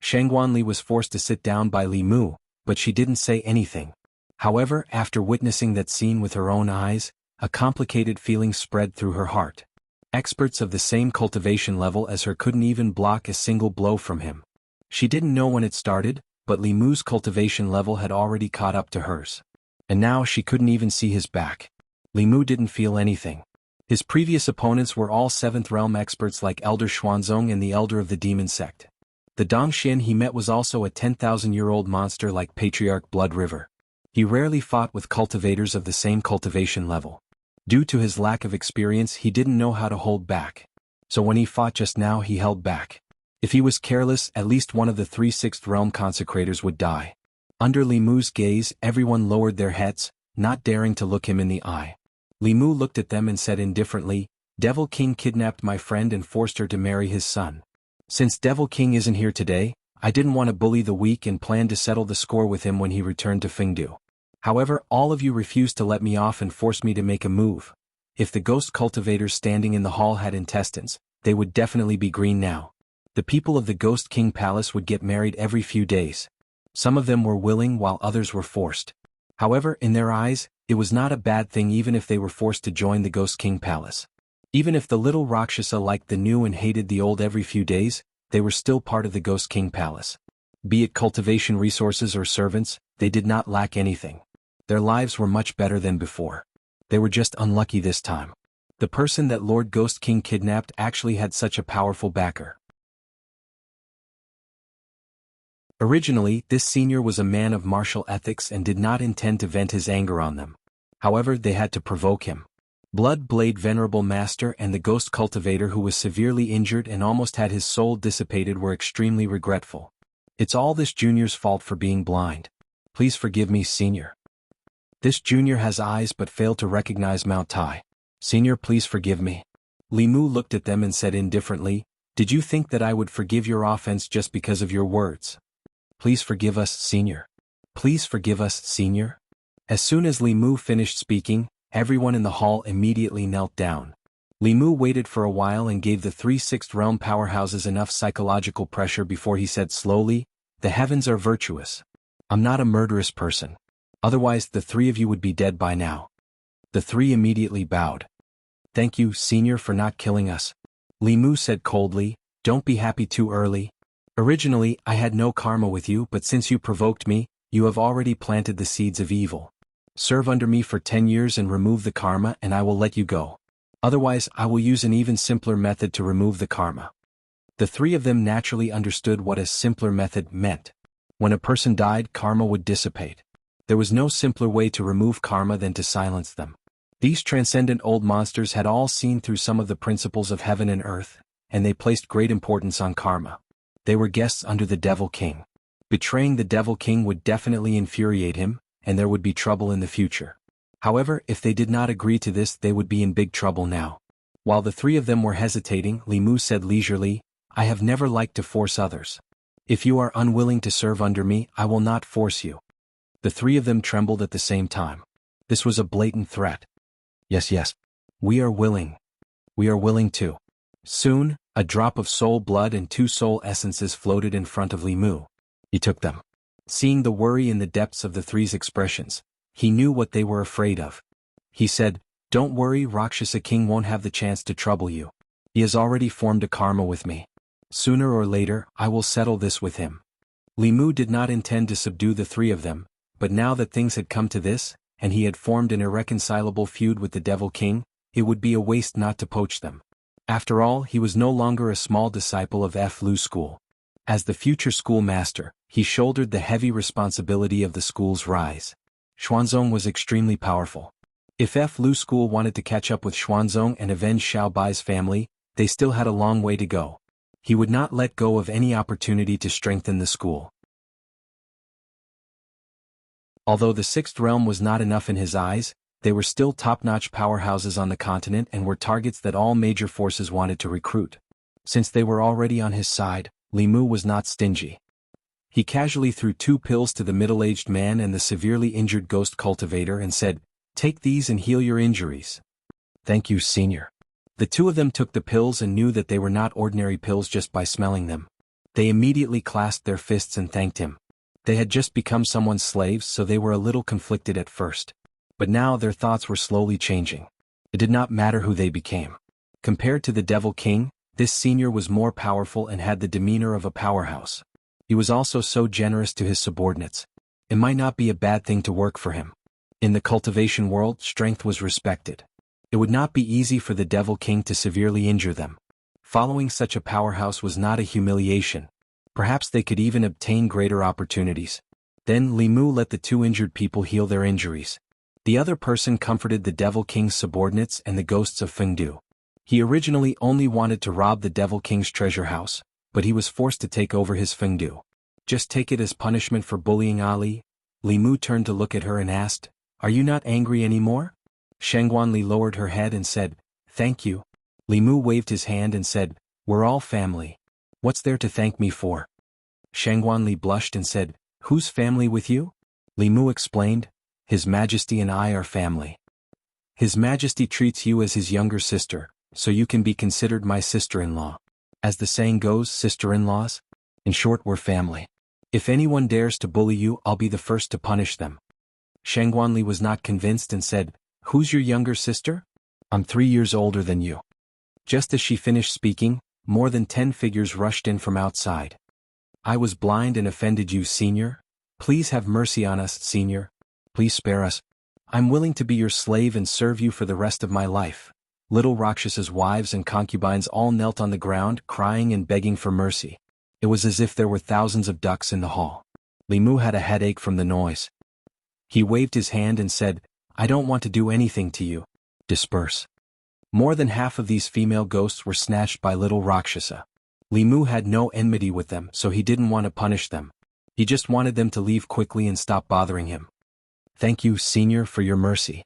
Xianxia was forced to sit down by Li Mu, but she didn't say anything. However, after witnessing that scene with her own eyes, a complicated feeling spread through her heart. Experts of the same cultivation level as her couldn't even block a single blow from him. She didn't know when it started, but Li Mu's cultivation level had already caught up to hers. And now she couldn't even see his back. Li Mu didn't feel anything. His previous opponents were all 7th realm experts like Elder Xuanzong and the Elder of the Demon Sect. The Dongxian he met was also a 10,000-year-old monster like Patriarch Blood River. He rarely fought with cultivators of the same cultivation level. Due to his lack of experience, he didn't know how to hold back. So when he fought just now, he held back. If he was careless, at least one of the 3 sixth realm consecrators would die. Under Li Mu's gaze, everyone lowered their heads, not daring to look him in the eye. Li Mu looked at them and said indifferently, "Devil King kidnapped my friend and forced her to marry his son. Since Devil King isn't here today, I didn't want to bully the weak and planned to settle the score with him when he returned to Fengdu. However, all of you refused to let me off and forced me to make a move. If the ghost cultivators standing in the hall had intestines, they would definitely be green now. The people of the Ghost King Palace would get married every few days. Some of them were willing while others were forced. However, in their eyes, it was not a bad thing even if they were forced to join the Ghost King Palace. Even if the little Rakshasa liked the new and hated the old every few days, they were still part of the Ghost King Palace. Be it cultivation resources or servants, they did not lack anything. Their lives were much better than before. They were just unlucky this time. The person that Lord Ghost King kidnapped actually had such a powerful backer. Originally, this senior was a man of martial ethics and did not intend to vent his anger on them. However, they had to provoke him. Blood Blade Venerable Master and the Ghost Cultivator who was severely injured and almost had his soul dissipated were extremely regretful. "It's all this junior's fault for being blind. Please forgive me, senior. This junior has eyes but failed to recognize Mount Tai. Senior, please forgive me." Li Mu looked at them and said indifferently, "Did you think that I would forgive your offense just because of your words? Please forgive us, senior. Please forgive us, senior." As soon as Li Mu finished speaking, everyone in the hall immediately knelt down. Li Mu waited for a while and gave the 3 Sixth Realm powerhouses enough psychological pressure before he said slowly, "The heavens are virtuous. I'm not a murderous person. Otherwise the 3 of you would be dead by now." The 3 immediately bowed. "Thank you, Senior, for not killing us." Li Mu said coldly, "Don't be happy too early. Originally, I had no karma with you, but since you provoked me, you have already planted the seeds of evil. Serve under me for 10 years and remove the karma and I will let you go. Otherwise, I will use an even simpler method to remove the karma." The 3 of them naturally understood what a simpler method meant. When a person died, karma would dissipate. There was no simpler way to remove karma than to silence them. These transcendent old monsters had all seen through some of the principles of heaven and earth, and they placed great importance on karma. They were guests under the Devil King. Betraying the Devil King would definitely infuriate him, and there would be trouble in the future. However, if they did not agree to this, they would be in big trouble now. While the 3 of them were hesitating, Li Mu said leisurely, "I have never liked to force others. If you are unwilling to serve under me, I will not force you." The 3 of them trembled at the same time. This was a blatant threat. Yes. We are willing. We are willing to." Soon, a drop of soul blood and 2 soul essences floated in front of Li Mu. He took them. Seeing the worry in the depths of the 3's expressions, he knew what they were afraid of. He said, "Don't worry, Rakshasa King won't have the chance to trouble you. He has already formed a karma with me. Sooner or later, I will settle this with him." Li Mu did not intend to subdue the 3 of them, but now that things had come to this, and he had formed an irreconcilable feud with the Devil King, it would be a waste not to poach them. After all, he was no longer a small disciple of F. Lu's school. As the future schoolmaster, he shouldered the heavy responsibility of the school's rise. Xuanzong was extremely powerful. If F. Lu's school wanted to catch up with Xuanzong and avenge Xiao Bai's family, they still had a long way to go. He would not let go of any opportunity to strengthen the school. Although the 6th realm was not enough in his eyes, they were still top-notch powerhouses on the continent and were targets that all major forces wanted to recruit. Since they were already on his side, Li Mu was not stingy. He casually threw 2 pills to the middle-aged man and the severely injured ghost cultivator and said, "Take these and heal your injuries." "Thank you, Senior." The 2 of them took the pills and knew that they were not ordinary pills just by smelling them. They immediately clasped their fists and thanked him. They had just become someone's slaves, so they were a little conflicted at first. But now their thoughts were slowly changing. It did not matter who they became. Compared to the Devil King, this Senior was more powerful and had the demeanor of a powerhouse. He was also so generous to his subordinates. It might not be a bad thing to work for him. In the cultivation world, strength was respected. It would not be easy for the Devil King to severely injure them. Following such a powerhouse was not a humiliation. Perhaps they could even obtain greater opportunities. Then Li Mu let the 2 injured people heal their injuries. The other person comforted the Devil King's subordinates and the ghosts of Fengdu. He originally only wanted to rob the Devil King's treasure house, but he was forced to take over his Fengdu. "Just take it as punishment for bullying Ali?" Li Mu turned to look at her and asked, "Are you not angry anymore?" Shangguanli lowered her head and said, "Thank you." Li Mu waved his hand and said, "We're all family. What's there to thank me for?" Shangguanli blushed and said, "Who's family with you?" Li Mu explained, "His Majesty and I are family. His Majesty treats you as his younger sister, so you can be considered my sister-in-law. As the saying goes, sister-in-laws? In short, we're family. If anyone dares to bully you, I'll be the first to punish them." Shangguanli was not convinced and said, "Who's your younger sister?" "I'm 3 years older than you." Just as she finished speaking, more than 10 figures rushed in from outside. "I was blind and offended you, Senior. Please have mercy on us, Senior. Please spare us. I'm willing to be your slave and serve you for the rest of my life." Little Rakshas's wives and concubines all knelt on the ground, crying and begging for mercy. It was as if there were thousands of ducks in the hall. Li Mu had a headache from the noise. He waved his hand and said, "I don't want to do anything to you. Disperse." More than half of these female ghosts were snatched by little Rakshasa. Li Mu had no enmity with them, so he didn't want to punish them. He just wanted them to leave quickly and stop bothering him. "Thank you, Senior, for your mercy."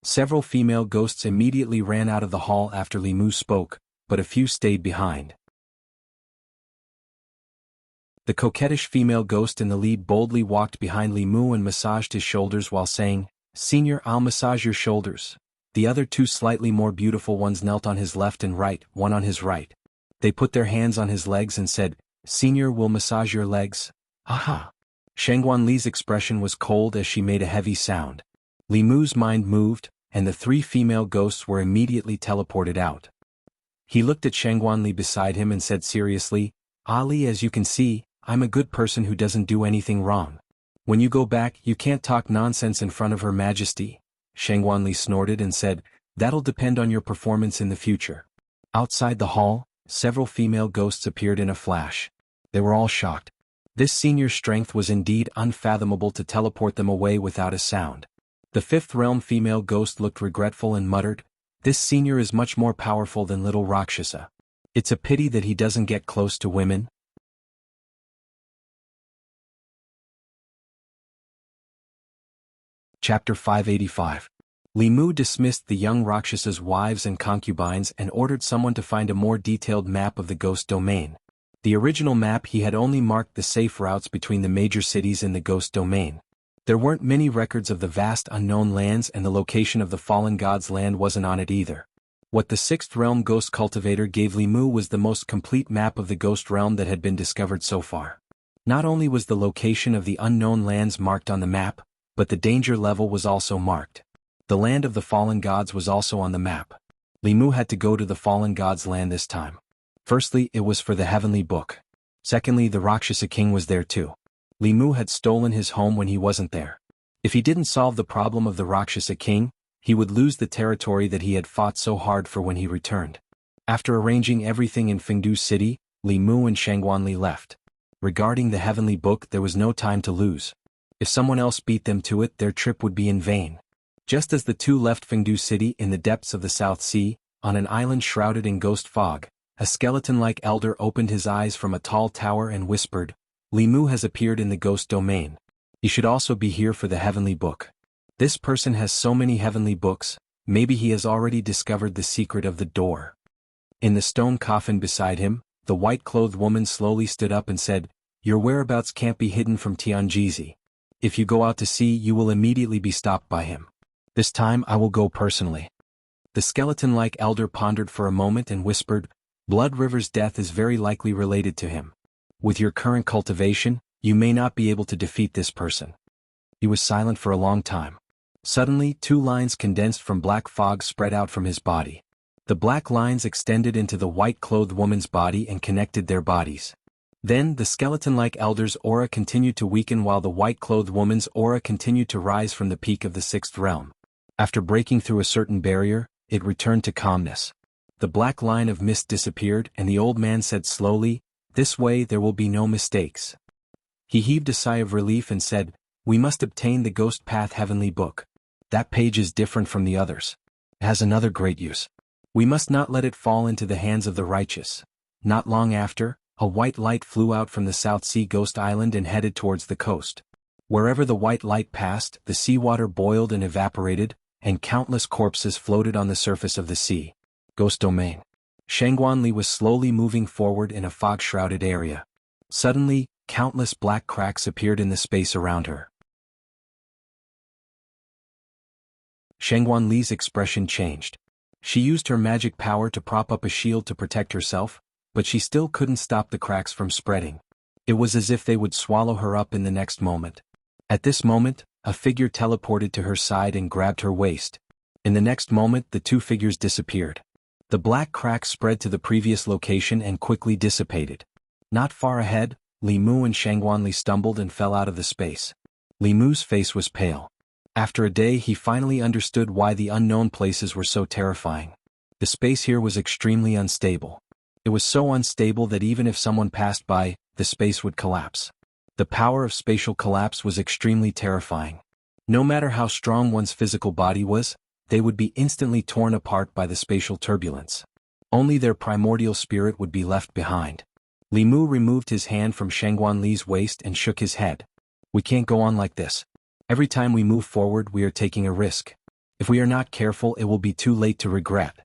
Several female ghosts immediately ran out of the hall after Li Mu spoke, but a few stayed behind. The coquettish female ghost in the lead boldly walked behind Li Mu and massaged his shoulders while saying, "Senior, I'll massage your shoulders." The other two slightly more beautiful ones knelt on his left and right, one on his right. They put their hands on his legs and said, "Senior, we'll massage your legs." Aha! Shangguan Li's expression was cold as she made a heavy sound. Li Mu's mind moved, and the three female ghosts were immediately teleported out. He looked at Shangguan Li beside him and said seriously, "Ali, as you can see, I'm a good person who doesn't do anything wrong. When you go back, you can't talk nonsense in front of Her Majesty." Shangguan Li snorted and said, "That'll depend on your performance in the future." Outside the hall, several female ghosts appeared in a flash. They were all shocked. This senior's strength was indeed unfathomable to teleport them away without a sound. The fifth realm female ghost looked regretful and muttered, "This senior is much more powerful than little Rakshasa. It's a pity that he doesn't get close to women." Chapter 585. Li Mu dismissed the young Rakshasa's wives and concubines and ordered someone to find a more detailed map of the ghost domain. The original map he had only marked the safe routes between the major cities in the ghost domain. There weren't many records of the vast unknown lands, and the location of the fallen god's land wasn't on it either. What the sixth realm ghost cultivator gave Li Mu was the most complete map of the ghost realm that had been discovered so far. Not only was the location of the unknown lands marked on the map, but the danger level was also marked. The land of the fallen gods was also on the map. Li Mu had to go to the fallen god's land this time. Firstly, it was for the heavenly book. Secondly, the Rakshasa king was there too. Li Mu had stolen his home when he wasn't there. If he didn't solve the problem of the Rakshasa king, he would lose the territory that he had fought so hard for when he returned. After arranging everything in Fengdu City, Li Mu and Shangguan Li left. Regarding the heavenly book, there was no time to lose. If someone else beat them to it, their trip would be in vain. Just as the two left Fengdu City in the depths of the South Sea, on an island shrouded in ghost fog, a skeleton-like elder opened his eyes from a tall tower and whispered, "Li Mu has appeared in the ghost domain. He should also be here for the heavenly book. This person has so many heavenly books, maybe he has already discovered the secret of the door." In the stone coffin beside him, the white-clothed woman slowly stood up and said, "Your whereabouts can't be hidden from Tianjizi. If you go out to sea, you will immediately be stopped by him. This time I will go personally." The skeleton-like elder pondered for a moment and whispered, "Blood River's death is very likely related to him. With your current cultivation, you may not be able to defeat this person." He was silent for a long time. Suddenly, two lines condensed from black fog spread out from his body. The black lines extended into the white-clothed woman's body and connected their bodies. Then, the skeleton-like elder's aura continued to weaken while the white-clothed woman's aura continued to rise from the peak of the sixth realm. After breaking through a certain barrier, it returned to calmness. The black line of mist disappeared and the old man said slowly, "This way there will be no mistakes." He heaved a sigh of relief and said, "We must obtain the Ghost Path Heavenly Book. That page is different from the others. It has another great use. We must not let it fall into the hands of the righteous." Not long after, a white light flew out from the South Sea Ghost Island and headed towards the coast. Wherever the white light passed, the seawater boiled and evaporated, and countless corpses floated on the surface of the sea. Ghost Domain. Shangguan Li was slowly moving forward in a fog-shrouded area. Suddenly, countless black cracks appeared in the space around her. Shangguan Li's expression changed. She used her magic power to prop up a shield to protect herself, but she still couldn't stop the cracks from spreading. It was as if they would swallow her up in the next moment. At this moment, a figure teleported to her side and grabbed her waist. In the next moment, the two figures disappeared. The black cracks spread to the previous location and quickly dissipated. Not far ahead, Li Mu and Shangguan Li stumbled and fell out of the space. Li Mu's face was pale. After a day, he finally understood why the unknown places were so terrifying. The space here was extremely unstable. It was so unstable that even if someone passed by, the space would collapse. The power of spatial collapse was extremely terrifying. No matter how strong one's physical body was, they would be instantly torn apart by the spatial turbulence. Only their primordial spirit would be left behind. Li Mu removed his hand from Shangguan Li's waist and shook his head. "We can't go on like this. Every time we move forward, we are taking a risk. If we are not careful, it will be too late to regret."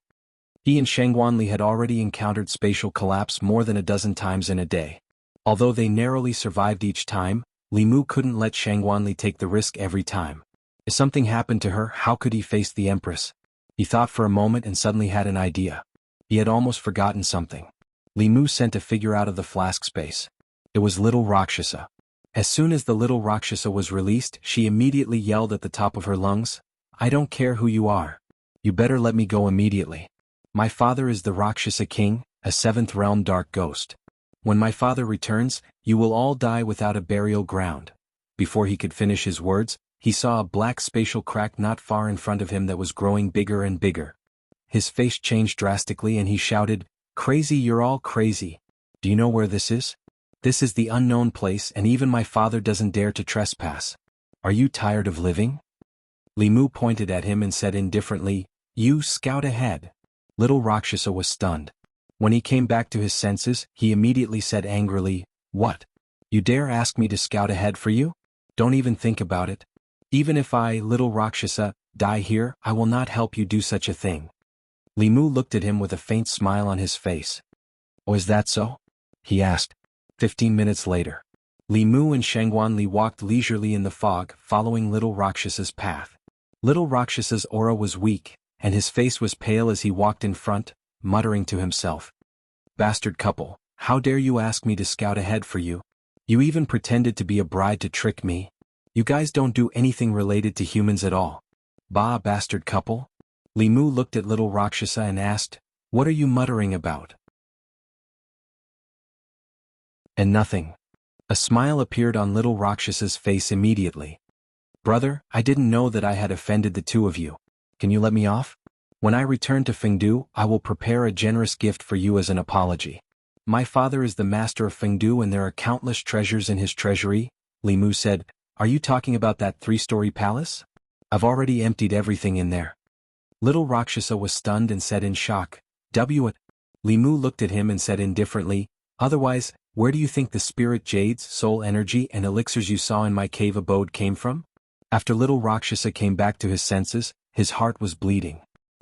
He and Shangguan Li had already encountered spatial collapse more than a dozen times in a day. Although they narrowly survived each time, Li Mu couldn't let Shangwanli take the risk every time. If something happened to her, how could he face the Empress? He thought for a moment and suddenly had an idea. He had almost forgotten something. Li Mu sent a figure out of the flask space. It was little Rakshasa. As soon as the little Rakshasa was released, she immediately yelled at the top of her lungs, "I don't care who you are. You better let me go immediately. My father is the Rakshasa king, a seventh realm dark ghost. When my father returns, you will all die without a burial ground." Before he could finish his words, he saw a black spatial crack not far in front of him that was growing bigger and bigger. His face changed drastically and he shouted, "Crazy, you're all crazy. Do you know where this is? This is the unknown place and even my father doesn't dare to trespass. Are you tired of living?" Li Mu pointed at him and said indifferently, "You scout ahead." Little Rakshasa was stunned. When he came back to his senses, he immediately said angrily, "What? You dare ask me to scout ahead for you? Don't even think about it. Even if I, little Rakshasa, die here, I will not help you do such a thing." Li Mu looked at him with a faint smile on his face. "Oh, is that so?" he asked. 15 minutes later, Li Mu and Shangwanli walked leisurely in the fog, following little Rakshasa's path. Little Rakshasa's aura was weak, and his face was pale as he walked in front, muttering to himself, "Bastard couple, how dare you ask me to scout ahead for you? You even pretended to be a bride to trick me. You guys don't do anything related to humans at all. Bah, bastard couple." Li Mu looked at little Rakshasa and asked, "What are you muttering about?" And nothing. A smile appeared on little Rakshasa's face immediately. "Brother, I didn't know that I had offended the two of you. Can you let me off? When I return to Fengdu, I will prepare a generous gift for you as an apology. My father is the master of Fengdu and there are countless treasures in his treasury," Li Mu said. "Are you talking about that 3-story palace? I've already emptied everything in there." Little Rakshasa was stunned and said in shock, "What?" Li Mu looked at him and said indifferently, "Otherwise, where do you think the spirit jades, soul energy and elixirs you saw in my cave abode came from?" After little Rakshasa came back to his senses, his heart was bleeding.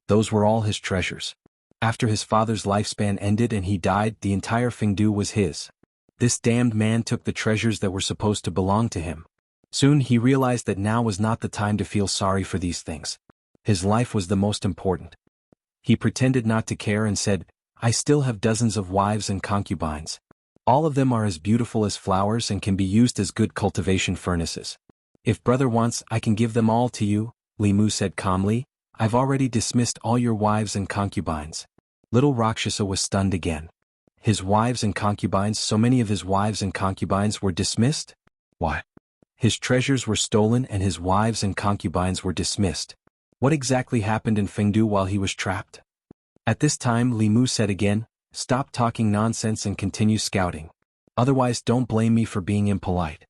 Those were all his treasures. After his father's lifespan ended and he died, the entire Fengdu was his. This damned man took the treasures that were supposed to belong to him. Soon he realized that now was not the time to feel sorry for these things. His life was the most important. He pretended not to care and said, "I still have dozens of wives and concubines. All of them are as beautiful as flowers and can be used as good cultivation furnaces. If brother wants, I can give them all to you," Li Mu said calmly. "I've already dismissed all your wives and concubines." Little Rakshasa was stunned again. His wives and concubines, so many of his wives and concubines were dismissed? Why? His treasures were stolen and his wives and concubines were dismissed. What exactly happened in Fengdu while he was trapped? At this time Li Mu said again, "Stop talking nonsense and continue scouting. Otherwise don't blame me for being impolite."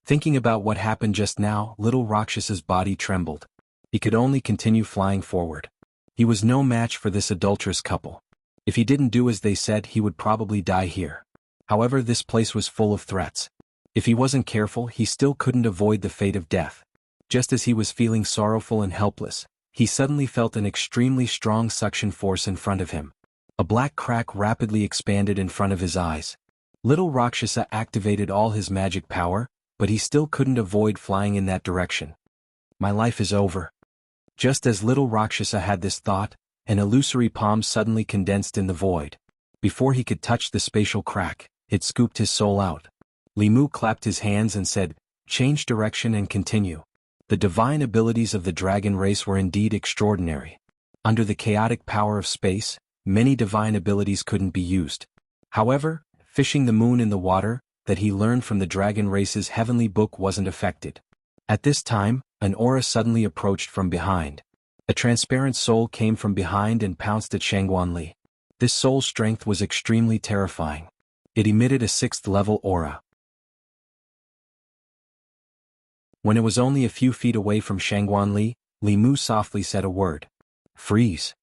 Thinking about what happened just now, little Rakshasa's body trembled. He could only continue flying forward. He was no match for this adulterous couple. If he didn't do as they said, he would probably die here. However, this place was full of threats. If he wasn't careful, he still couldn't avoid the fate of death. Just as he was feeling sorrowful and helpless, he suddenly felt an extremely strong suction force in front of him. A black crack rapidly expanded in front of his eyes. Little Rakshasa activated all his magic power, but he still couldn't avoid flying in that direction. "My life is over." Just as little Rakshasa had this thought, an illusory palm suddenly condensed in the void. Before he could touch the spatial crack, it scooped his soul out. Li Mu clapped his hands and said, "Change direction and continue." The divine abilities of the dragon race were indeed extraordinary. Under the chaotic power of space, many divine abilities couldn't be used. However, fishing the moon in the water, that he learned from the dragon race's heavenly book wasn't affected. At this time, an aura suddenly approached from behind. A transparent soul came from behind and pounced at Shangwanli. This soul's strength was extremely terrifying. It emitted a 6th-level aura. When it was only a few feet away from Shangwanli, Li Mu softly said a word. "Freeze."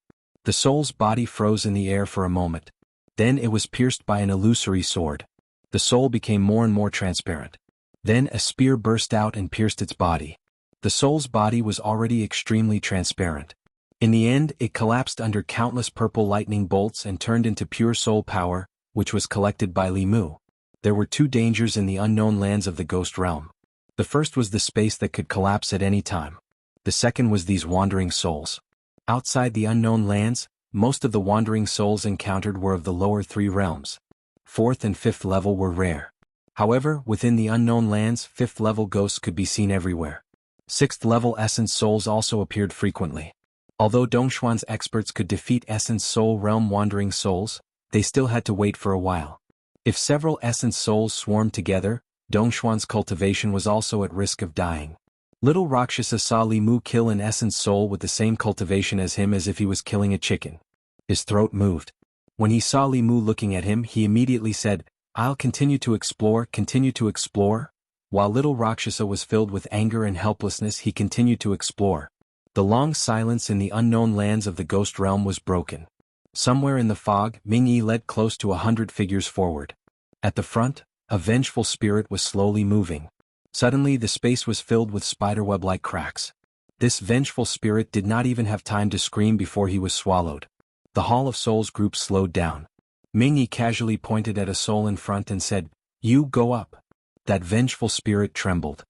The soul's body froze in the air for a moment. Then it was pierced by an illusory sword. The soul became more and more transparent. Then a spear burst out and pierced its body. The soul's body was already extremely transparent. In the end, it collapsed under countless purple lightning bolts and turned into pure soul power, which was collected by Li Mu. There were two dangers in the unknown lands of the ghost realm. The first was the space that could collapse at any time. The second was these wandering souls. Outside the unknown lands, most of the wandering souls encountered were of the lower three realms. Fourth and fifth level were rare. However, within the unknown lands, fifth level ghosts could be seen everywhere. Sixth level essence souls also appeared frequently. Although Dongxuan's experts could defeat essence soul realm wandering souls, they still had to wait for a while. If several essence souls swarmed together, Dongxuan's cultivation was also at risk of dying. Little Rakshasa saw Li Mu kill an essence soul with the same cultivation as him as if he was killing a chicken. His throat moved. When he saw Li Mu looking at him, he immediately said, "I'll continue to explore, continue to explore." While little Rakshasa was filled with anger and helplessness, he continued to explore. The long silence in the unknown lands of the ghost realm was broken. Somewhere in the fog, Mingyi led close to 100 figures forward. At the front, a vengeful spirit was slowly moving. Suddenly the space was filled with spiderweb-like cracks. This vengeful spirit did not even have time to scream before he was swallowed. The Hall of Souls group slowed down. Mingyi casually pointed at a soul in front and said, "You go up." That vengeful spirit trembled.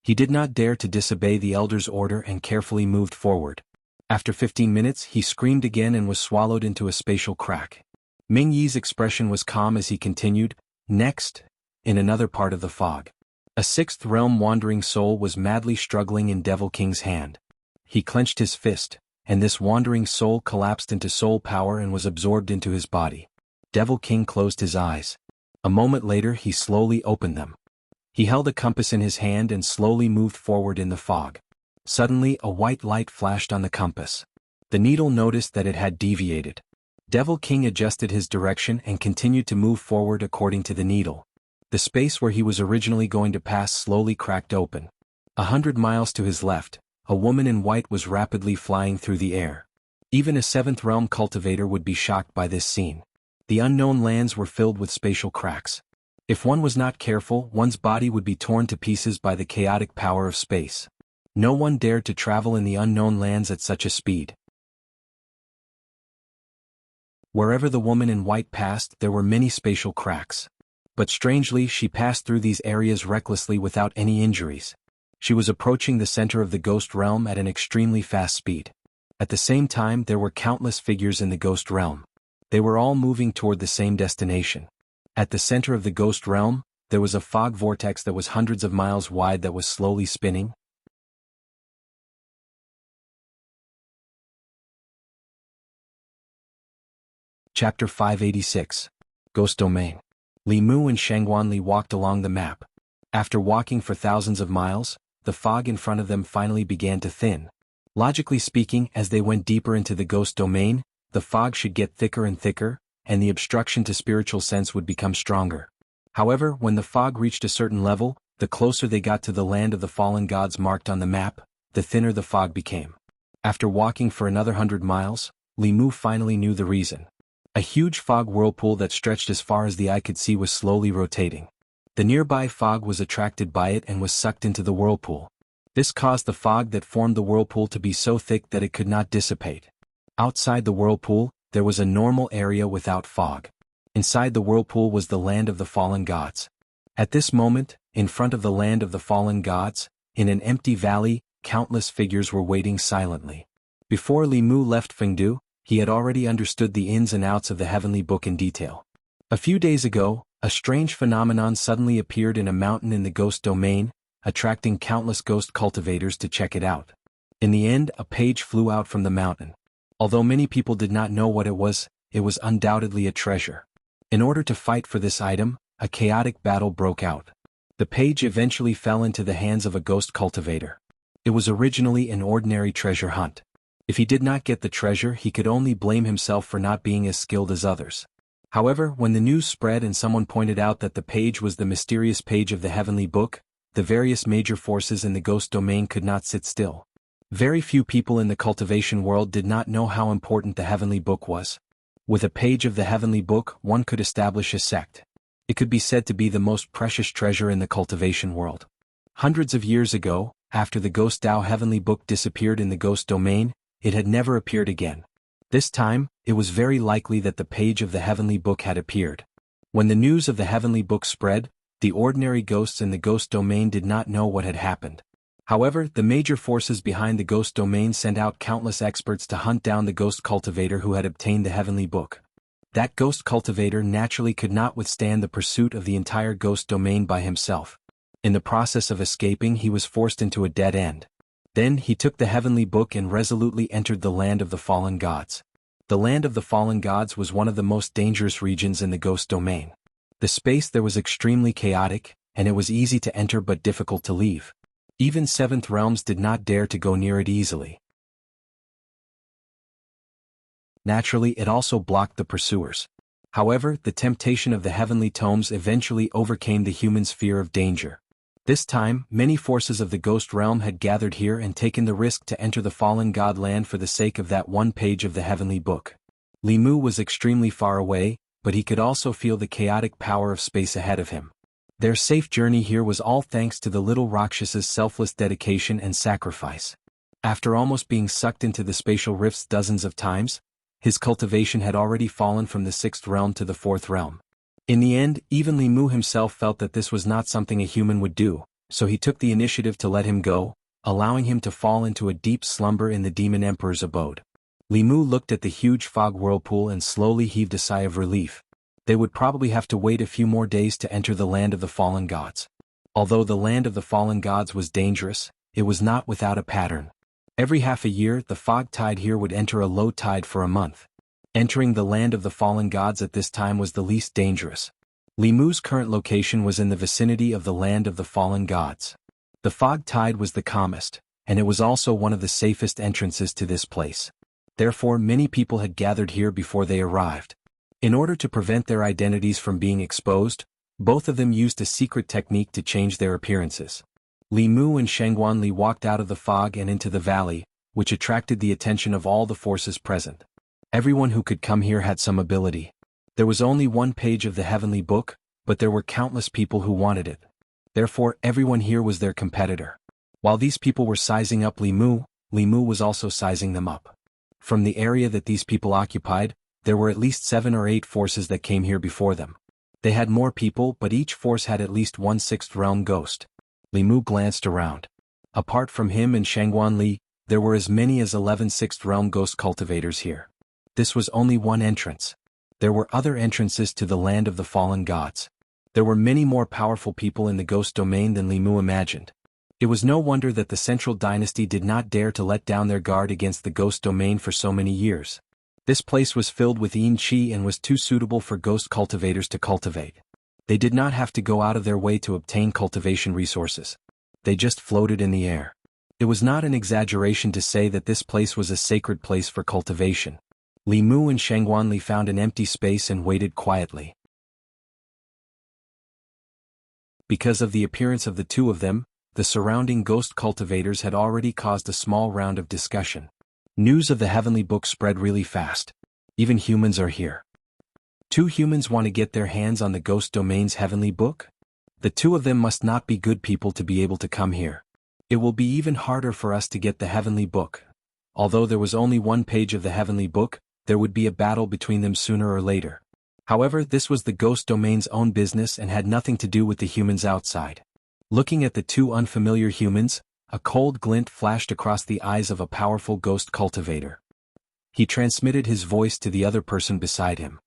He did not dare to disobey the elder's order and carefully moved forward. After 15 minutes, he screamed again and was swallowed into a spatial crack. Mingyi's expression was calm as he continued, "Next." In another part of the fog, a sixth realm wandering soul was madly struggling in Devil King's hand. He clenched his fist, and this wandering soul collapsed into soul power and was absorbed into his body. Devil King closed his eyes. A moment later he slowly opened them. He held a compass in his hand and slowly moved forward in the fog. Suddenly a white light flashed on the compass. The needle noticed that it had deviated. Devil King adjusted his direction and continued to move forward according to the needle. The space where he was originally going to pass slowly cracked open. 100 miles to his left, a woman in white was rapidly flying through the air. Even a seventh realm cultivator would be shocked by this scene. The unknown lands were filled with spatial cracks. If one was not careful, one's body would be torn to pieces by the chaotic power of space. No one dared to travel in the unknown lands at such a speed. Wherever the woman in white passed, there were many spatial cracks. But strangely, she passed through these areas recklessly without any injuries. She was approaching the center of the ghost realm at an extremely fast speed. At the same time, there were countless figures in the ghost realm. They were all moving toward the same destination. At the center of the ghost realm, there was a fog vortex that was hundreds of miles wide that was slowly spinning. Chapter 586. Ghost Domain. Li Mu and Shangguanli walked along the map. After walking for thousands of miles, the fog in front of them finally began to thin. Logically speaking, as they went deeper into the ghost domain, the fog should get thicker and thicker, and the obstruction to spiritual sense would become stronger. However, when the fog reached a certain level, the closer they got to the land of the fallen gods marked on the map, the thinner the fog became. After walking for another 100 miles, Li Mu finally knew the reason. A huge fog whirlpool that stretched as far as the eye could see was slowly rotating. The nearby fog was attracted by it and was sucked into the whirlpool. This caused the fog that formed the whirlpool to be so thick that it could not dissipate. Outside the whirlpool, there was a normal area without fog. Inside the whirlpool was the land of the fallen gods. At this moment, in front of the land of the fallen gods, in an empty valley, countless figures were waiting silently. Before Li Mu left Fengdu, he had already understood the ins and outs of the heavenly book in detail. A few days ago, a strange phenomenon suddenly appeared in a mountain in the ghost domain, attracting countless ghost cultivators to check it out. In the end, a page flew out from the mountain. Although many people did not know what it was undoubtedly a treasure. In order to fight for this item, a chaotic battle broke out. The page eventually fell into the hands of a ghost cultivator. It was originally an ordinary treasure hunt. If he did not get the treasure, he could only blame himself for not being as skilled as others. However, when the news spread and someone pointed out that the page was the mysterious page of the heavenly book, the various major forces in the ghost domain could not sit still. Very few people in the cultivation world did not know how important the heavenly book was. With a page of the heavenly book, one could establish a sect. It could be said to be the most precious treasure in the cultivation world. Hundreds of years ago, after the Ghost Dao heavenly book disappeared in the ghost domain, it had never appeared again. This time, it was very likely that the page of the heavenly book had appeared. When the news of the heavenly book spread, the ordinary ghosts in the ghost domain did not know what had happened. However, the major forces behind the ghost domain sent out countless experts to hunt down the ghost cultivator who had obtained the heavenly book. That ghost cultivator naturally could not withstand the pursuit of the entire ghost domain by himself. In the process of escaping, he was forced into a dead end. Then he took the heavenly book and resolutely entered the land of the fallen gods. The land of the fallen gods was one of the most dangerous regions in the ghost domain. The space there was extremely chaotic, and it was easy to enter but difficult to leave. Even seventh realms did not dare to go near it easily. Naturally, it also blocked the pursuers. However, the temptation of the heavenly tomes eventually overcame the humans' fear of danger. This time, many forces of the ghost realm had gathered here and taken the risk to enter the fallen god land for the sake of that one page of the heavenly book. Li Mu was extremely far away, but he could also feel the chaotic power of space ahead of him. Their safe journey here was all thanks to the little Rakshasa's selfless dedication and sacrifice. After almost being sucked into the spatial rifts dozens of times, his cultivation had already fallen from the 6th realm to the 4th realm. In the end, even Li Mu himself felt that this was not something a human would do, so he took the initiative to let him go, allowing him to fall into a deep slumber in the Demon Emperor's abode. Li Mu looked at the huge fog whirlpool and slowly heaved a sigh of relief. They would probably have to wait a few more days to enter the land of the fallen gods. Although the land of the fallen gods was dangerous, it was not without a pattern. Every half a year, the fog tide here would enter a low tide for a month. Entering the land of the fallen gods at this time was the least dangerous. Li Mu's current location was in the vicinity of the land of the fallen gods. The fog tide was the calmest, and it was also one of the safest entrances to this place. Therefore, many people had gathered here before they arrived. In order to prevent their identities from being exposed, both of them used a secret technique to change their appearances. Li Mu and Shangguanli walked out of the fog and into the valley, which attracted the attention of all the forces present. Everyone who could come here had some ability. There was only one page of the heavenly book, but there were countless people who wanted it. Therefore, everyone here was their competitor. While these people were sizing up Li Mu was also sizing them up. From the area that these people occupied, there were at least 7 or 8 forces that came here before them. They had more people, but each force had at least one 6th realm ghost. Li Mu glanced around. Apart from him and Shangguanli, there were as many as 11 6th realm ghost cultivators here. This was only one entrance. There were other entrances to the land of the fallen gods. There were many more powerful people in the ghost domain than Li Mu imagined. It was no wonder that the central dynasty did not dare to let down their guard against the ghost domain for so many years. This place was filled with yin qi and was too suitable for ghost cultivators to cultivate. They did not have to go out of their way to obtain cultivation resources. They just floated in the air. It was not an exaggeration to say that this place was a sacred place for cultivation. Li Mu and Shangguanli found an empty space and waited quietly. Because of the appearance of the two of them, the surrounding ghost cultivators had already caused a small round of discussion. News of the heavenly book spread really fast. Even humans are here. 2 humans want to get their hands on the ghost domain's heavenly book? The 2 of them must not be good people to be able to come here. It will be even harder for us to get the heavenly book. Although there was only one page of the heavenly book, there would be a battle between them sooner or later. However, this was the ghost domain's own business and had nothing to do with the humans outside. Looking at the 2 unfamiliar humans, a cold glint flashed across the eyes of a powerful ghost cultivator. He transmitted his voice to the other person beside him.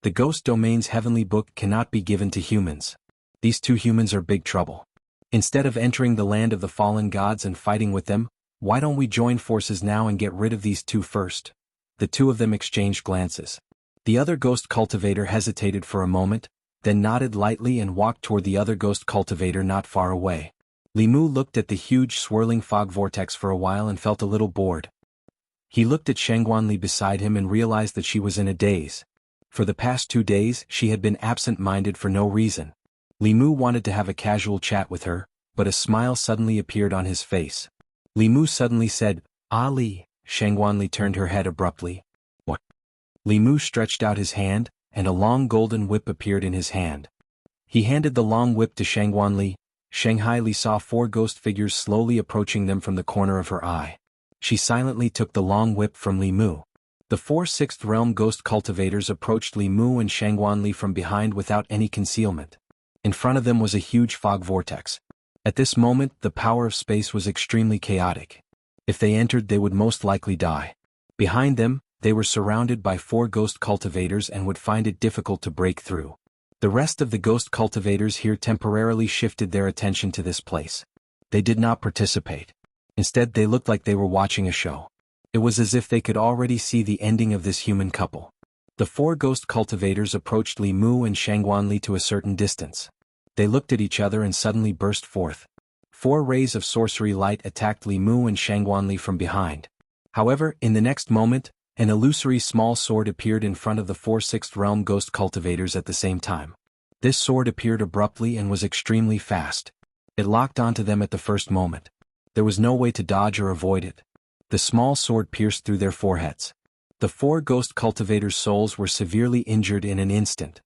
The ghost domain's heavenly book cannot be given to humans. These 2 humans are big trouble. Instead of entering the land of the fallen gods and fighting with them, why don't we join forces now and get rid of these 2 first? The 2 of them exchanged glances. The other ghost cultivator hesitated for a moment, then nodded lightly and walked toward the other ghost cultivator not far away. Li Mu looked at the huge swirling fog vortex for a while and felt a little bored. He looked at Shangguanli beside him and realized that she was in a daze. For the past 2 days, she had been absent-minded for no reason. Li Mu wanted to have a casual chat with her, but a smile suddenly appeared on his face. Li Mu suddenly said, "Ah Li." Shangguanli turned her head abruptly. "What?" Li Mu stretched out his hand, and a long golden whip appeared in his hand. He handed the long whip to Shangguanli. Li saw 4 ghost figures slowly approaching them from the corner of her eye. She silently took the long whip from Li Mu. The four Sixth Realm Ghost Cultivators approached Li Mu and Shangguanli from behind without any concealment. In front of them was a huge fog vortex. At this moment, the power of space was extremely chaotic. If they entered, they would most likely die. Behind them, they were surrounded by four Ghost Cultivators and would find it difficult to break through. The rest of the Ghost Cultivators here temporarily shifted their attention to this place. They did not participate. Instead, they looked like they were watching a show. It was as if they could already see the ending of this human couple. The four Ghost Cultivators approached Li Mu and Shangguanli to a certain distance. They looked at each other and suddenly burst forth. Four rays of sorcery light attacked Li Mu and Shangguanli from behind. However, in the next moment, an illusory small sword appeared in front of the four Sixth Realm Ghost Cultivators at the same time. This sword appeared abruptly and was extremely fast. It locked onto them at the first moment. There was no way to dodge or avoid it. The small sword pierced through their foreheads. The four Ghost Cultivators' souls were severely injured in an instant.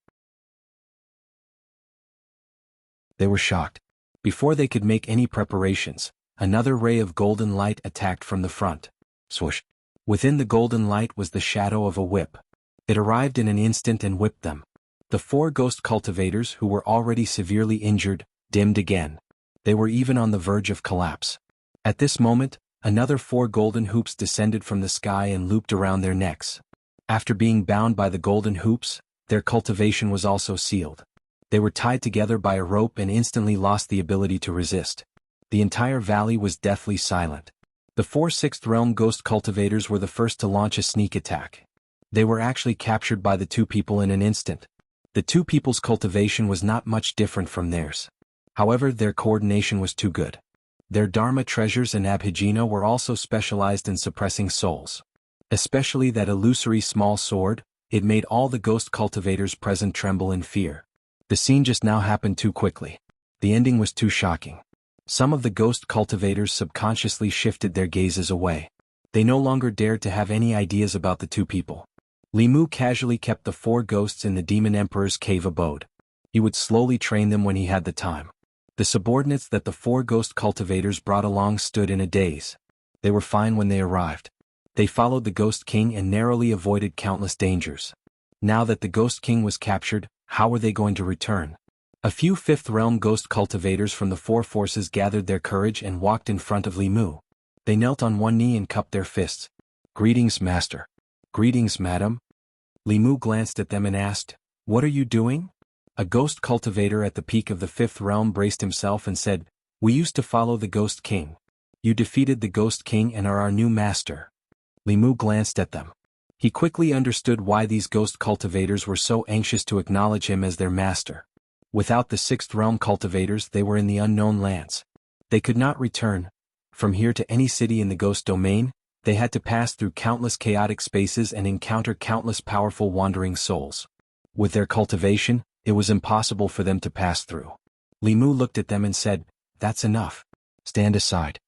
They were shocked. Before they could make any preparations, another ray of golden light attacked from the front. Swoosh! Within the golden light was the shadow of a whip. It arrived in an instant and whipped them. The four Ghost Cultivators, who were already severely injured, dimmed again. They were even on the verge of collapse. At this moment, another four golden hoops descended from the sky and looped around their necks. After being bound by the golden hoops, their cultivation was also sealed. They were tied together by a rope and instantly lost the ability to resist. The entire valley was deathly silent. The four Sixth Realm Ghost Cultivators were the first to launch a sneak attack. They were actually captured by the two people in an instant. The two people's cultivation was not much different from theirs. However, their coordination was too good. Their Dharma treasures and Abhijna were also specialized in suppressing souls. Especially that illusory small sword, it made all the Ghost Cultivators present tremble in fear. The scene just now happened too quickly. The ending was too shocking. Some of the Ghost Cultivators subconsciously shifted their gazes away. They no longer dared to have any ideas about the two people. Li Mu casually kept the four ghosts in the Demon Emperor's cave abode. He would slowly train them when he had the time. The subordinates that the four Ghost Cultivators brought along stood in a daze. They were fine when they arrived. They followed the Ghost King and narrowly avoided countless dangers. Now that the Ghost King was captured, how were they going to return? A few Fifth Realm Ghost Cultivators from the four forces gathered their courage and walked in front of Li Mu. They knelt on one knee and cupped their fists. "Greetings, Master." "Greetings, Madam." Li Mu glanced at them and asked, "What are you doing?" A Ghost Cultivator at the peak of the Fifth Realm braced himself and said, "We used to follow the Ghost King. You defeated the Ghost King and are our new master." Li Mu glanced at them. He quickly understood why these Ghost Cultivators were so anxious to acknowledge him as their master. Without the Sixth Realm Cultivators, they were in the unknown lands. They could not return. From here to any city in the Ghost Domain, they had to pass through countless chaotic spaces and encounter countless powerful wandering souls. With their cultivation, it was impossible for them to pass through. Li Mu looked at them and said, "That's enough. Stand aside."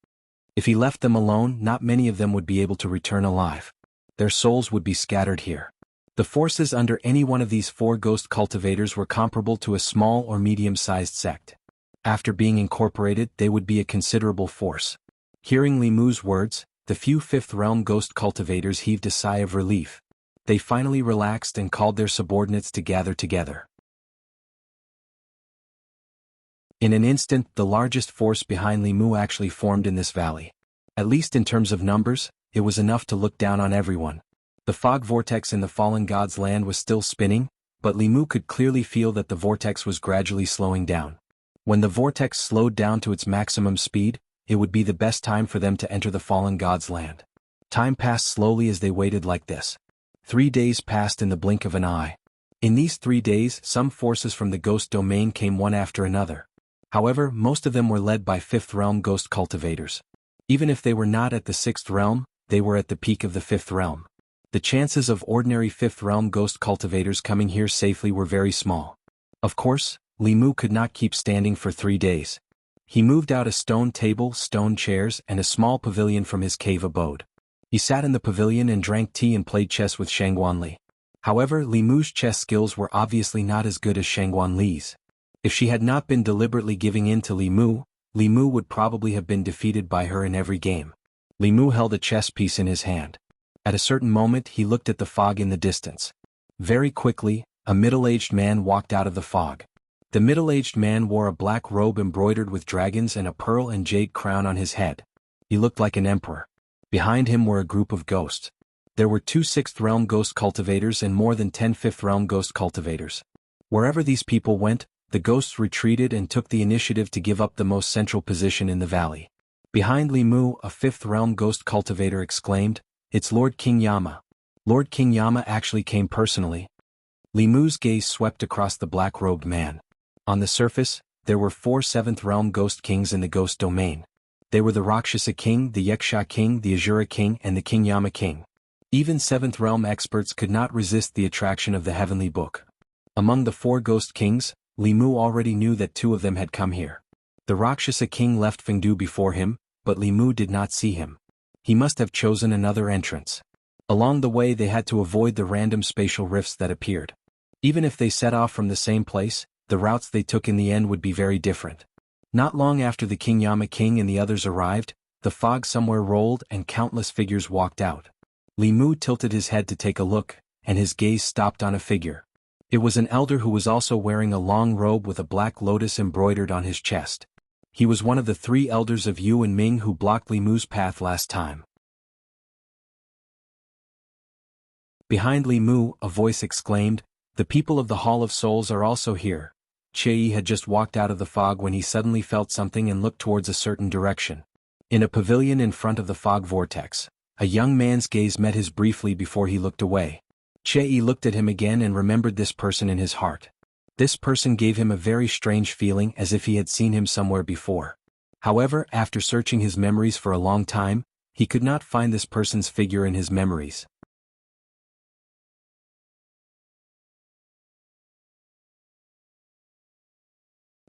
If he left them alone, not many of them would be able to return alive. Their souls would be scattered here. The forces under any one of these four Ghost Cultivators were comparable to a small or medium-sized sect. After being incorporated, they would be a considerable force. Hearing Li Mu's words, the few Fifth Realm Ghost Cultivators heaved a sigh of relief. They finally relaxed and called their subordinates to gather together. In an instant, the largest force behind Li Mu actually formed in this valley. At least in terms of numbers, it was enough to look down on everyone. The fog vortex in the fallen god's land was still spinning, but Li Mu could clearly feel that the vortex was gradually slowing down. When the vortex slowed down to its maximum speed, it would be the best time for them to enter the fallen god's land. Time passed slowly as they waited like this. 3 days passed in the blink of an eye. In these 3 days, some forces from the Ghost Domain came one after another. However, most of them were led by Fifth Realm Ghost Cultivators. Even if they were not at the Sixth Realm, they were at the peak of the Fifth Realm. The chances of ordinary Fifth Realm Ghost Cultivators coming here safely were very small. Of course, Li Mu could not keep standing for 3 days. He moved out a stone table, stone chairs, and a small pavilion from his cave abode. He sat in the pavilion and drank tea and played chess with Shangguanli. However, Li Mu's chess skills were obviously not as good as Shangguanli's. If she had not been deliberately giving in to Li Mu would probably have been defeated by her in every game. Li Mu held a chess piece in his hand. At a certain moment he looked at the fog in the distance. Very quickly, a middle-aged man walked out of the fog. The middle-aged man wore a black robe embroidered with dragons and a pearl and jade crown on his head. He looked like an emperor. Behind him were a group of ghosts. There were 2 6th realm ghost cultivators and more than 10 5th realm ghost cultivators. Wherever these people went, the ghosts retreated and took the initiative to give up the most central position in the valley. Behind Li Mu, a 5th realm ghost cultivator exclaimed, "It's Lord King Yama." Lord King Yama actually came personally. Li Mu's gaze swept across the black-robed man. On the surface, there were 4 7th realm ghost kings in the ghost domain. They were the Rakshasa King, the Xianxia King, the Azura King, and the King Yama King. Even 7th realm experts could not resist the attraction of the heavenly book. Among the 4 ghost kings, Li Mu already knew that 2 of them had come here. The Rakshasa King left Fengdu before him, but Li Mu did not see him. He must have chosen another entrance. Along the way they had to avoid the random spatial rifts that appeared. Even if they set off from the same place, the routes they took in the end would be very different. Not long after the King Yama King and the others arrived, the fog somewhere rolled and countless figures walked out. Li Mu tilted his head to take a look, and his gaze stopped on a figure. It was an elder who was also wearing a long robe with a black lotus embroidered on his chest. He was one of the 3 elders of Yu and Ming who blocked Li Mu's path last time. Behind Li Mu, a voice exclaimed, "The people of the Hall of Souls are also here." Chei had just walked out of the fog when he suddenly felt something and looked towards a certain direction. In a pavilion in front of the fog vortex, a young man's gaze met his briefly before he looked away. Chei looked at him again and remembered this person in his heart. This person gave him a very strange feeling as if he had seen him somewhere before. However, after searching his memories for a long time, he could not find this person's figure in his memories.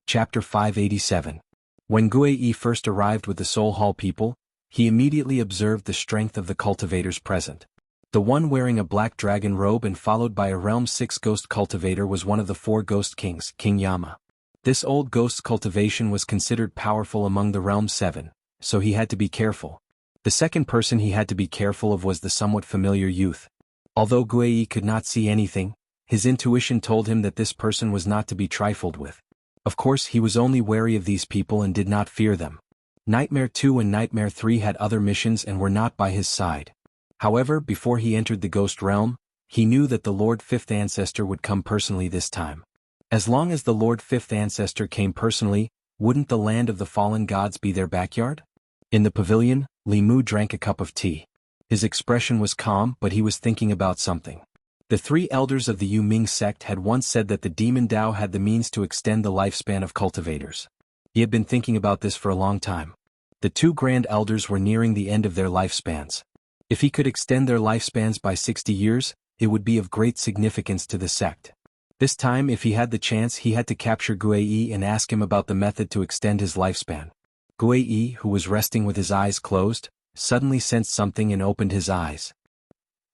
Chapter 587. When Guei first arrived with the Soul Hall people, he immediately observed the strength of the cultivators present. The one wearing a black dragon robe and followed by a Realm 6 ghost cultivator was one of the 4 ghost kings, King Yama. This old ghost's cultivation was considered powerful among the Realm 7, so he had to be careful. The second person he had to be careful of was the somewhat familiar youth. Although Guei could not see anything, his intuition told him that this person was not to be trifled with. Of course he was only wary of these people and did not fear them. Nightmare 2 and Nightmare 3 had other missions and were not by his side. However, before he entered the ghost realm, he knew that the Lord 5th Ancestor would come personally this time. As long as the Lord 5th Ancestor came personally, wouldn't the land of the fallen gods be their backyard? In the pavilion, Li Mu drank a cup of tea. His expression was calm, but he was thinking about something. The 3 elders of the Yu Ming sect had once said that the demon Dao had the means to extend the lifespan of cultivators. He had been thinking about this for a long time. The 2 grand elders were nearing the end of their lifespans. If he could extend their lifespans by 60 years, it would be of great significance to the sect. This time, if he had the chance, he had to capture Guei and ask him about the method to extend his lifespan. Guei, who was resting with his eyes closed, suddenly sensed something and opened his eyes.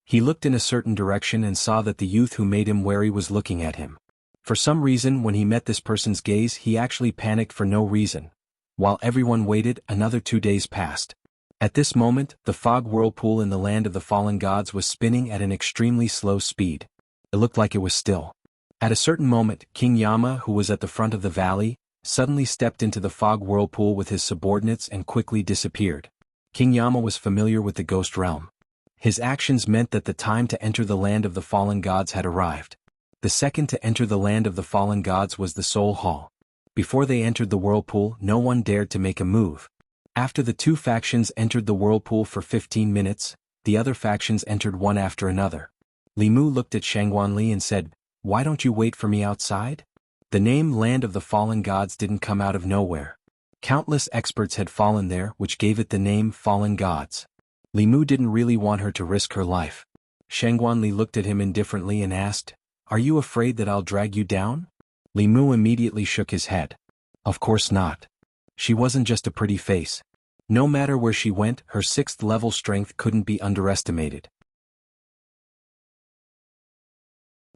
He looked in a certain direction and saw that the youth who made him wary was looking at him. For some reason, when he met this person's gaze, he actually panicked for no reason. While everyone waited, another 2 days passed. At this moment, the fog whirlpool in the land of the fallen gods was spinning at an extremely slow speed. It looked like it was still. At a certain moment, King Yama, who was at the front of the valley, suddenly stepped into the fog whirlpool with his subordinates and quickly disappeared. King Yama was familiar with the ghost realm. His actions meant that the time to enter the land of the fallen gods had arrived. The second to enter the land of the fallen gods was the Soul Hall. Before they entered the whirlpool, no one dared to make a move. After the 2 factions entered the whirlpool for 15 minutes, the other factions entered one after another. Li Mu looked at Shangguanli and said, "Why don't you wait for me outside?" The name Land of the Fallen Gods didn't come out of nowhere. Countless experts had fallen there, which gave it the name Fallen Gods. Li Mu didn't really want her to risk her life. Shangguanli looked at him indifferently and asked, "Are you afraid that I'll drag you down?" Li Mu immediately shook his head. Of course not. She wasn't just a pretty face. No matter where she went, her 6th level strength couldn't be underestimated.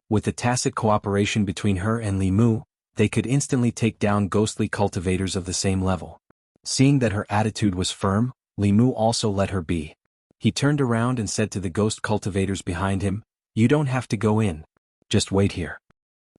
With the tacit cooperation between her and Li Mu, they could instantly take down ghostly cultivators of the same level. Seeing that her attitude was firm, Li Mu also let her be. He turned around and said to the ghost cultivators behind him, "You don't have to go in. Just wait here."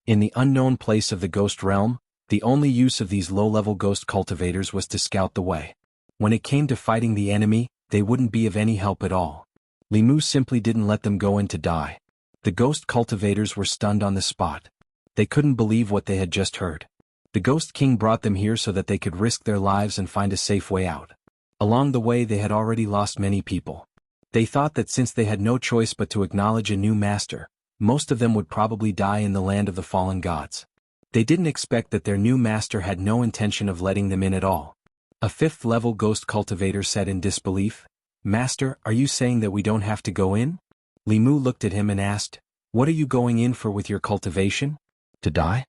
In the unknown place of the ghost realm, the only use of these low-level ghost cultivators was to scout the way. When it came to fighting the enemy, they wouldn't be of any help at all. Li Mu simply didn't let them go in to die. The ghost cultivators were stunned on the spot. They couldn't believe what they had just heard. The Ghost King brought them here so that they could risk their lives and find a safe way out. Along the way they had already lost many people. They thought that since they had no choice but to acknowledge a new master, most of them would probably die in the land of the fallen gods. They didn't expect that their new master had no intention of letting them in at all. A fifth-level ghost cultivator said in disbelief, "Master, are you saying that we don't have to go in?" Li Mu looked at him and asked, "What are you going in for with your cultivation? To die?"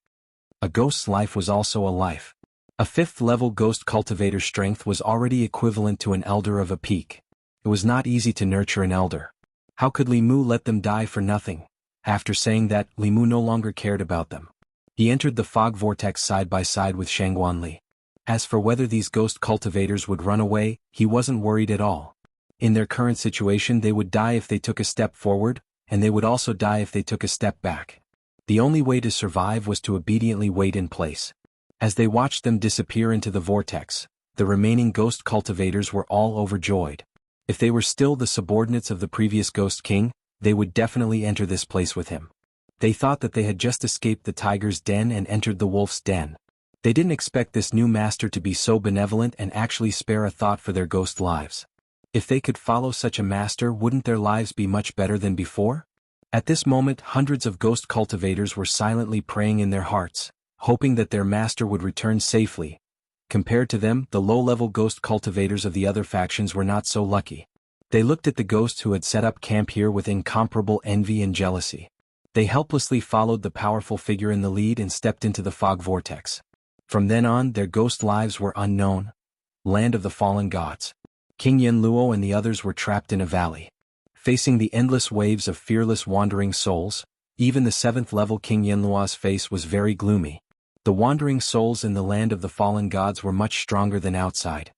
A ghost's life was also a life. A fifth-level ghost cultivator's strength was already equivalent to an elder of a peak. It was not easy to nurture an elder. How could Li Mu let them die for nothing? After saying that, Li Mu no longer cared about them. He entered the fog vortex side by side with Xianxia. As for whether these ghost cultivators would run away, he wasn't worried at all. In their current situation they would die if they took a step forward, and they would also die if they took a step back. The only way to survive was to obediently wait in place. As they watched them disappear into the vortex, the remaining ghost cultivators were all overjoyed. If they were still the subordinates of the previous Ghost King, they would definitely enter this place with him. They thought that they had just escaped the tiger's den and entered the wolf's den. They didn't expect this new master to be so benevolent and actually spare a thought for their ghost lives. If they could follow such a master, wouldn't their lives be much better than before? At this moment, hundreds of ghost cultivators were silently praying in their hearts, hoping that their master would return safely. Compared to them, the low-level ghost cultivators of the other factions were not so lucky. They looked at the ghosts who had set up camp here with incomparable envy and jealousy. They helplessly followed the powerful figure in the lead and stepped into the fog vortex. From then on, their ghost lives were unknown. Land of the fallen gods. King Yanluo and the others were trapped in a valley. Facing the endless waves of fearless wandering souls, even the 7th-level King Yanluo's face was very gloomy. The wandering souls in the land of the fallen gods were much stronger than outside.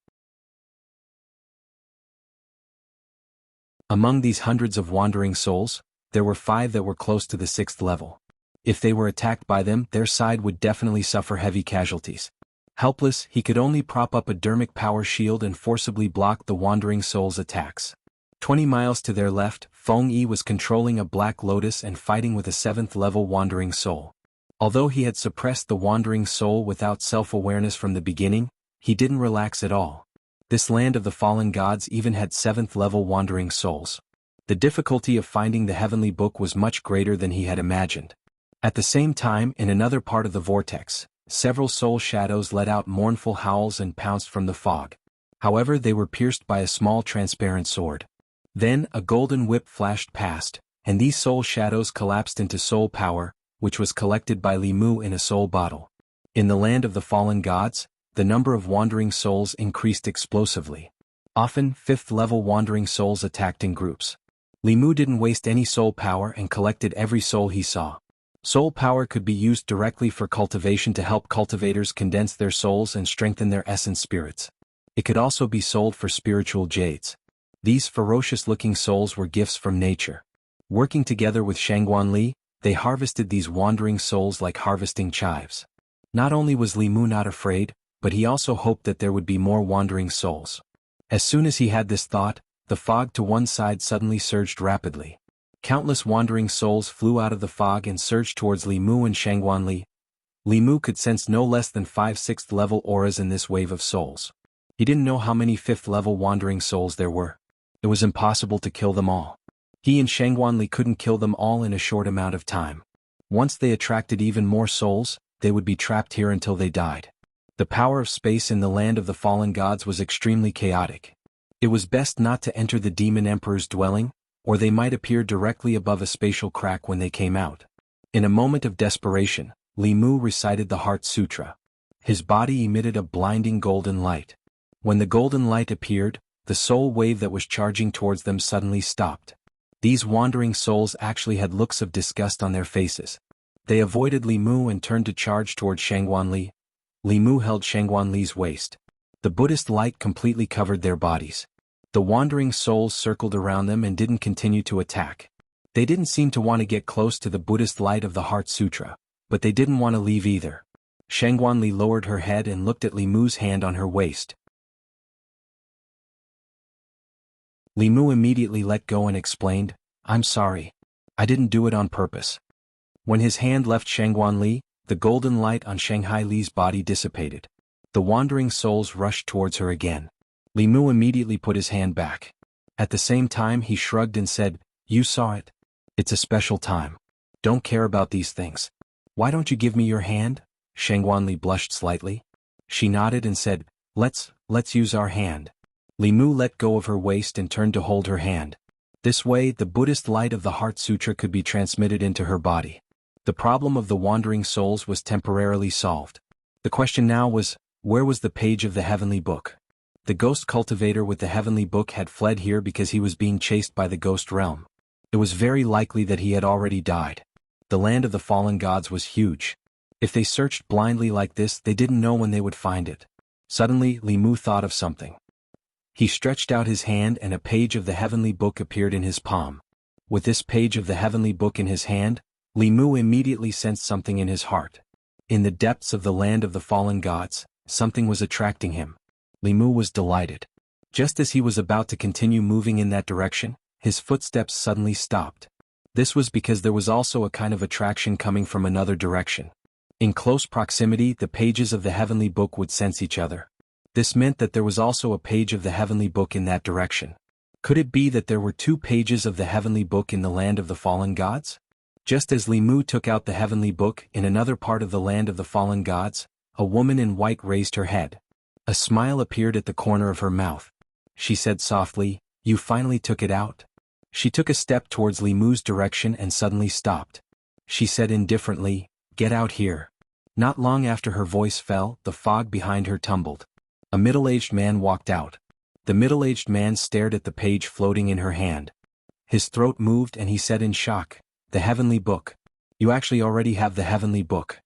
Among these hundreds of wandering souls, there were 5 that were close to the 6th level. If they were attacked by them, their side would definitely suffer heavy casualties. Helpless, he could only prop up a dermic power shield and forcibly block the wandering souls' attacks. 20 miles to their left, Feng Yi was controlling a black lotus and fighting with a 7th-level wandering soul. Although he had suppressed the wandering soul without self-awareness from the beginning, he didn't relax at all. This land of the fallen gods even had 7th-level wandering souls. The difficulty of finding the heavenly book was much greater than he had imagined. At the same time, in another part of the vortex, several soul shadows let out mournful howls and pounced from the fog. However, they were pierced by a small transparent sword. Then, a golden whip flashed past, and these soul shadows collapsed into soul power, which was collected by Li Mu in a soul bottle. In the land of the fallen gods, the number of wandering souls increased explosively. Often, 5th-level wandering souls attacked in groups. Li Mu didn't waste any soul power and collected every soul he saw. Soul power could be used directly for cultivation to help cultivators condense their souls and strengthen their essence spirits. It could also be sold for spiritual jades. These ferocious-looking souls were gifts from nature. Working together with Xianxia, they harvested these wandering souls like harvesting chives. Not only was Li Mu not afraid, but he also hoped that there would be more wandering souls. As soon as he had this thought, the fog to one side suddenly surged rapidly. Countless wandering souls flew out of the fog and surged towards Li Mu and Xianxia. Li Mu could sense no less than 5 6th-level auras in this wave of souls. He didn't know how many 5th-level wandering souls there were. It was impossible to kill them all. He and Xianxia couldn't kill them all in a short amount of time. Once they attracted even more souls, they would be trapped here until they died. The power of space in the land of the fallen gods was extremely chaotic. It was best not to enter the demon emperor's dwelling, or they might appear directly above a spatial crack when they came out. In a moment of desperation, Li Mu recited the Heart Sutra. His body emitted a blinding golden light. When the golden light appeared, the soul wave that was charging towards them suddenly stopped. These wandering souls actually had looks of disgust on their faces. They avoided Li Mu and turned to charge towards Xianxia. Li Mu held Xianxia's waist. The Buddhist light completely covered their bodies. The wandering souls circled around them and didn't continue to attack. They didn't seem to want to get close to the Buddhist light of the Heart Sutra, but they didn't want to leave either. Shangguanli lowered her head and looked at Li Mu's hand on her waist. Li Mu immediately let go and explained, "I'm sorry. I didn't do it on purpose." When his hand left Shangguanli, the golden light on Shanghai Li's body dissipated. The wandering souls rushed towards her again. Li Mu immediately put his hand back. At the same time he shrugged and said, "You saw it. It's a special time. Don't care about these things. Why don't you give me your hand?" Shangguanli blushed slightly. She nodded and said, Let's use our hand." Li Mu let go of her waist and turned to hold her hand. This way the Buddhist light of the Heart Sutra could be transmitted into her body. The problem of the wandering souls was temporarily solved. The question now was, where was the page of the heavenly book? The ghost cultivator with the heavenly book had fled here because he was being chased by the ghost realm. It was very likely that he had already died. The land of the fallen gods was huge. If they searched blindly like this, they didn't know when they would find it. Suddenly, Li Mu thought of something. He stretched out his hand and a page of the heavenly book appeared in his palm. With this page of the heavenly book in his hand, Li Mu immediately sensed something in his heart. In the depths of the land of the fallen gods, something was attracting him. Li Mu was delighted. Just as he was about to continue moving in that direction, his footsteps suddenly stopped. This was because there was also a kind of attraction coming from another direction. In close proximity, the pages of the heavenly book would sense each other. This meant that there was also a page of the heavenly book in that direction. Could it be that there were two pages of the heavenly book in the land of the fallen gods? Just as Li Mu took out the heavenly book in another part of the land of the fallen gods, a woman in white raised her head. A smile appeared at the corner of her mouth. She said softly, "You finally took it out?" She took a step towards Li Mu's direction and suddenly stopped. She said indifferently, "Get out here." Not long after her voice fell, the fog behind her tumbled. A middle-aged man walked out. The middle-aged man stared at the page floating in her hand. His throat moved and he said in shock, "The heavenly book. You actually already have the heavenly book."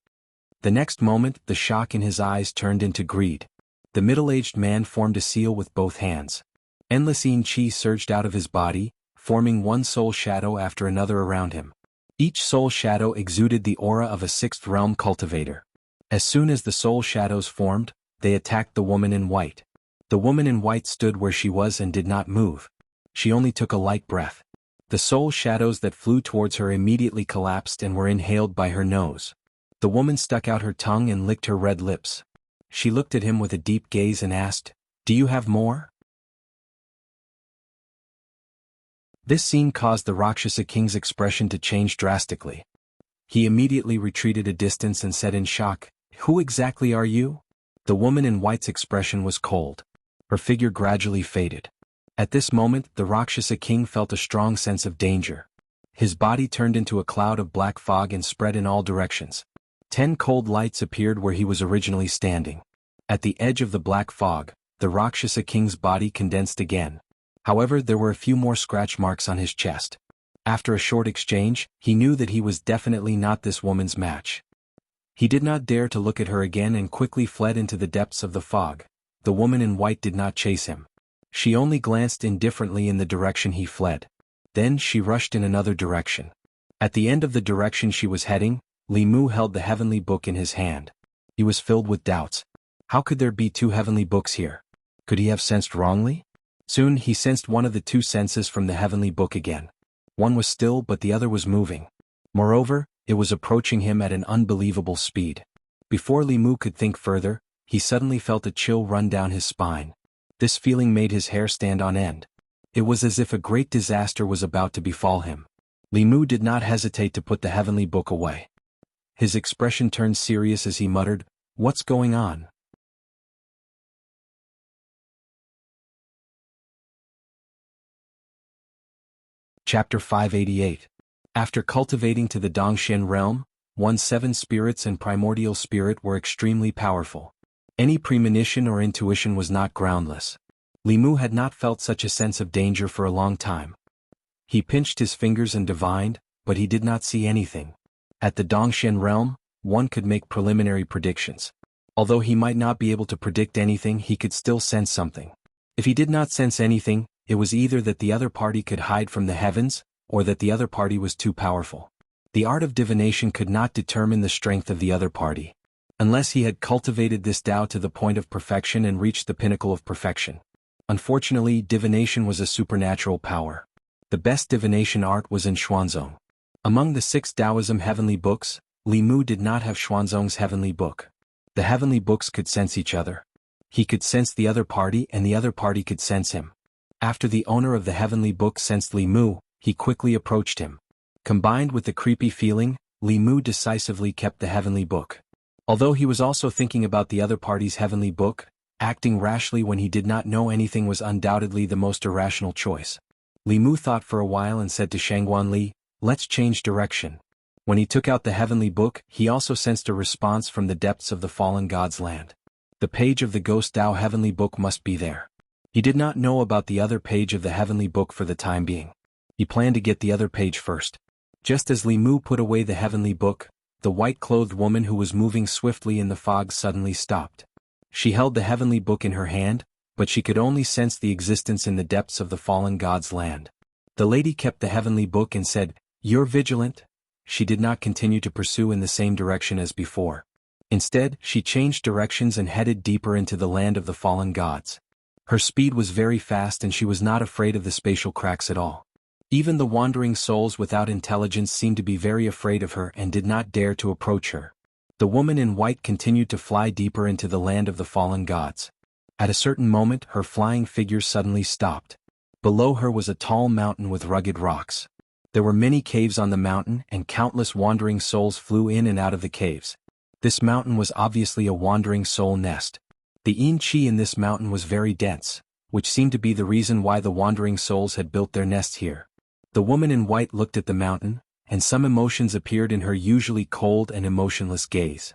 The next moment, the shock in his eyes turned into greed. The middle-aged man formed a seal with both hands. Endless chi surged out of his body, forming one soul shadow after another around him. Each soul shadow exuded the aura of a sixth realm cultivator. As soon as the soul shadows formed, they attacked the woman in white. The woman in white stood where she was and did not move. She only took a light breath. The soul shadows that flew towards her immediately collapsed and were inhaled by her nose. The woman stuck out her tongue and licked her red lips. She looked at him with a deep gaze and asked, "Do you have more?" This scene caused the Rakshasa king's expression to change drastically. He immediately retreated a distance and said in shock, "Who exactly are you?" The woman in white's expression was cold. Her figure gradually faded. At this moment, the Rakshasa king felt a strong sense of danger. His body turned into a cloud of black fog and spread in all directions. 10 cold lights appeared where he was originally standing. At the edge of the black fog, the Rakshasa king's body condensed again. However, there were a few more scratch marks on his chest. After a short exchange, he knew that he was definitely not this woman's match. He did not dare to look at her again and quickly fled into the depths of the fog. The woman in white did not chase him. She only glanced indifferently in the direction he fled. Then she rushed in another direction. At the end of the direction she was heading, Li Mu held the heavenly book in his hand. He was filled with doubts. How could there be two heavenly books here? Could he have sensed wrongly? Soon he sensed one of the two senses from the heavenly book again. One was still but the other was moving. Moreover, it was approaching him at an unbelievable speed. Before Li Mu could think further, he suddenly felt a chill run down his spine. This feeling made his hair stand on end. It was as if a great disaster was about to befall him. Li Mu did not hesitate to put the heavenly book away. His expression turned serious as he muttered, "What's going on?" Chapter 588. After cultivating to the Dongxian realm, one's 7 spirits and primordial spirit were extremely powerful. Any premonition or intuition was not groundless. Li Mu had not felt such a sense of danger for a long time. He pinched his fingers and divined, but he did not see anything. At the Dongxian realm, one could make preliminary predictions. Although he might not be able to predict anything, he could still sense something. If he did not sense anything, it was either that the other party could hide from the heavens, or that the other party was too powerful. The art of divination could not determine the strength of the other party, unless he had cultivated this Tao to the point of perfection and reached the pinnacle of perfection. Unfortunately, divination was a supernatural power. The best divination art was in Xuanzong. Among the 6 Taoism heavenly books, Li Mu did not have Xuanzong's heavenly book. The heavenly books could sense each other. He could sense the other party and the other party could sense him. After the owner of the heavenly book sensed Li Mu, he quickly approached him. Combined with the creepy feeling, Li Mu decisively kept the heavenly book. Although he was also thinking about the other party's heavenly book, acting rashly when he did not know anything was undoubtedly the most irrational choice. Li Mu thought for a while and said to Shangguan Li, "Let's change direction." When he took out the heavenly book, he also sensed a response from the depths of the fallen god's land. The page of the Ghost Tao heavenly book must be there. He did not know about the other page of the heavenly book for the time being. He planned to get the other page first. Just as Li Mu put away the heavenly book, the white-clothed woman who was moving swiftly in the fog suddenly stopped. She held the heavenly book in her hand, but she could only sense the existence in the depths of the fallen god's land. The lady kept the heavenly book and said, "You're vigilant?" She did not continue to pursue in the same direction as before. Instead, she changed directions and headed deeper into the land of the fallen gods. Her speed was very fast and she was not afraid of the spatial cracks at all. Even the wandering souls without intelligence seemed to be very afraid of her and did not dare to approach her. The woman in white continued to fly deeper into the land of the fallen gods. At a certain moment, her flying figure suddenly stopped. Below her was a tall mountain with rugged rocks. There were many caves on the mountain and countless wandering souls flew in and out of the caves. This mountain was obviously a wandering soul nest. The yin qi in this mountain was very dense, which seemed to be the reason why the wandering souls had built their nests here. The woman in white looked at the mountain, and some emotions appeared in her usually cold and emotionless gaze.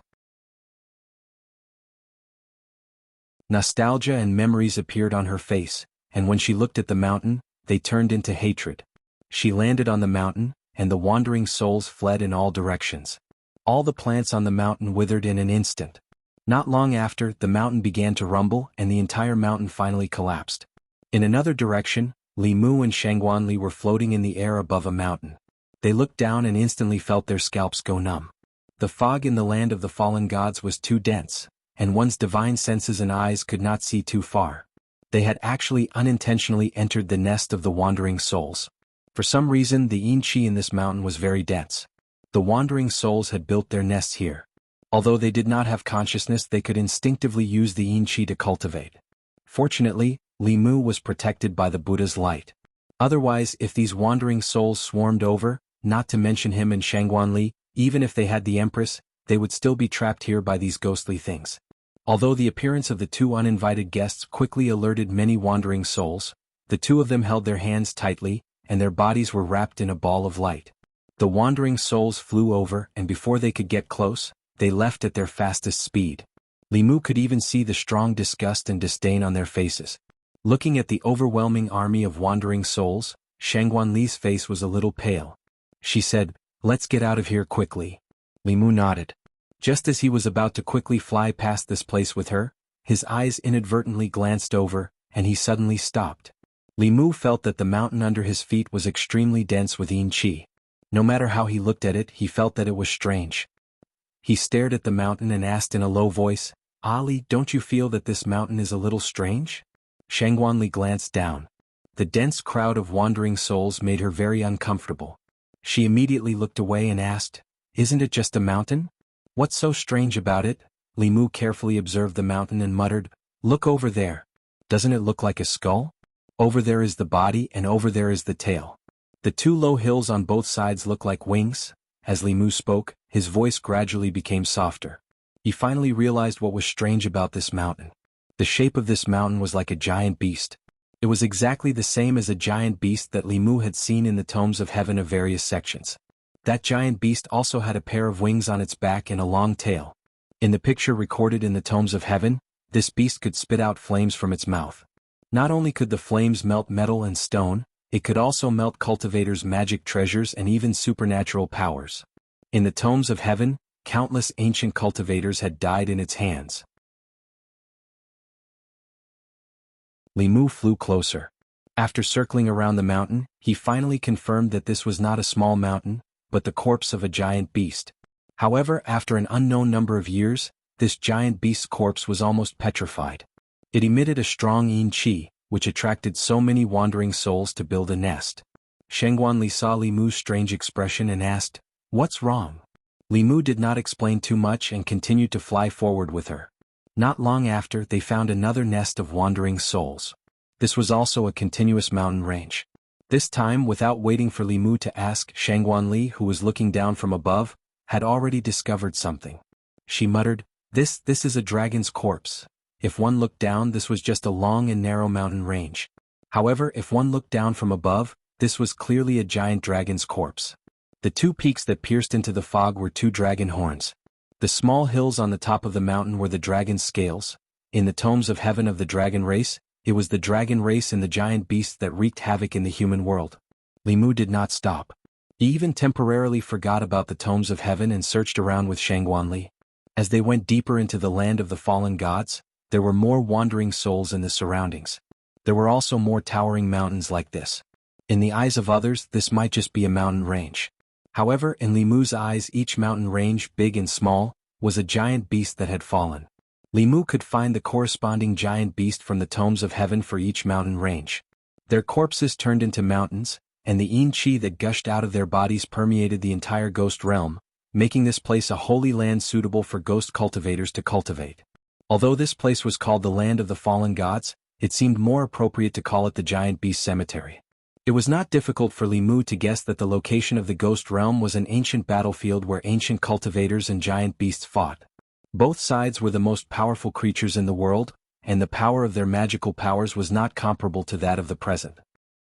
Nostalgia and memories appeared on her face, and when she looked at the mountain, they turned into hatred. She landed on the mountain, and the wandering souls fled in all directions. All the plants on the mountain withered in an instant. Not long after, the mountain began to rumble and the entire mountain finally collapsed. In another direction, Li Mu and Shangguan Li were floating in the air above a mountain. They looked down and instantly felt their scalps go numb. The fog in the land of the fallen gods was too dense, and one's divine senses and eyes could not see too far. They had actually unintentionally entered the nest of the wandering souls. For some reason, the yin qi in this mountain was very dense. The wandering souls had built their nests here. Although they did not have consciousness, they could instinctively use the yin qi to cultivate. Fortunately, Li Mu was protected by the Buddha's light. Otherwise, if these wandering souls swarmed over, not to mention him and Shangguan Li, even if they had the Empress, they would still be trapped here by these ghostly things. Although the appearance of the 2 uninvited guests quickly alerted many wandering souls, the 2 of them held their hands tightly, and their bodies were wrapped in a ball of light. The wandering souls flew over, and before they could get close, they left at their fastest speed. Li Mu could even see the strong disgust and disdain on their faces. Looking at the overwhelming army of wandering souls, Shangguan Li's face was a little pale. She said, "Let's get out of here quickly." Li Mu nodded. Just as he was about to quickly fly past this place with her, his eyes inadvertently glanced over, and he suddenly stopped. Li Mu felt that the mountain under his feet was extremely dense with yin qi. No matter how he looked at it, he felt that it was strange. He stared at the mountain and asked in a low voice, "Ali, don't you feel that this mountain is a little strange?" Shangguan Li glanced down. The dense crowd of wandering souls made her very uncomfortable. She immediately looked away and asked, "Isn't it just a mountain? What's so strange about it?" Li Mu carefully observed the mountain and muttered, "Look over there. Doesn't it look like a skull? Over there is the body and over there is the tail. The 2 low hills on both sides look like wings." As Li Mu spoke, his voice gradually became softer. He finally realized what was strange about this mountain. The shape of this mountain was like a giant beast. It was exactly the same as a giant beast that Li Mu had seen in the tomes of heaven of various sections. That giant beast also had a pair of wings on its back and a long tail. In the picture recorded in the tomes of heaven, this beast could spit out flames from its mouth. Not only could the flames melt metal and stone, it could also melt cultivators' magic treasures and even supernatural powers. In the tomes of heaven, countless ancient cultivators had died in its hands. Li Mu flew closer. After circling around the mountain, he finally confirmed that this was not a small mountain, but the corpse of a giant beast. However, after an unknown number of years, this giant beast's corpse was almost petrified. It emitted a strong yin qi, which attracted so many wandering souls to build a nest. Shengguanli saw Li Mu's strange expression and asked, "What's wrong?" Li Mu did not explain too much and continued to fly forward with her. Not long after, they found another nest of wandering souls. This was also a continuous mountain range. This time, without waiting for Li Mu to ask, Shengguanli, who was looking down from above, had already discovered something. She muttered, This is a dragon's corpse. If one looked down, this was just a long and narrow mountain range. However, if one looked down from above, this was clearly a giant dragon's corpse. The two peaks that pierced into the fog were two dragon horns. The small hills on the top of the mountain were the dragon's scales. In the tomes of heaven of the dragon race, it was the dragon race and the giant beasts that wreaked havoc in the human world. Li Mu did not stop. He even temporarily forgot about the tomes of heaven and searched around with Shengguanli. As they went deeper into the land of the fallen gods, there were more wandering souls in the surroundings. There were also more towering mountains like this. In the eyes of others, this might just be a mountain range. However, in Li Mu's eyes, each mountain range, big and small, was a giant beast that had fallen. Li Mu could find the corresponding giant beast from the tomes of heaven for each mountain range. Their corpses turned into mountains, and the yin qi that gushed out of their bodies permeated the entire ghost realm, making this place a holy land suitable for ghost cultivators to cultivate. Although this place was called the Land of the Fallen Gods, it seemed more appropriate to call it the Giant Beast Cemetery. It was not difficult for Li Mu to guess that the location of the ghost realm was an ancient battlefield where ancient cultivators and giant beasts fought. Both sides were the most powerful creatures in the world, and the power of their magical powers was not comparable to that of the present.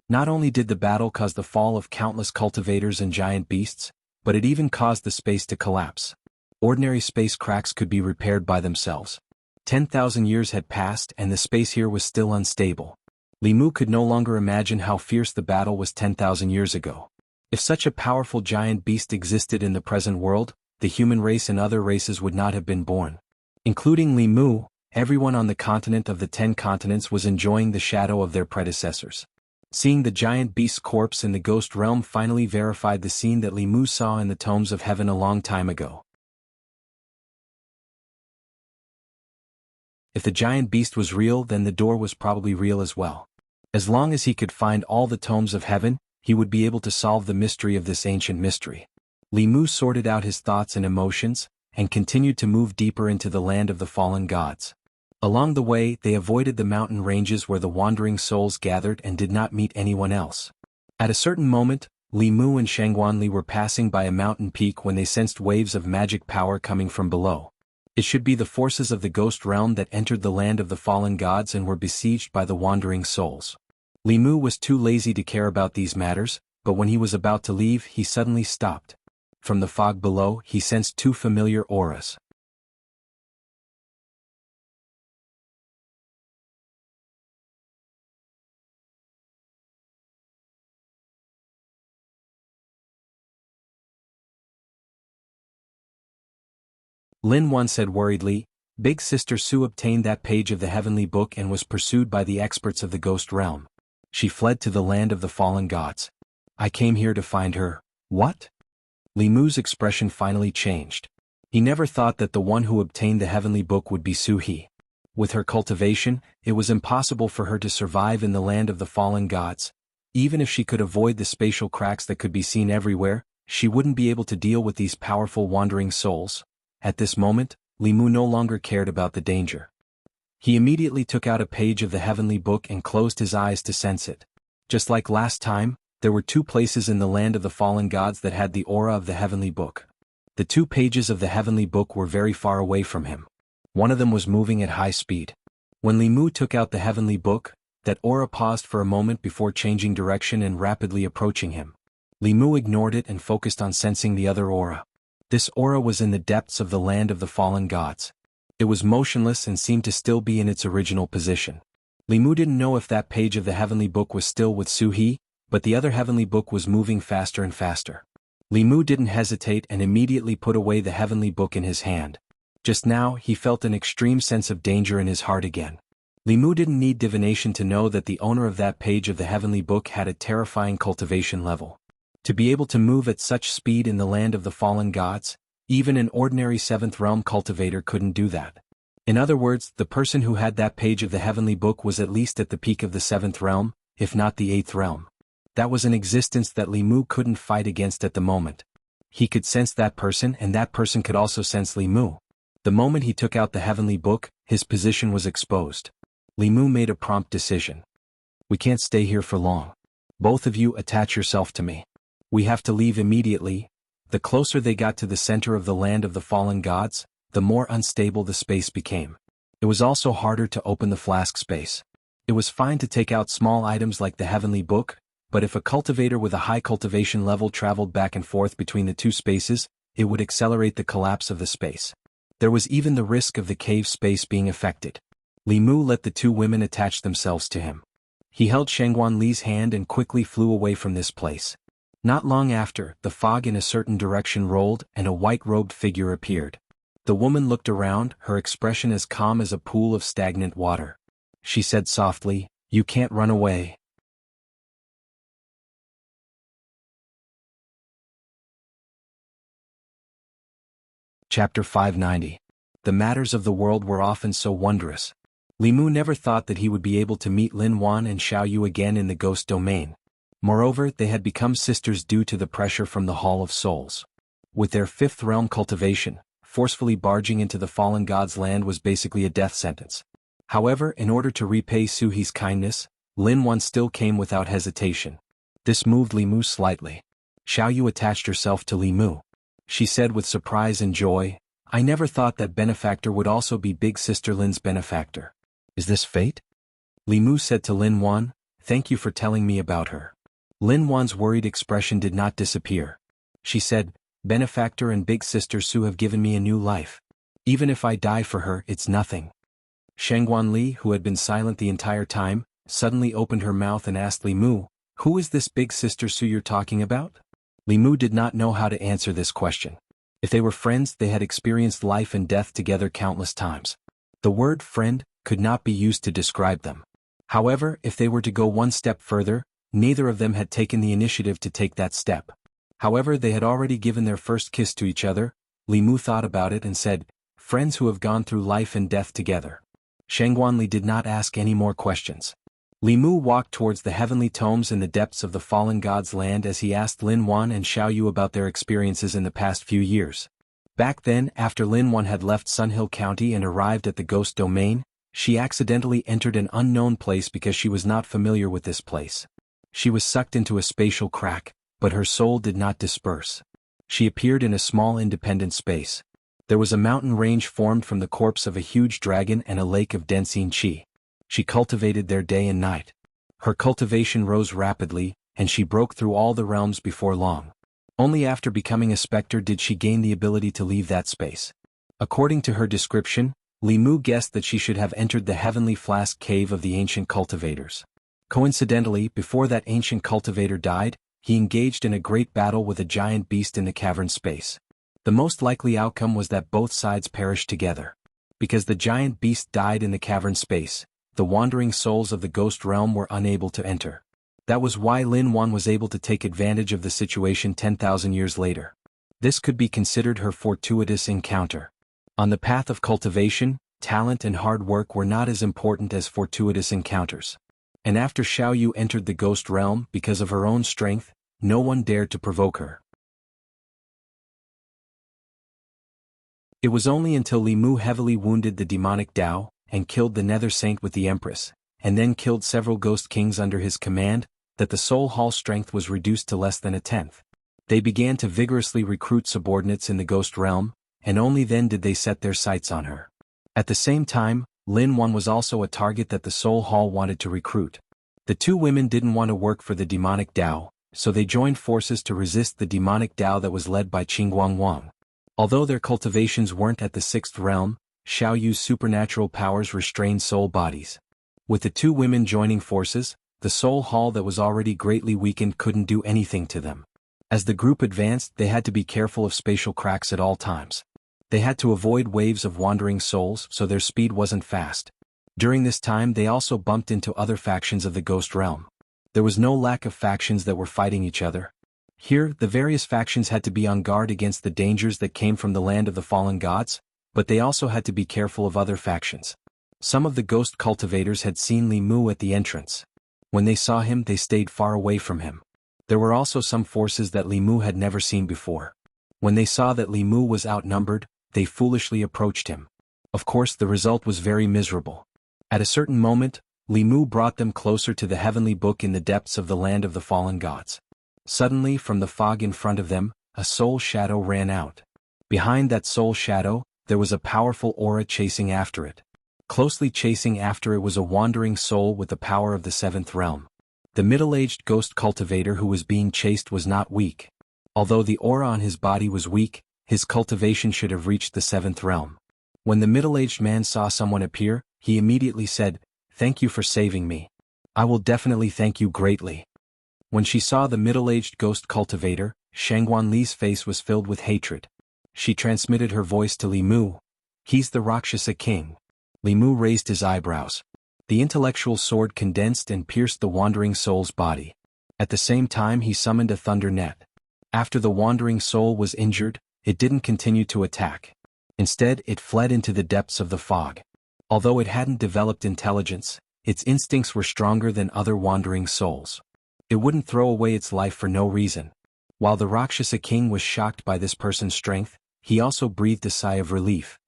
Not only did the battle cause the fall of countless cultivators and giant beasts, but it even caused the space to collapse. Ordinary space cracks could be repaired by themselves. 10,000 years had passed and the space here was still unstable. Li Mu could no longer imagine how fierce the battle was 10,000 years ago. If such a powerful giant beast existed in the present world, the human race and other races would not have been born. Including Li Mu, everyone on the continent of the 10 continents was enjoying the shadow of their predecessors. Seeing the giant beast's corpse in the ghost realm finally verified the scene that Li Mu saw in the tomes of heaven a long time ago. If the giant beast was real, then the door was probably real as well. As long as he could find all the tomes of heaven, he would be able to solve the mystery of this ancient mystery. Li Mu sorted out his thoughts and emotions, and continued to move deeper into the land of the fallen gods. Along the way, they avoided the mountain ranges where the wandering souls gathered and did not meet anyone else. At a certain moment, Li Mu and Shengguanli were passing by a mountain peak when they sensed waves of magic power coming from below. It should be the forces of the ghost realm that entered the land of the fallen gods and were besieged by the wandering souls. Li Mu was too lazy to care about these matters, but when he was about to leave, he suddenly stopped. From the fog below, he sensed two familiar auras. Lin Wan said worriedly, Big Sister Su obtained that page of the heavenly book and was pursued by the experts of the ghost realm. She fled to the land of the fallen gods. I came here to find her. What? Li Mu's expression finally changed. He never thought that the one who obtained the heavenly book would be Su He. With her cultivation, it was impossible for her to survive in the land of the fallen gods. Even if she could avoid the spatial cracks that could be seen everywhere, she wouldn't be able to deal with these powerful wandering souls. At this moment, Li Mu no longer cared about the danger. He immediately took out a page of the heavenly book and closed his eyes to sense it. Just like last time, there were two places in the land of the fallen gods that had the aura of the heavenly book. The two pages of the heavenly book were very far away from him. One of them was moving at high speed. When Li Mu took out the heavenly book, that aura paused for a moment before changing direction and rapidly approaching him. Li Mu ignored it and focused on sensing the other aura. This aura was in the depths of the land of the fallen gods. It was motionless and seemed to still be in its original position. Li Mu didn't know if that page of the heavenly book was still with Su He, but the other heavenly book was moving faster and faster. Li Mu didn't hesitate and immediately put away the heavenly book in his hand. Just now, he felt an extreme sense of danger in his heart again. Li Mu didn't need divination to know that the owner of that page of the heavenly book had a terrifying cultivation level. To be able to move at such speed in the land of the fallen gods, even an ordinary 7th realm cultivator couldn't do that. In other words, the person who had that page of the heavenly book was at least at the peak of the 7th realm, if not the 8th realm. That was an existence that Li Mu couldn't fight against at the moment. He could sense that person and that person could also sense Li Mu. The moment he took out the heavenly book, his position was exposed. Li Mu made a prompt decision. We can't stay here for long. Both of you attach yourself to me. We have to leave immediately. The closer they got to the center of the land of the fallen gods, the more unstable the space became. It was also harder to open the flask space. It was fine to take out small items like the heavenly book, but if a cultivator with a high cultivation level traveled back and forth between the two spaces, it would accelerate the collapse of the space. There was even the risk of the cave space being affected. Li Mu let the two women attach themselves to him. He held Shangguan Li's hand and quickly flew away from this place. Not long after, the fog in a certain direction rolled and a white-robed figure appeared. The woman looked around, her expression as calm as a pool of stagnant water. She said softly, "You can't run away." Chapter 590. The matters of the world were often so wondrous. Li Mu never thought that he would be able to meet Lin Wan and Xiaoyu again in the ghost domain. Moreover, they had become sisters due to the pressure from the Hall of Souls. With their 5th realm cultivation, forcefully barging into the fallen god's land was basically a death sentence. However, in order to repay Suhi's kindness, Lin Wan still came without hesitation. This moved Li Mu slightly. Xiaoyu attached herself to Li Mu. She said with surprise and joy, "I never thought that benefactor would also be big sister Lin's benefactor. Is this fate?" Li Mu said to Lin Wan, "Thank you for telling me about her." Lin Wan's worried expression did not disappear. She said, "Benefactor and big sister Su have given me a new life. Even if I die for her, it's nothing." Shangguan Li, who had been silent the entire time, suddenly opened her mouth and asked Li Mu, "Who is this big sister Su you're talking about?" Li Mu did not know how to answer this question. If they were friends, they had experienced life and death together countless times. The word friend could not be used to describe them. However, if they were to go one step further, neither of them had taken the initiative to take that step. However, they had already given their first kiss to each other. Li Mu thought about it and said, "Friends who have gone through life and death together." Shangguan Li did not ask any more questions. Li Mu walked towards the heavenly tomes in the depths of the fallen god's land as he asked Lin Wan and Xiaoyu about their experiences in the past few years. Back then, after Lin Wan had left Sunhill County and arrived at the ghost domain, she accidentally entered an unknown place because she was not familiar with this place. She was sucked into a spatial crack, but her soul did not disperse. She appeared in a small independent space. There was a mountain range formed from the corpse of a huge dragon and a lake of Densine Qi. She cultivated there day and night. Her cultivation rose rapidly, and she broke through all the realms before long. Only after becoming a specter did she gain the ability to leave that space. According to her description, Li Mu guessed that she should have entered the heavenly flask cave of the ancient cultivators. Coincidentally, before that ancient cultivator died, he engaged in a great battle with a giant beast in the cavern space. The most likely outcome was that both sides perished together. Because the giant beast died in the cavern space, the wandering souls of the ghost realm were unable to enter. That was why Lin Wan was able to take advantage of the situation 10,000 years later. This could be considered her fortuitous encounter. On the path of cultivation, talent and hard work were not as important as fortuitous encounters. And after Xiaoyu entered the ghost realm, because of her own strength, no one dared to provoke her. It was only until Li Mu heavily wounded the demonic Dao, and killed the Nether Saint with the Empress, and then killed several ghost kings under his command, that the Soul Hall strength was reduced to less than a tenth. They began to vigorously recruit subordinates in the ghost realm, and only then did they set their sights on her. At the same time, Lin Wan was also a target that the Soul Hall wanted to recruit. The two women didn't want to work for the demonic Dao, so they joined forces to resist the demonic Dao that was led by Qingguang Wang. Although their cultivations weren't at the 6th realm, Xiaoyu's supernatural powers restrained soul bodies. With the two women joining forces, the Soul Hall that was already greatly weakened couldn't do anything to them. As the group advanced, they had to be careful of spatial cracks at all times. They had to avoid waves of wandering souls so their speed wasn't fast. During this time they also bumped into other factions of the Ghost Realm. There was no lack of factions that were fighting each other. Here, the various factions had to be on guard against the dangers that came from the land of the fallen gods, but they also had to be careful of other factions. Some of the ghost cultivators had seen Li Mu at the entrance. When they saw him, they stayed far away from him. There were also some forces that Li Mu had never seen before. When they saw that Li Mu was outnumbered, they foolishly approached him. Of course, the result was very miserable. At a certain moment, Li Mu brought them closer to the heavenly book in the depths of the land of the fallen gods. Suddenly, from the fog in front of them, a soul shadow ran out. Behind that soul shadow, there was a powerful aura chasing after it. Closely chasing after it was a wandering soul with the power of the seventh realm. The middle-aged ghost cultivator who was being chased was not weak. Although the aura on his body was weak, his cultivation should have reached the seventh realm. When the middle-aged man saw someone appear, he immediately said, "Thank you for saving me. I will definitely thank you greatly." When she saw the middle-aged ghost cultivator, Xianxia face was filled with hatred. She transmitted her voice to Li Mu. "He's the Rakshasa king." Li Mu raised his eyebrows. The intellectual sword condensed and pierced the wandering soul's body. At the same time he summoned a thunder net. After the wandering soul was injured, it didn't continue to attack. Instead, it fled into the depths of the fog. Although it hadn't developed intelligence, its instincts were stronger than other wandering souls. It wouldn't throw away its life for no reason. While the Rakshasa king was shocked by this person's strength, he also breathed a sigh of relief.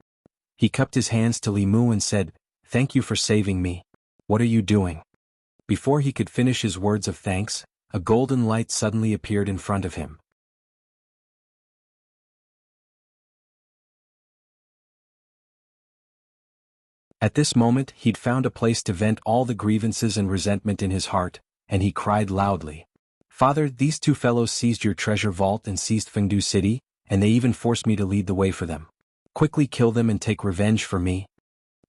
He cupped his hands to Li Mu and said, "Thank you for saving me. What are you doing?" Before he could finish his words of thanks, a golden light suddenly appeared in front of him. At this moment he'd found a place to vent all the grievances and resentment in his heart, and he cried loudly, "Father, these two fellows seized your treasure vault and seized Fengdu City, and they even forced me to lead the way for them. Quickly kill them and take revenge for me."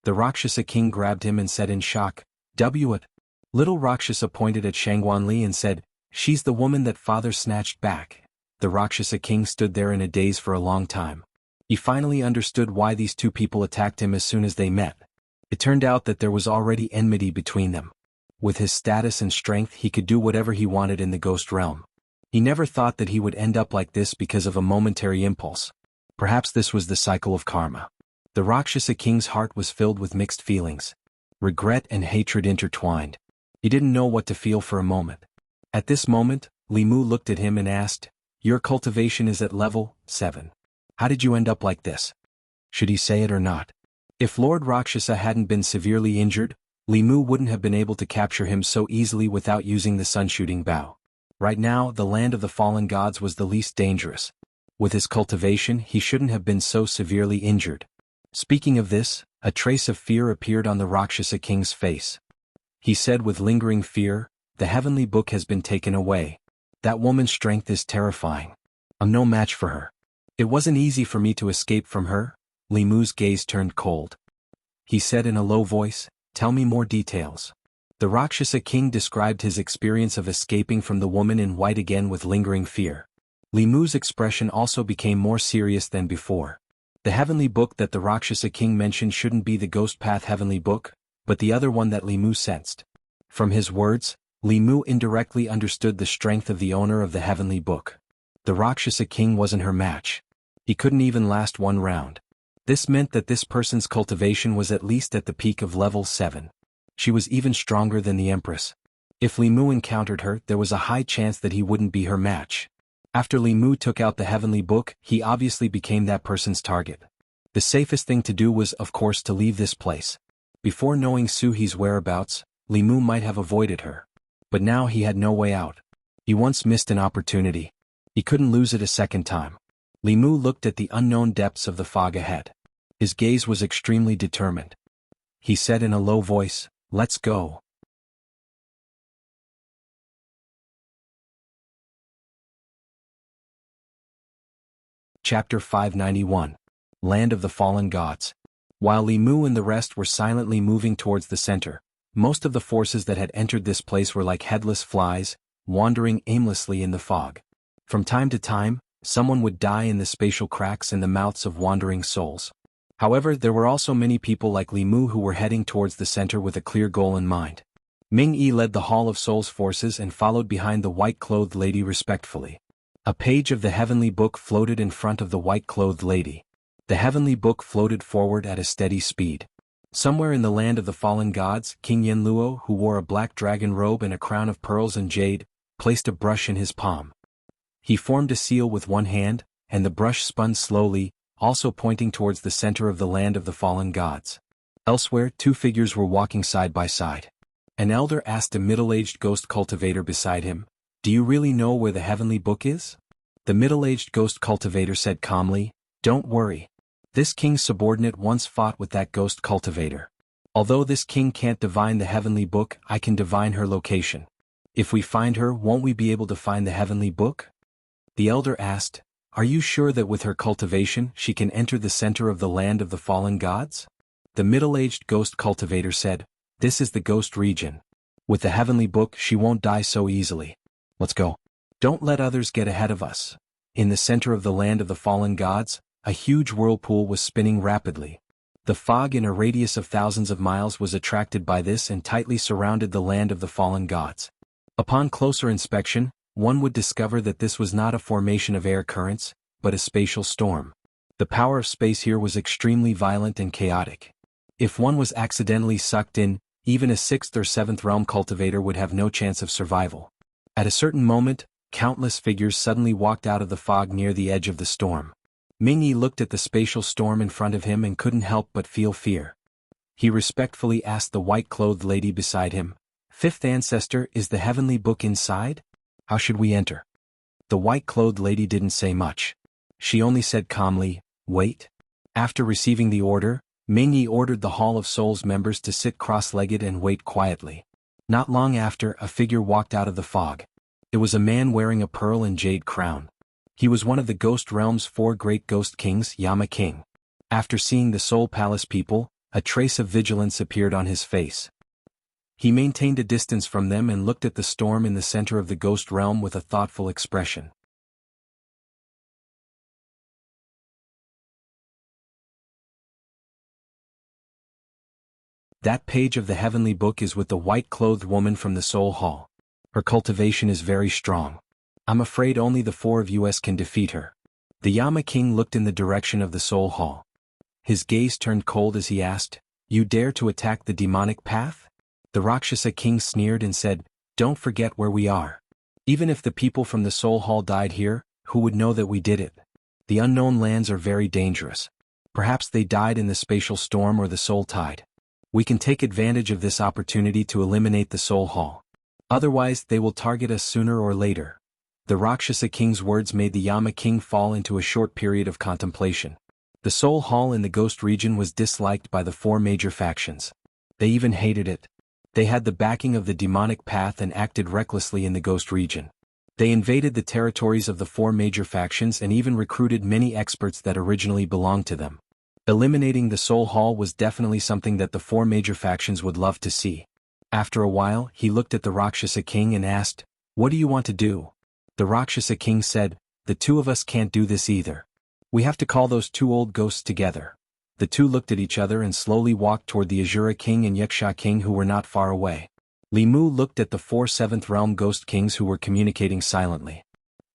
The Rakshasa king grabbed him and said in shock, "What?" Little Rakshasa pointed at Xianxia and said, "She's the woman that father snatched back." The Rakshasa king stood there in a daze for a long time. He finally understood why these two people attacked him as soon as they met. It turned out that there was already enmity between them. With his status and strength he could do whatever he wanted in the ghost realm. He never thought that he would end up like this because of a momentary impulse. Perhaps this was the cycle of karma. The Rakshasa king's heart was filled with mixed feelings. Regret and hatred intertwined. He didn't know what to feel for a moment. At this moment, Li Mu looked at him and asked, "Your cultivation is at level 7. How did you end up like this?" Should he say it or not? If Lord Rakshasa hadn't been severely injured, Li Mu wouldn't have been able to capture him so easily without using the sun-shooting bow. Right now, the land of the fallen gods was the least dangerous. With his cultivation, he shouldn't have been so severely injured. Speaking of this, a trace of fear appeared on the Rakshasa king's face. He said with lingering fear, "The heavenly book has been taken away. That woman's strength is terrifying. I'm no match for her. It wasn't easy for me to escape from her." Li Mu's gaze turned cold. He said in a low voice, "Tell me more details." The Rakshasa king described his experience of escaping from the woman in white again with lingering fear. Li Mu's expression also became more serious than before. The heavenly book that the Rakshasa king mentioned shouldn't be the Ghost Path heavenly book, but the other one that Li Mu sensed. From his words, Li Mu indirectly understood the strength of the owner of the heavenly book. The Rakshasa king wasn't her match. He couldn't even last one round. This meant that this person's cultivation was at least at the peak of level 7. She was even stronger than the Empress. If Li Mu encountered her, there was a high chance that he wouldn't be her match. After Li Mu took out the heavenly book, he obviously became that person's target. The safest thing to do was, of course, to leave this place. Before knowing Suhi's whereabouts, Li Mu might have avoided her. But now he had no way out. He once missed an opportunity. He couldn't lose it a second time. Li Mu looked at the unknown depths of the fog ahead. His gaze was extremely determined. He said in a low voice, "Let's go." Chapter 591. Land of the Fallen Gods. While Li Mu and the rest were silently moving towards the center, most of the forces that had entered this place were like headless flies, wandering aimlessly in the fog. From time to time, someone would die in the spatial cracks and the mouths of wandering souls. However, there were also many people like Li Mu who were heading towards the center with a clear goal in mind. Ming Yi led the Hall of Souls forces and followed behind the white-clothed lady respectfully. A page of the heavenly book floated in front of the white-clothed lady. The heavenly book floated forward at a steady speed. Somewhere in the land of the fallen gods, King Yanluo, who wore a black dragon robe and a crown of pearls and jade, placed a brush in his palm. He formed a seal with one hand, and the brush spun slowly, also pointing towards the center of the land of the fallen gods. Elsewhere, two figures were walking side by side. An elder asked a middle-aged ghost cultivator beside him, "Do you really know where the heavenly book is?" The middle-aged ghost cultivator said calmly, "Don't worry. This king's subordinate once fought with that ghost cultivator. Although this king can't divine the heavenly book, I can divine her location. If we find her, won't we be able to find the heavenly book?" The elder asked, "Are you sure that with her cultivation she can enter the center of the land of the fallen gods?" The middle-aged ghost cultivator said, "This is the ghost region. With the heavenly book she won't die so easily. Let's go. Don't let others get ahead of us." In the center of the land of the fallen gods, a huge whirlpool was spinning rapidly. The fog in a radius of thousands of miles was attracted by this and tightly surrounded the land of the fallen gods. Upon closer inspection, one would discover that this was not a formation of air currents, but a spatial storm. The power of space here was extremely violent and chaotic. If one was accidentally sucked in, even a 6th or 7th realm cultivator would have no chance of survival. At a certain moment, countless figures suddenly walked out of the fog near the edge of the storm. Ming Yi looked at the spatial storm in front of him and couldn't help but feel fear. He respectfully asked the white-clothed lady beside him, "Fifth ancestor, is the heavenly book inside? How should we enter?" The white-clothed lady didn't say much. She only said calmly, "Wait." After receiving the order, Ming Yi ordered the Hall of Souls members to sit cross-legged and wait quietly. Not long after, a figure walked out of the fog. It was a man wearing a pearl and jade crown. He was one of the Ghost Realm's 4 great ghost kings, Yama King. After seeing the Soul Palace people, a trace of vigilance appeared on his face. He maintained a distance from them and looked at the storm in the center of the Ghost Realm with a thoughtful expression. That page of the heavenly book is with the white-clothed woman from the Soul Hall. Her cultivation is very strong. I'm afraid only the 4 of us can defeat her. The Yama King looked in the direction of the Soul Hall. His gaze turned cold as he asked, "You dare to attack the demonic path?" The Rakshasa King sneered and said, "Don't forget where we are. Even if the people from the Soul Hall died here, who would know that we did it? The unknown lands are very dangerous. Perhaps they died in the spatial storm or the soul tide. We can take advantage of this opportunity to eliminate the Soul Hall. Otherwise, they will target us sooner or later." The Rakshasa King's words made the Yama King fall into a short period of contemplation. The Soul Hall in the Ghost region was disliked by the 4 major factions. They even hated it. They had the backing of the demonic path and acted recklessly in the Ghost region. They invaded the territories of the 4 major factions and even recruited many experts that originally belonged to them. Eliminating the Soul Hall was definitely something that the 4 major factions would love to see. After a while, he looked at the Rakshasa King and asked, "What do you want to do?" The Rakshasa King said, "The 2 of us can't do this either. We have to call those 2 old ghosts together." The 2 looked at each other and slowly walked toward the Azura King and Xianxia King who were not far away. Li Mu looked at the 4 7th realm ghost kings who were communicating silently.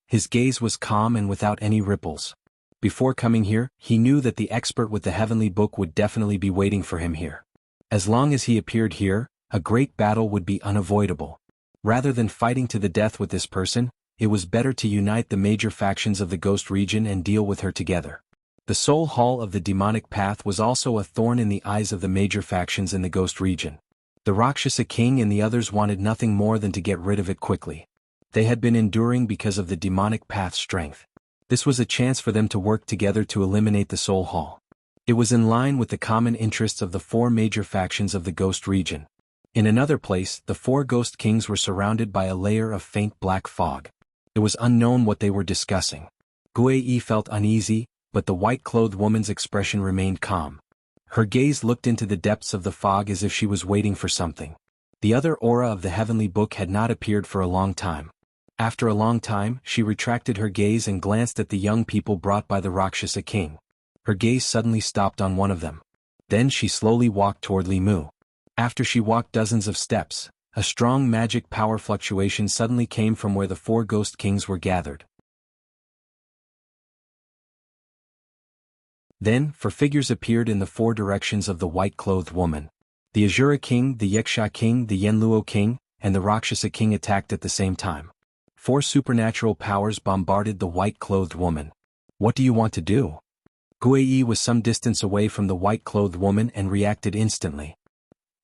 His gaze was calm and without any ripples. Before coming here, he knew that the expert with the heavenly book would definitely be waiting for him here. As long as he appeared here, a great battle would be unavoidable. Rather than fighting to the death with this person, it was better to unite the major factions of the Ghost region and deal with her together. The Soul Hall of the demonic path was also a thorn in the eyes of the major factions in the Ghost region. The Rakshasa King and the others wanted nothing more than to get rid of it quickly. They had been enduring because of the demonic path's strength. This was a chance for them to work together to eliminate the Soul Hall. It was in line with the common interests of the 4 major factions of the Ghost region. In another place, the 4 Ghost Kings were surrounded by a layer of faint black fog. It was unknown what they were discussing. Gui Yi felt uneasy, but the white-clothed woman's expression remained calm. Her gaze looked into the depths of the fog as if she was waiting for something. The other aura of the heavenly book had not appeared for a long time. After a long time, she retracted her gaze and glanced at the young people brought by the Rakshasa King. Her gaze suddenly stopped on one of them. Then she slowly walked toward Li Mu. After she walked dozens of steps, a strong magic power fluctuation suddenly came from where the four ghost kings were gathered. Then, four figures appeared in the four directions of the white-clothed woman. The Azura king, the Xianxia king, the Yanluo king, and the Rakshasa king attacked at the same time. Four supernatural powers bombarded the white-clothed woman. What do you want to do? Guiyi was some distance away from the white-clothed woman and reacted instantly.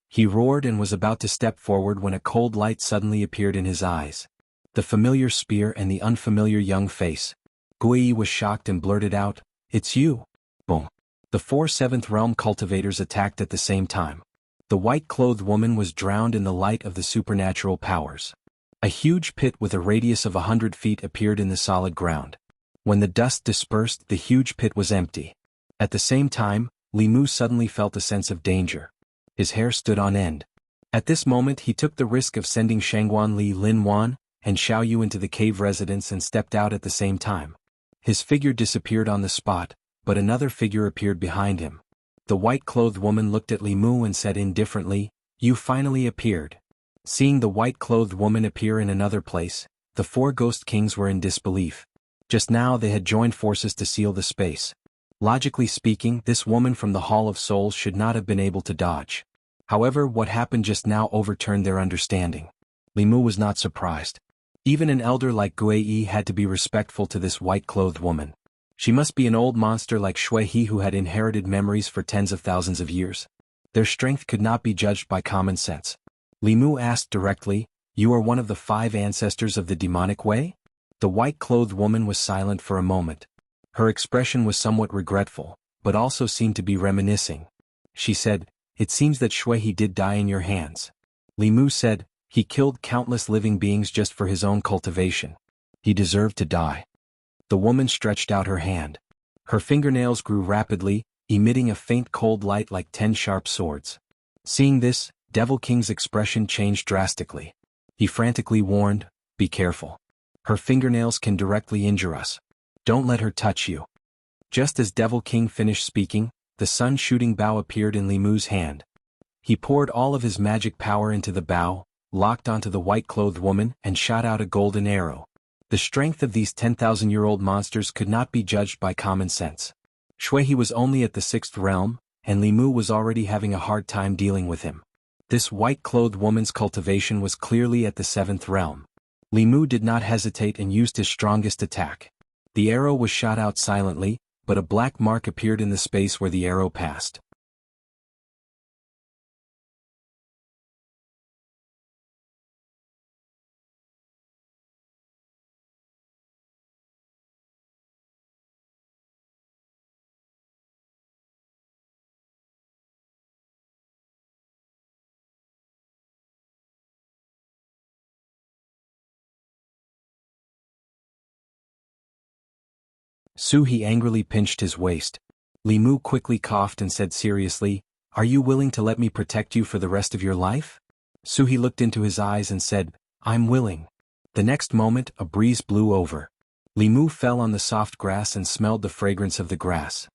He roared and was about to step forward when a cold light suddenly appeared in his eyes. The familiar spear and the unfamiliar young face. Guiyi was shocked and blurted out, "It's you." Boom. The four seventh realm cultivators attacked at the same time. The white-clothed woman was drowned in the light of the supernatural powers. A huge pit with a radius of 100 feet appeared in the solid ground. When the dust dispersed, the huge pit was empty. At the same time, Li Mu suddenly felt a sense of danger. His hair stood on end. At this moment he took the risk of sending Shangguan Li Lin Wan and Xiao Yu into the cave residence and stepped out at the same time. His figure disappeared on the spot, but another figure appeared behind him. The white-clothed woman looked at Li Mu and said indifferently, "You finally appeared." Seeing the white-clothed woman appear in another place, the four ghost kings were in disbelief. Just now they had joined forces to seal the space. Logically speaking, this woman from the Hall of Souls should not have been able to dodge. However, what happened just now overturned their understanding. Li Mu was not surprised. Even an elder like Guiyi had to be respectful to this white-clothed woman. She must be an old monster like Shui He who had inherited memories for tens of thousands of years. Their strength could not be judged by common sense. Li Mu asked directly, "You are one of the 5 ancestors of the demonic way?" The white-clothed woman was silent for a moment. Her expression was somewhat regretful, but also seemed to be reminiscing. She said, "It seems that Shui He did die in your hands." Li Mu said, "He killed countless living beings just for his own cultivation. He deserved to die." The woman stretched out her hand. Her fingernails grew rapidly, emitting a faint cold light like 10 sharp swords. Seeing this, Devil King's expression changed drastically. He frantically warned, "Be careful. Her fingernails can directly injure us. Don't let her touch you." Just as Devil King finished speaking, the sun-shooting bow appeared in Li Mu's hand. He poured all of his magic power into the bow, locked onto the white-clothed woman, and shot out a golden arrow. The strength of these 10,000-year-old monsters could not be judged by common sense. Shui He was only at the 6th realm, and Li Mu was already having a hard time dealing with him. This white-clothed woman's cultivation was clearly at the 7th realm. Li Mu did not hesitate and used his strongest attack. The arrow was shot out silently, but a black mark appeared in the space where the arrow passed. Su He angrily pinched his waist. Li Mu quickly coughed and said seriously, "Are you willing to let me protect you for the rest of your life?" Su He looked into his eyes and said, "I'm willing." The next moment, a breeze blew over. Li Mu fell on the soft grass and smelled the fragrance of the grass.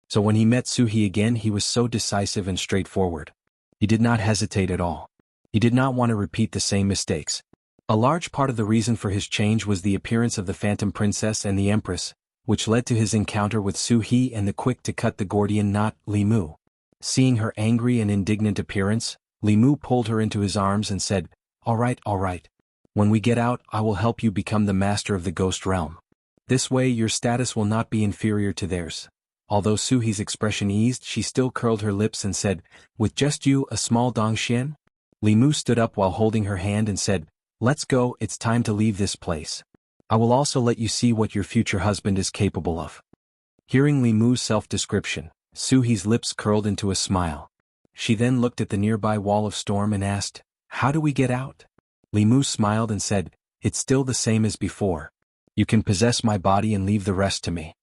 So when he met Su He again, he was so decisive and straightforward. He did not hesitate at all. He did not want to repeat the same mistakes. A large part of the reason for his change was the appearance of the Phantom Princess and the Empress, which led to his encounter with Su He and the quick to cut the Gordian knot, Li Mu. Seeing her angry and indignant appearance, Li Mu pulled her into his arms and said, all right. When we get out, I will help you become the master of the ghost realm. This way your status will not be inferior to theirs." Although Su He's expression eased, she still curled her lips and said, "With just you, a small Dongxian?" Li Mu stood up while holding her hand and said, "Let's go, it's time to leave this place. I will also let you see what your future husband is capable of." Hearing Li Mu's self-description, Su He's lips curled into a smile. She then looked at the nearby wall of storm and asked, "How do we get out?" Li Mu smiled and said, "It's still the same as before. You can possess my body and leave the rest to me."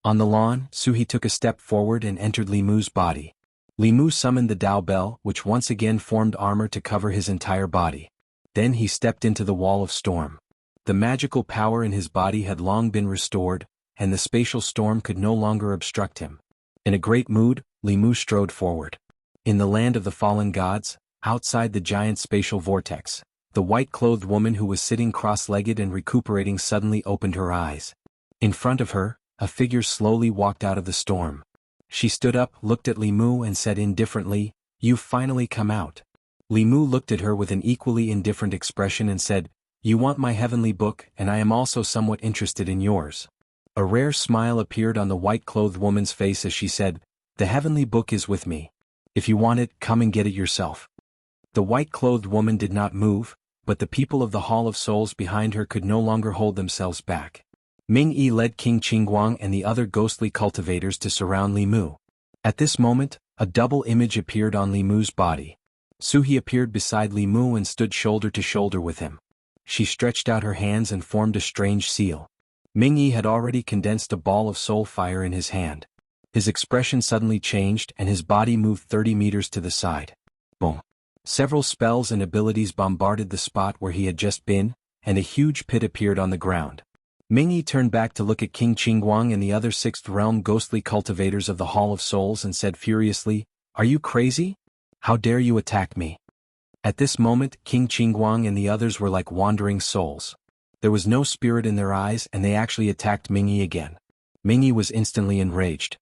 On the lawn, Su He took a step forward and entered Li Mu's body. Li Mu summoned the Dao Bell, which once again formed armor to cover his entire body. Then he stepped into the wall of storm. The magical power in his body had long been restored, and the spatial storm could no longer obstruct him. In a great mood, Li Mu strode forward. In the land of the fallen gods, outside the giant spatial vortex, the white-clothed woman who was sitting cross-legged and recuperating suddenly opened her eyes. In front of her, a figure slowly walked out of the storm. She stood up, looked at Li Mu and said indifferently, "You've finally come out." Li Mu looked at her with an equally indifferent expression and said, "You want my heavenly book, and I am also somewhat interested in yours." A rare smile appeared on the white-clothed woman's face as she said, "The heavenly book is with me. If you want it, come and get it yourself." The white-clothed woman did not move, but the people of the Hall of Souls behind her could no longer hold themselves back. Ming Yi led King Qingguang and the other ghostly cultivators to surround Li Mu. At this moment, a double image appeared on Li Mu's body. Suhi appeared beside Li Mu and stood shoulder to shoulder with him. She stretched out her hands and formed a strange seal. Ming Yi had already condensed a ball of soul fire in his hand. His expression suddenly changed and his body moved 30 meters to the side. Boom! Several spells and abilities bombarded the spot where he had just been, and a huge pit appeared on the ground. Ming Yi turned back to look at King Qingguang and the other Sixth Realm ghostly cultivators of the Hall of Souls and said furiously, "Are you crazy? How dare you attack me?" At this moment, King Qingguang and the others were like wandering souls. There was no spirit in their eyes and they actually attacked Ming Yi again. Ming Yi was instantly enraged.